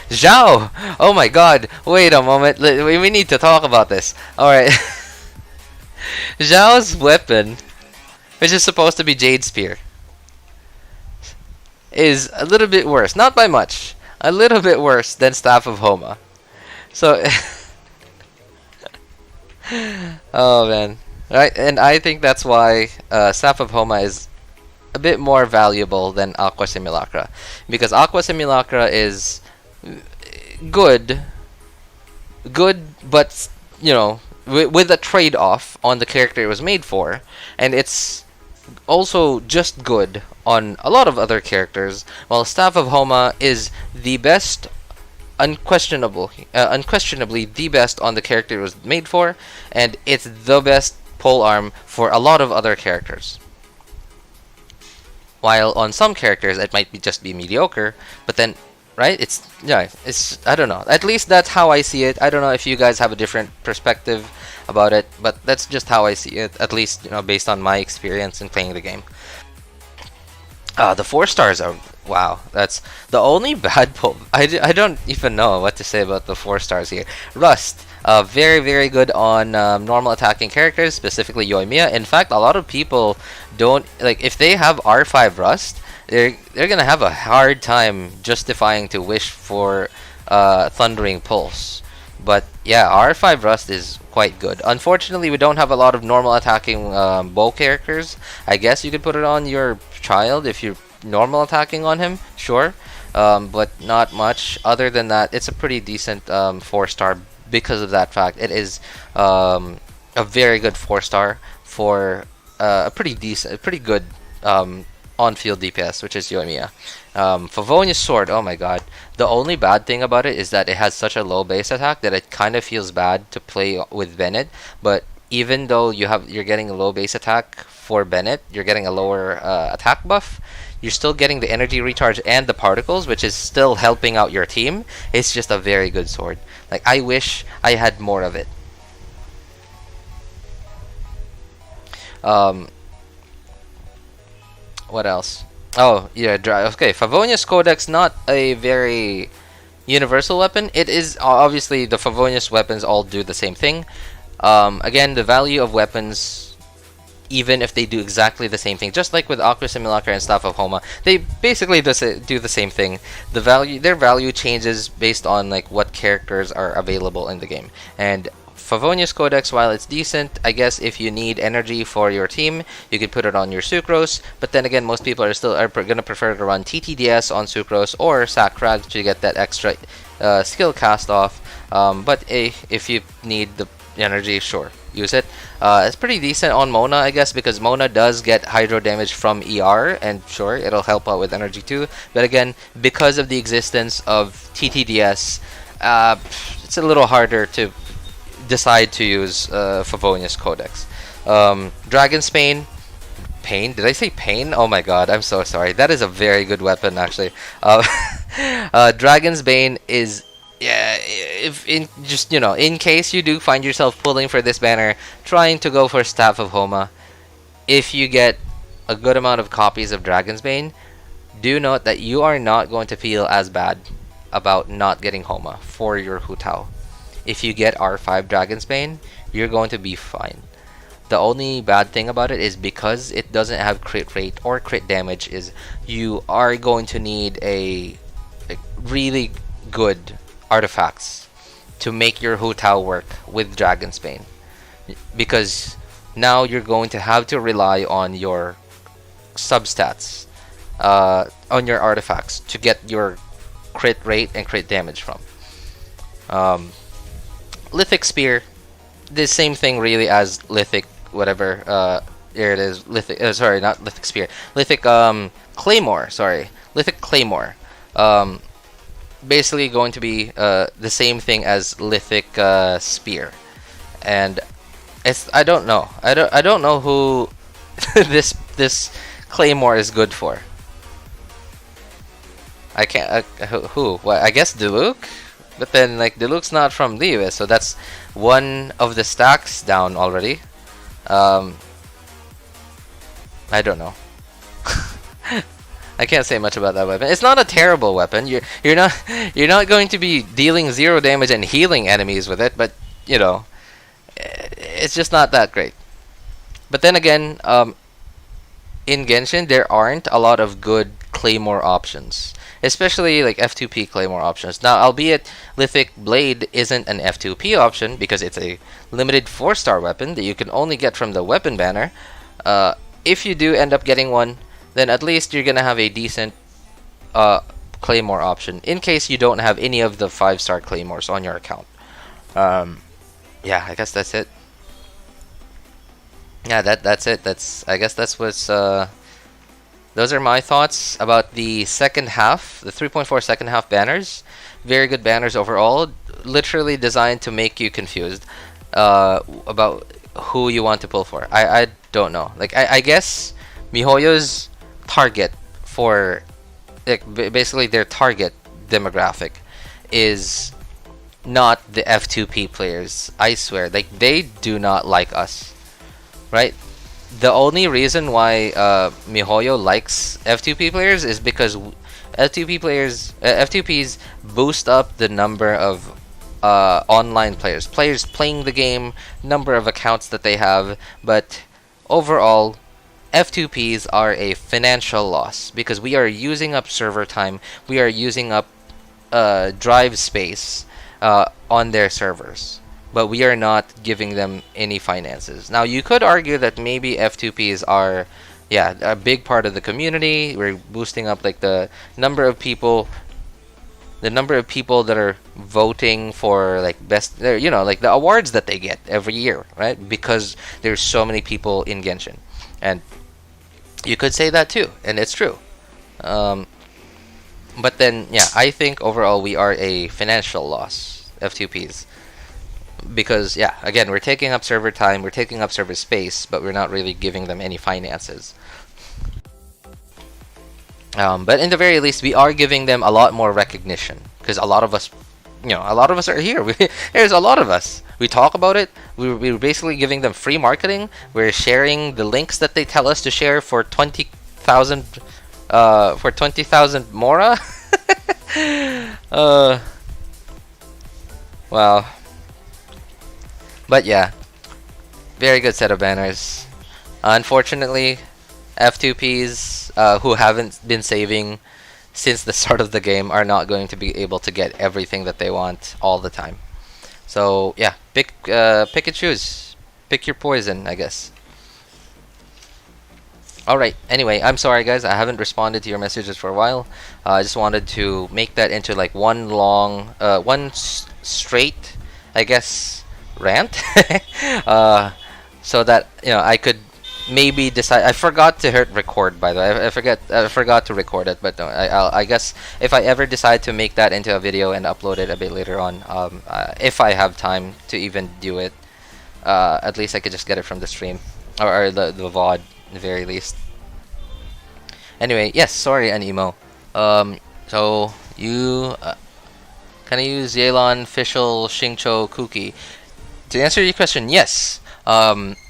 Zhao! Oh my god, wait a moment, we need to talk about this. Alright. Zhao's weapon, which is supposed to be Jade Spear, is a little bit worse. Not by much. A little bit worse than Staff of Homa. So... oh man. Right, and I think that's why Staff of Homa is a bit more valuable than Aqua Simulacra. Because Aqua Simulacra is good, but, you know, with a trade-off on the character it was made for, and it's also just good on a lot of other characters, while Staff of Homa is the best, unquestionably the best on the character it was made for, and it's the best polearm for a lot of other characters. While on some characters it might just be mediocre, but then, right? It's I don't know. At least that's how I see it. I don't know if you guys have a different perspective about it, but that's just how I see it. At least, you know, based on my experience in playing the game. The 4 stars are wow. That's the only bad pull. I don't even know what to say about the 4 stars here. Rust. Very good on normal attacking characters, specifically Yoimiya. In fact, a lot of people don't like, if they have R5 Rust, they're gonna have a hard time justifying to wish for Thundering Pulse. But yeah, R5 Rust is quite good. Unfortunately, we don't have a lot of normal attacking bow characters. I guess you could put it on your child if you're normal attacking on him, sure. But not much. Other than that, it's a pretty decent 4-star because of that fact. It is a very good 4-star for a pretty good on-field DPS, which is Yoimiya. Favonia's sword, oh my god. The only bad thing about it is that it has such a low base attack that it kind of feels bad to play with Bennett. But even though you're getting a low base attack for Bennett, you're getting a lower attack buff, you're still getting the energy recharge and the particles, which is still helping out your team. It's just a very good sword. Like, I wish I had more of it. What else? Oh, yeah, okay, Favonius Codex, not a very universal weapon. It is, obviously, the Favonius weapons all do the same thing. Again, the value of weapons, even if they do exactly the same thing, just like with Aqua Simulacra and Staff of Homa, they basically do the same thing. Their value changes based on like what characters are available in the game. And Favonius Codex, while it's decent, I guess if you need energy for your team, you could put it on your Sucrose. But then again, most people are gonna prefer to run TTDS on Sucrose or Sacrag to get that extra skill cast off. But if you need the energy, sure, use it. It's pretty decent on Mona, I guess, because Mona does get hydro damage from ER, and sure, it'll help out with energy too. But again, because of the existence of TTDS, it's a little harder to decide to use Favonius Codex. Dragon's Pain. Pain? Did I say pain? Oh my god, I'm so sorry. That is a very good weapon, actually. Dragon's Bane is, yeah, if in case you do find yourself pulling for this banner, trying to go for Staff of Homa, if you get a good amount of copies of Dragon's Bane, do note that you are not going to feel as bad about not getting Homa for your Hutao. If you get R5 Dragon's Bane, you're going to be fine. The only bad thing about it is because it doesn't have crit rate or crit damage, is you are going to need a really good artifacts to make your Hutao work with Dragonsbane, because now you're going to have to rely on your substats, on your artifacts, to get your crit rate and crit damage from. Lithic Spear, the same thing really as Lithic whatever, here it is, Lithic, sorry, not Lithic Spear, Lithic Claymore, sorry, Lithic Claymore. Basically going to be the same thing as Lithic Spear, and it's, I don't know who this Claymore is good for. I can't who, what, I guess Diluc, but then like Diluc's not from DAILIES, so that's one of the stacks down already. I don't know. I can't say much about that weapon. It's not a terrible weapon. You're not going to be dealing 0 damage and healing enemies with it, but you know, it's just not that great. But then again, in Genshin there aren't a lot of good Claymore options, especially like F2P Claymore options. Now, albeit Lithic Blade isn't an F2P option because it's a limited 4-star weapon that you can only get from the weapon banner. If you do end up getting one, then at least you're gonna have a decent Claymore option in case you don't have any of the 5-star Claymores on your account. Yeah, I guess that's it. Yeah, that's it. I guess that's what's those are my thoughts about the second half, the 3.4 second half banners. Very good banners overall, literally designed to make you confused about who you want to pull for. I don't know. Like I guess MiHoYo's target for, like, basically their target demographic is not the F2P players. I swear, like, they do not like us, right? The only reason why MiHoYo likes F2P players is because F2Ps boost up the number of online players playing the game, number of accounts that they have. But overall, F2Ps are a financial loss because we are using up server time, we are using up drive space on their servers, but we are not giving them any finances. Now, you could argue that maybe F2Ps are, yeah, a big part of the community. We're boosting up like the number of people that are voting for like best, you know, like the awards that they get every year, right? Because there's so many people in Genshin, and you could say that too, and it's true. But then, yeah, I think overall we are a financial loss, F2Ps. Because, yeah, again, we're taking up server time, we're taking up server space, but we're not really giving them any finances. But in the very least, we are giving them a lot more recognition. Because a lot of us, you know, a lot of us are here. There's a lot of us. We talk about it. We're basically giving them free marketing. We're sharing the links that they tell us to share for 20,000 Mora. Wow. But yeah, very good set of banners. Unfortunately, F2Ps who haven't been saving since the start of the game are not going to be able to get everything that they want all the time. So yeah, pick and choose. Pick your poison, I guess. Alright, anyway, I'm sorry guys, I haven't responded to your messages for a while. I just wanted to make that into like one long, straight, I guess, rant. So that, you know, I could maybe decide. I forgot to hit record, by the way. I forgot to record it, but no, I guess if I ever decide to make that into a video and upload it a bit later on, if I have time to even do it, at least I could just get it from the stream or the VOD at the very least. Anyway, yes, sorry, Anemo. So you can I use Yelan Official Xingqiu Cookie? To answer your question, yes.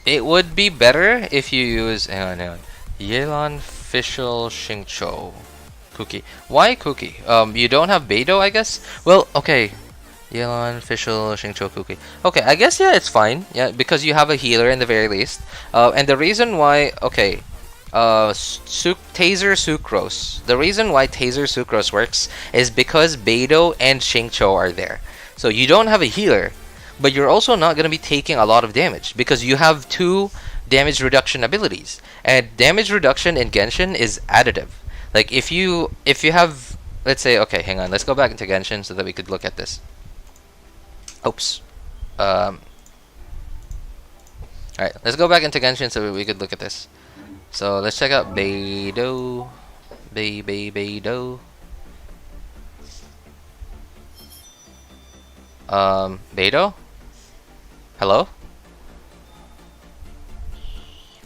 It would be better if you use hang on. Yelan Official Xingqiu Cookie. Why Cookie? You don't have Beidou, I guess? Well, okay. Yelan, official, Xingqiu, okay, I guess yeah, it's fine. Yeah, because you have a healer in the very least. And the reason why, okay, Taser Sucrose. The reason why Taser Sucrose works is because Beidou and Xingqiu are there. So you don't have a healer, but you're also not going to be taking a lot of damage because you have 2 damage reduction abilities. And damage reduction in Genshin is additive. Like if you have, let's say, okay, hang on, let's go back into Genshin so that we could look at this. Oops. Alright, let's go back into Genshin so we could look at this. So let's check out Beidou. Beidou. Beidou? Hello?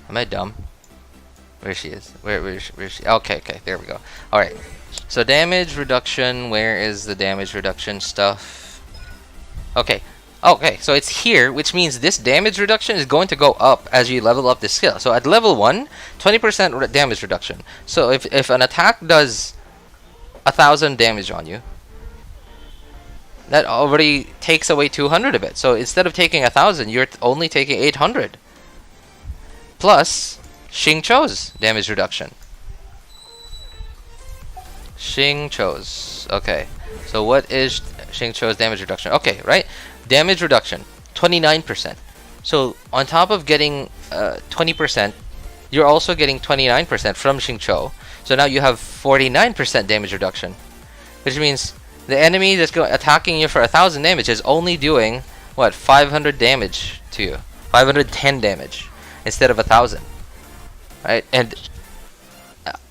Am I dumb? Where she is? Where is she? Okay, there we go. Alright. So damage reduction, where is the damage reduction stuff? Okay. Okay, so it's here, which means this damage reduction is going to go up as you level up the skill. So at level 1, 20% damage reduction. So if an attack does 1,000 damage on you, that already takes away 200 of it. So instead of taking 1,000, you're only taking 800. Plus Xingqiu's damage reduction. Xingqiu's. Okay. So what is Xingqiu's damage reduction? Okay, right? Damage reduction, 29%. So on top of getting 20%, you're also getting 29% from Xingqiu. So now you have 49% damage reduction, which means the enemy that's attacking you for 1,000 damage is only doing what, 500 damage to you, 510 damage instead of 1,000, right? And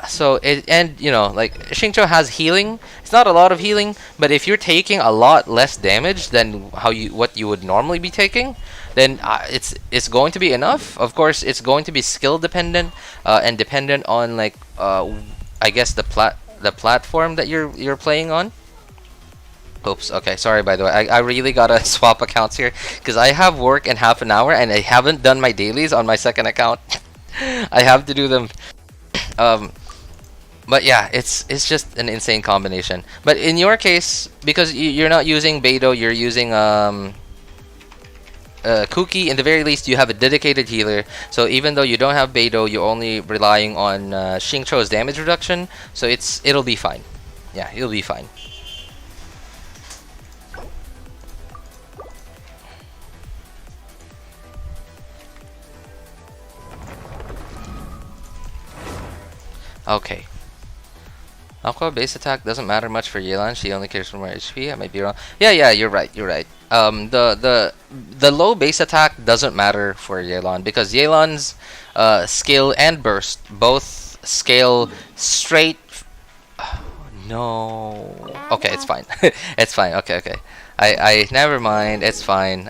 so you know, like Xingqiu has healing. It's not a lot of healing, but if you're taking a lot less damage than what you would normally be taking, then it's going to be enough. Of course, it's going to be skill dependent and dependent on like I guess the platform that you're playing on. Oops. Okay. Sorry. By the way, I really gotta swap accounts here because I have work in half an hour and I haven't done my dailies on my second account. I have to do them. But yeah, it's just an insane combination. But in your case, because you're not using Beidou, you're using Kuki. In the very least, you have a dedicated healer. So even though you don't have Beidou, you're only relying on Xingqiu's damage reduction. So it'll be fine. Yeah, it'll be fine. Okay. Aqua base attack doesn't matter much for Yelan. She only cares for more HP. I might be wrong. Yeah, you're right. The low base attack doesn't matter for Yelan because Yelan's skill and burst both scale straight. No. Okay, it's fine. It's fine. Okay. I never mind. It's fine.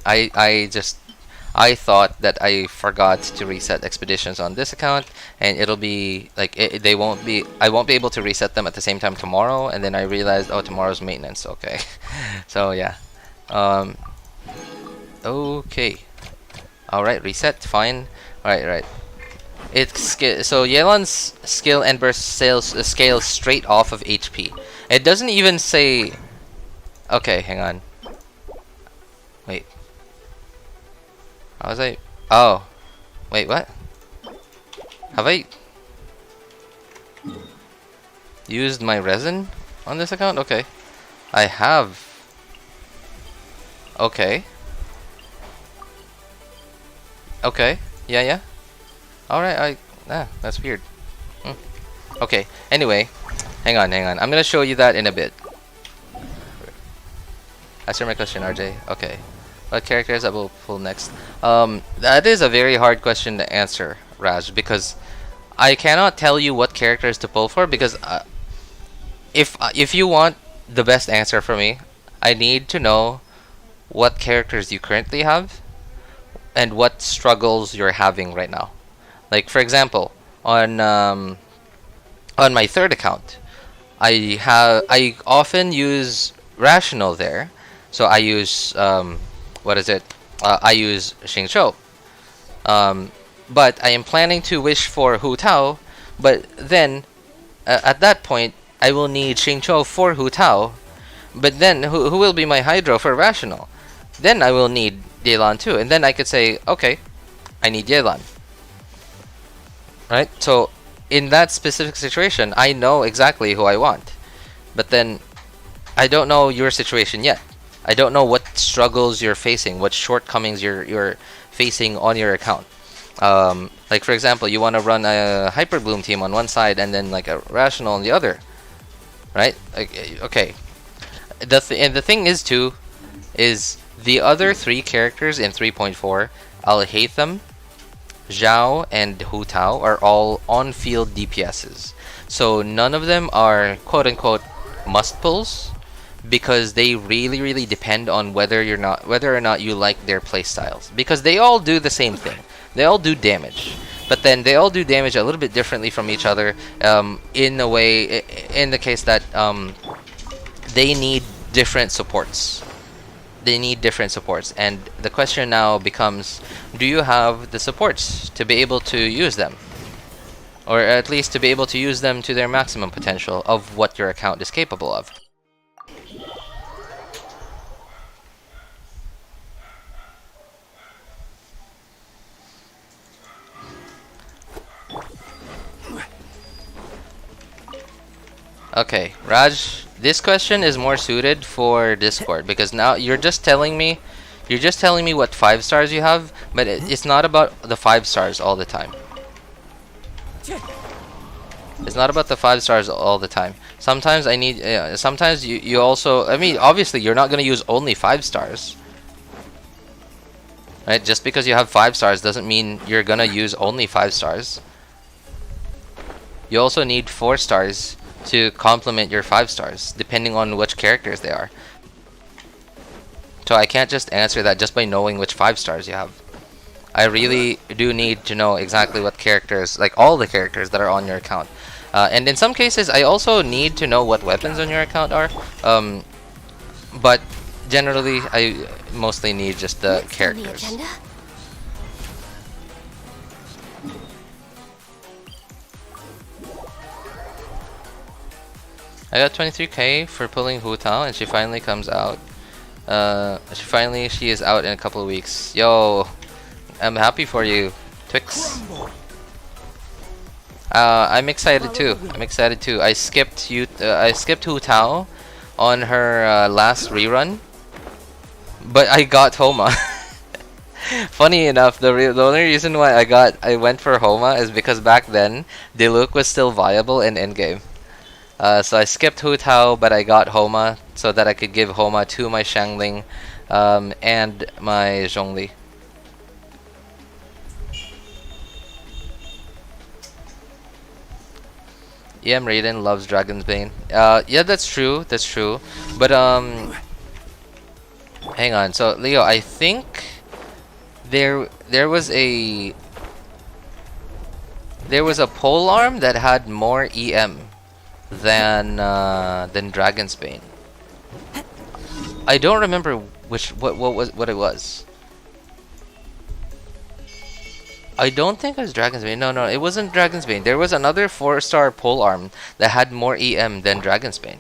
I thought that I forgot to reset expeditions on this account, and it'll be like I won't be able to reset them at the same time tomorrow. And then I realized, oh, tomorrow's maintenance. Okay, so yeah, okay, all right, reset, fine, all right. So Yelan's skill and burst scales straight off of HP. It doesn't even say. Okay, hang on. Wait. How was I? Oh, wait, what? Have I used my resin on this account? Okay, I have. Okay. Yeah. All right. That's weird. Okay. Anyway, hang on. I'm gonna show you that in a bit. Answer my question, RJ. Okay. What characters I will pull next? That is a very hard question to answer, Raj, because I cannot tell you what characters to pull for because if you want the best answer for me, I need to know what characters you currently have and what struggles you're having right now. Like for example, on my third account, I often use Rational there, so I use I use Xingqiu. But I am planning to wish for Hutao, but then at that point I will need Xingqiu for Hutao, But then who will be my Hydro for Rational? Then I will need Yelan too, and then I could say, okay, I need Yelan. Right? So in that specific situation, I know exactly who I want. But then I don't know your situation yet. I don't know what struggles you're facing, what shortcomings you're facing on your account. Like for example, you want to run a Hyper Bloom team on one side and then like a Rational on the other, right? Like, okay. And the thing is too, is the other 3 characters in 3.4, Alhaitham, Xiao, and Hutao, are all on-field DPSs. So none of them are quote-unquote must pulls, because they really depend on whether or not you like their playstyles. Because they all do the same thing. They all do damage, but then they all do damage a little bit differently from each other. In a way, in the case that they need different supports. They need different supports, and the question now becomes: do you have the supports to be able to use them, or at least to be able to use them to their maximum potential of what your account is capable of? Okay, Raj, this question is more suited for Discord, because now you're just telling me what 5 stars you have, but it's not about the 5 stars all the time. It's not about the 5 stars all the time. Sometimes I need, sometimes you also, I mean, obviously you're not going to use only 5 stars. Right? Just because you have 5 stars doesn't mean you're going to use only 5 stars. You also need 4 stars to complement your 5 stars, depending on which characters they are. So I can't just answer that just by knowing which 5 stars you have. I really do need to know exactly what characters, like all the characters that are on your account. And in some cases, I also need to know what weapons on your account are. But generally, I mostly need just the characters. I got 23k for pulling Hutao, and she finally comes out. She is out in a couple of weeks. Yo, I'm happy for you, Twix. I'm excited too. I skipped Hutao on her last rerun, but I got Homa. Funny enough, the only reason why I went for Homa is because back then Diluc was still viable in endgame. So I skipped Hutao, but I got Homa so that I could give Homa to my Xiangling and my Zhongli. EM Raiden loves Dragon's Bane. Yeah, that's true. But hang on. So Leo, I think there was a pole arm that had more EM than Dragon's Bane. I don't remember what it was. I don't think it was Dragon's Bane. No, it wasn't Dragon's Bane. There was another 4-star pole arm that had more EM than Dragon's Bane.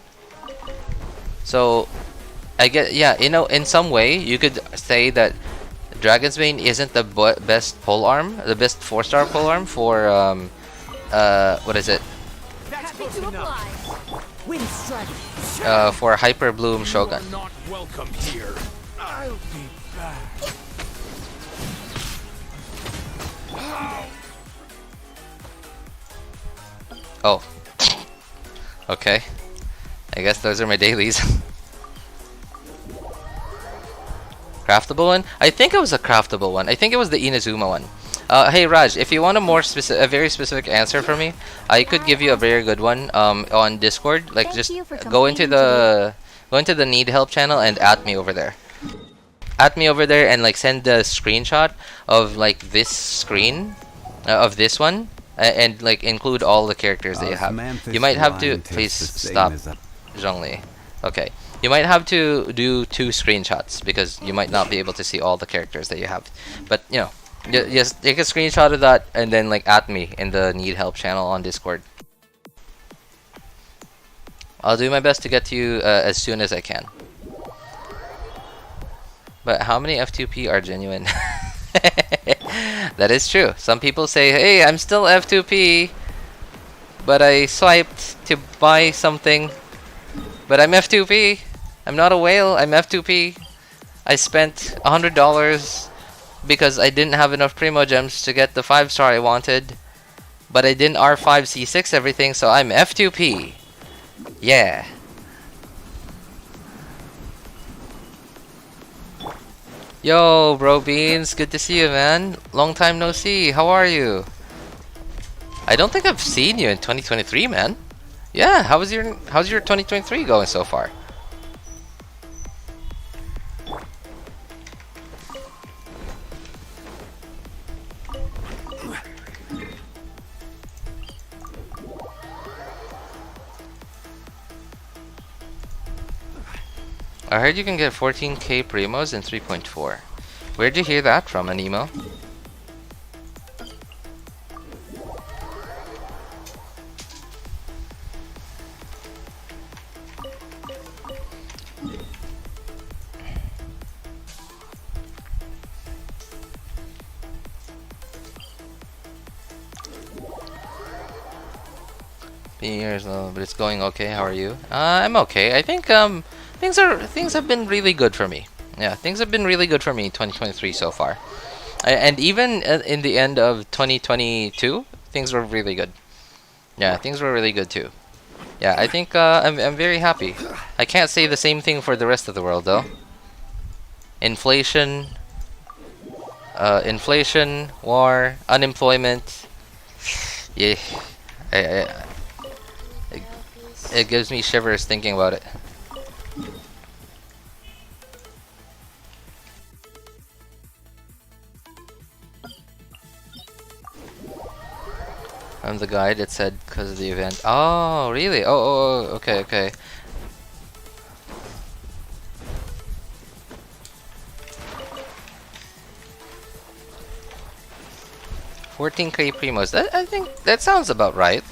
So I get, yeah, you know, in some way you could say that Dragon's Bane isn't the best pole arm, the best 4-star pole arm for what is it? For Hyper Bloom Shogun. Not welcome here. I'll be back. Oh. Okay. I guess those are my dailies. Craftable one? I think it was a craftable one. I think it was the Inazuma one. Hey Raj, if you want a very specific answer from me, I could give you a very good one on Discord. Like, just go into the Need Help channel and add me over there. Add me over there and like send the screenshot of like this screen of this one and like include all the characters that you have. You might have to please stop, Zhongli. Okay. You might have to do 2 screenshots because you might not be able to see all the characters that you have. But you know, just take a screenshot of that and then like add me in the Need Help channel on Discord. I'll do my best to get to you as soon as I can. But how many F2P are genuine? That is true. Some people say, hey, I'm still F2P, but I swiped to buy something, but I'm F2P. I'm not a whale, I'm F2P. I spent $100 because I didn't have enough Primo Gems to get the 5-star I wanted, but I didn't R5 C6 everything, so I'm F2P. Yeah. Yo, bro Beans, good to see you, man. Long time no see. How are you? I don't think I've seen you in 2023, man. Yeah, how's your 2023 going so far? I heard you can get 14k primos in 3.4. Where'd you hear that from, an email? Been years low, but it's going okay. How are you? I'm okay. I think things have been really good for me. Yeah, things have been really good for me in 2023 so far. And even in the end of 2022, things were really good. Yeah, things were really good too. Yeah, I think I'm very happy. I can't say the same thing for the rest of the world though. Inflation, war, unemployment. Yeah, it gives me shivers thinking about it. I'm the guide, it said because of the event. Oh, really? Oh, okay, okay. $14k primos. I think that sounds about right.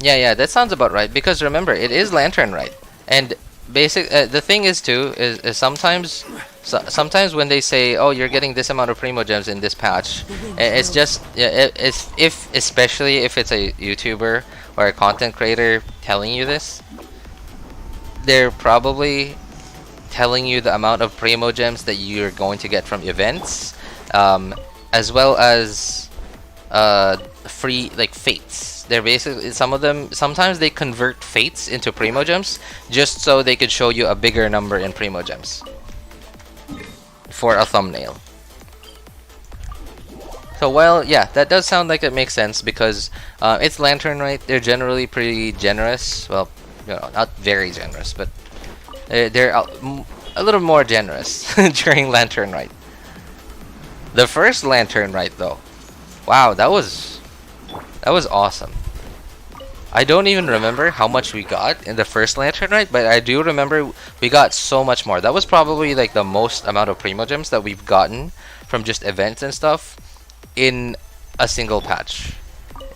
Yeah, that sounds about right. Because remember, it is Lantern Rite, and the thing is too is sometimes when they say, oh, you're getting this amount of Primo Gems in this patch, it's just especially if it's a YouTuber or a content creator telling you this, they're probably telling you the amount of Primo Gems that you're going to get from events, as well as free fates. They're basically, sometimes they convert fates into Primo Gems just so they could show you a bigger number in Primo Gems for a thumbnail. So while, yeah, that does sound like it makes sense because it's Lantern Rite. They're generally pretty generous. Well, you know, not very generous, but they're a little more generous during Lantern Rite. The first Lantern Rite though, wow, that was awesome. I don't even remember how much we got in the first Lantern Rite, but I do remember we got so much more. That was probably like the most amount of Primo Gems that we've gotten from just events and stuff in a single patch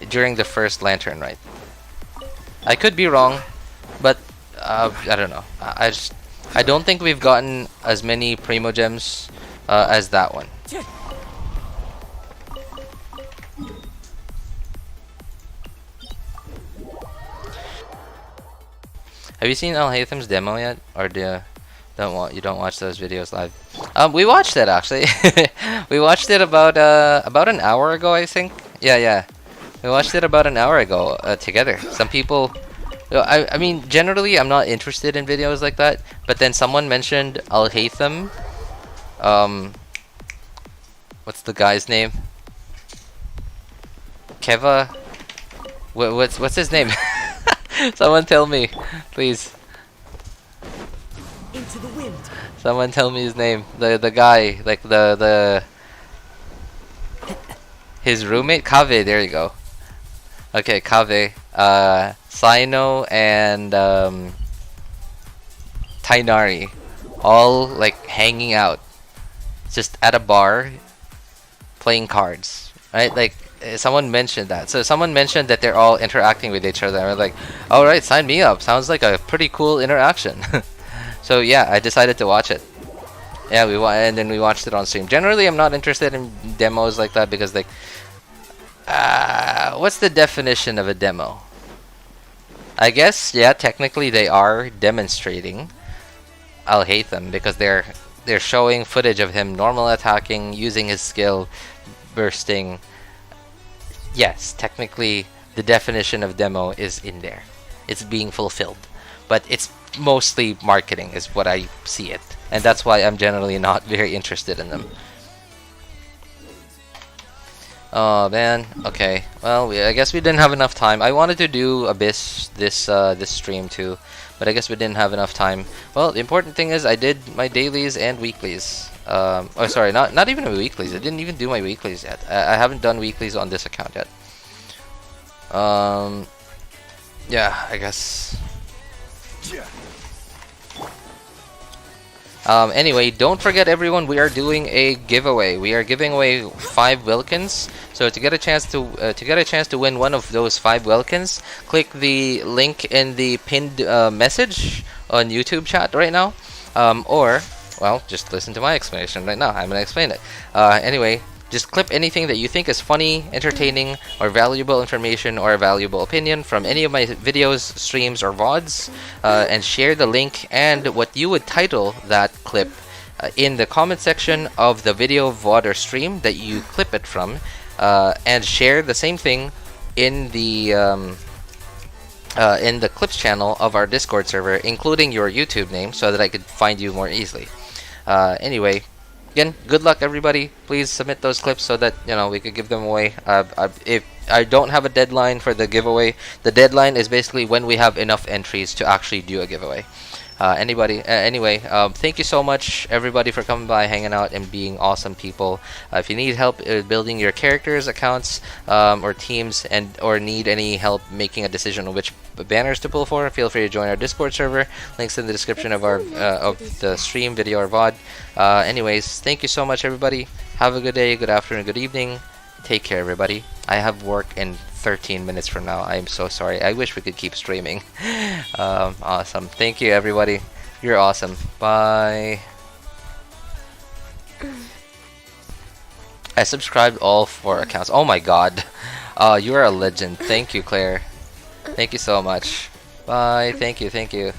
during the first Lantern Rite. I could be wrong, but I don't know. I don't think we've gotten as many Primo Gems as that one. Have you seen Alhaitham's demo yet, or you don't watch those videos live? We watched it actually. We watched it about an hour ago, I think. Yeah. We watched it about an hour ago together. Some people, I mean, generally I'm not interested in videos like that. But then someone mentioned Alhaitham. What's the guy's name? Keva. What's his name? Someone tell me, please. Into the wind. Someone tell me his name. The guy, like his roommate, Kave. There you go. Okay, Kave. Sino and Tainari, all like hanging out, just at a bar, playing cards. Right? Like someone mentioned that. So someone mentioned that they're all interacting with each other. And we're like, all right, sign me up. Sounds like a pretty cool interaction. So yeah, I decided to watch it. Yeah, and then we watched it on stream. Generally, I'm not interested in demos like that because like, what's the definition of a demo? I guess yeah, technically they are demonstrating Alhaitham because they're showing footage of him normal attacking, using his skill, bursting. Yes, technically the definition of demo is in there. It's being fulfilled. But it's mostly marketing is what I see it. And that's why I'm generally not very interested in them. Oh man, okay. Well, I guess we didn't have enough time. I wanted to do Abyss this stream too, but I guess we didn't have enough time. Well, the important thing is I did my dailies and weeklies. Oh, sorry, not even my weeklies. I didn't even do my weeklies yet. I haven't done weeklies on this account yet. Yeah, I guess. Anyway, don't forget everyone, we are doing a giveaway. We are giving away 5 Wilkins. So to get a chance to win one of those 5 Wilkins, click the link in the pinned message on YouTube chat right now. Or, well, just listen to my explanation right now. I'm gonna explain it. Anyway, just clip anything that you think is funny, entertaining, or valuable information or a valuable opinion from any of my videos, streams, or VODs, and share the link and what you would title that clip in the comment section of the video, VOD, or stream that you clip it from, and share the same thing in the clips channel of our Discord server, including your YouTube name, so that I could find you more easily. Anyway. Again, good luck everybody. Please submit those clips so that we could give them away. If I don't have a deadline for the giveaway, the deadline is basically when we have enough entries to actually do a giveaway. Anyway, thank you so much everybody for coming by, hanging out, and being awesome people. If you need help building your characters, accounts, or teams, or need any help making a decision on which banners to pull for, feel free to join our Discord server. Links in the description of our of the stream, video, or VOD. Anyways, thank you so much everybody. Have a good day, good afternoon, good evening. Take care everybody. I have work in 13 minutes from now. I'm so sorry. I wish we could keep streaming. Awesome. Thank you everybody. You're awesome. Bye. I subscribed all 4 accounts. Oh my god. You are a legend. Thank you, Claire. Thank you so much. Bye. Thank you.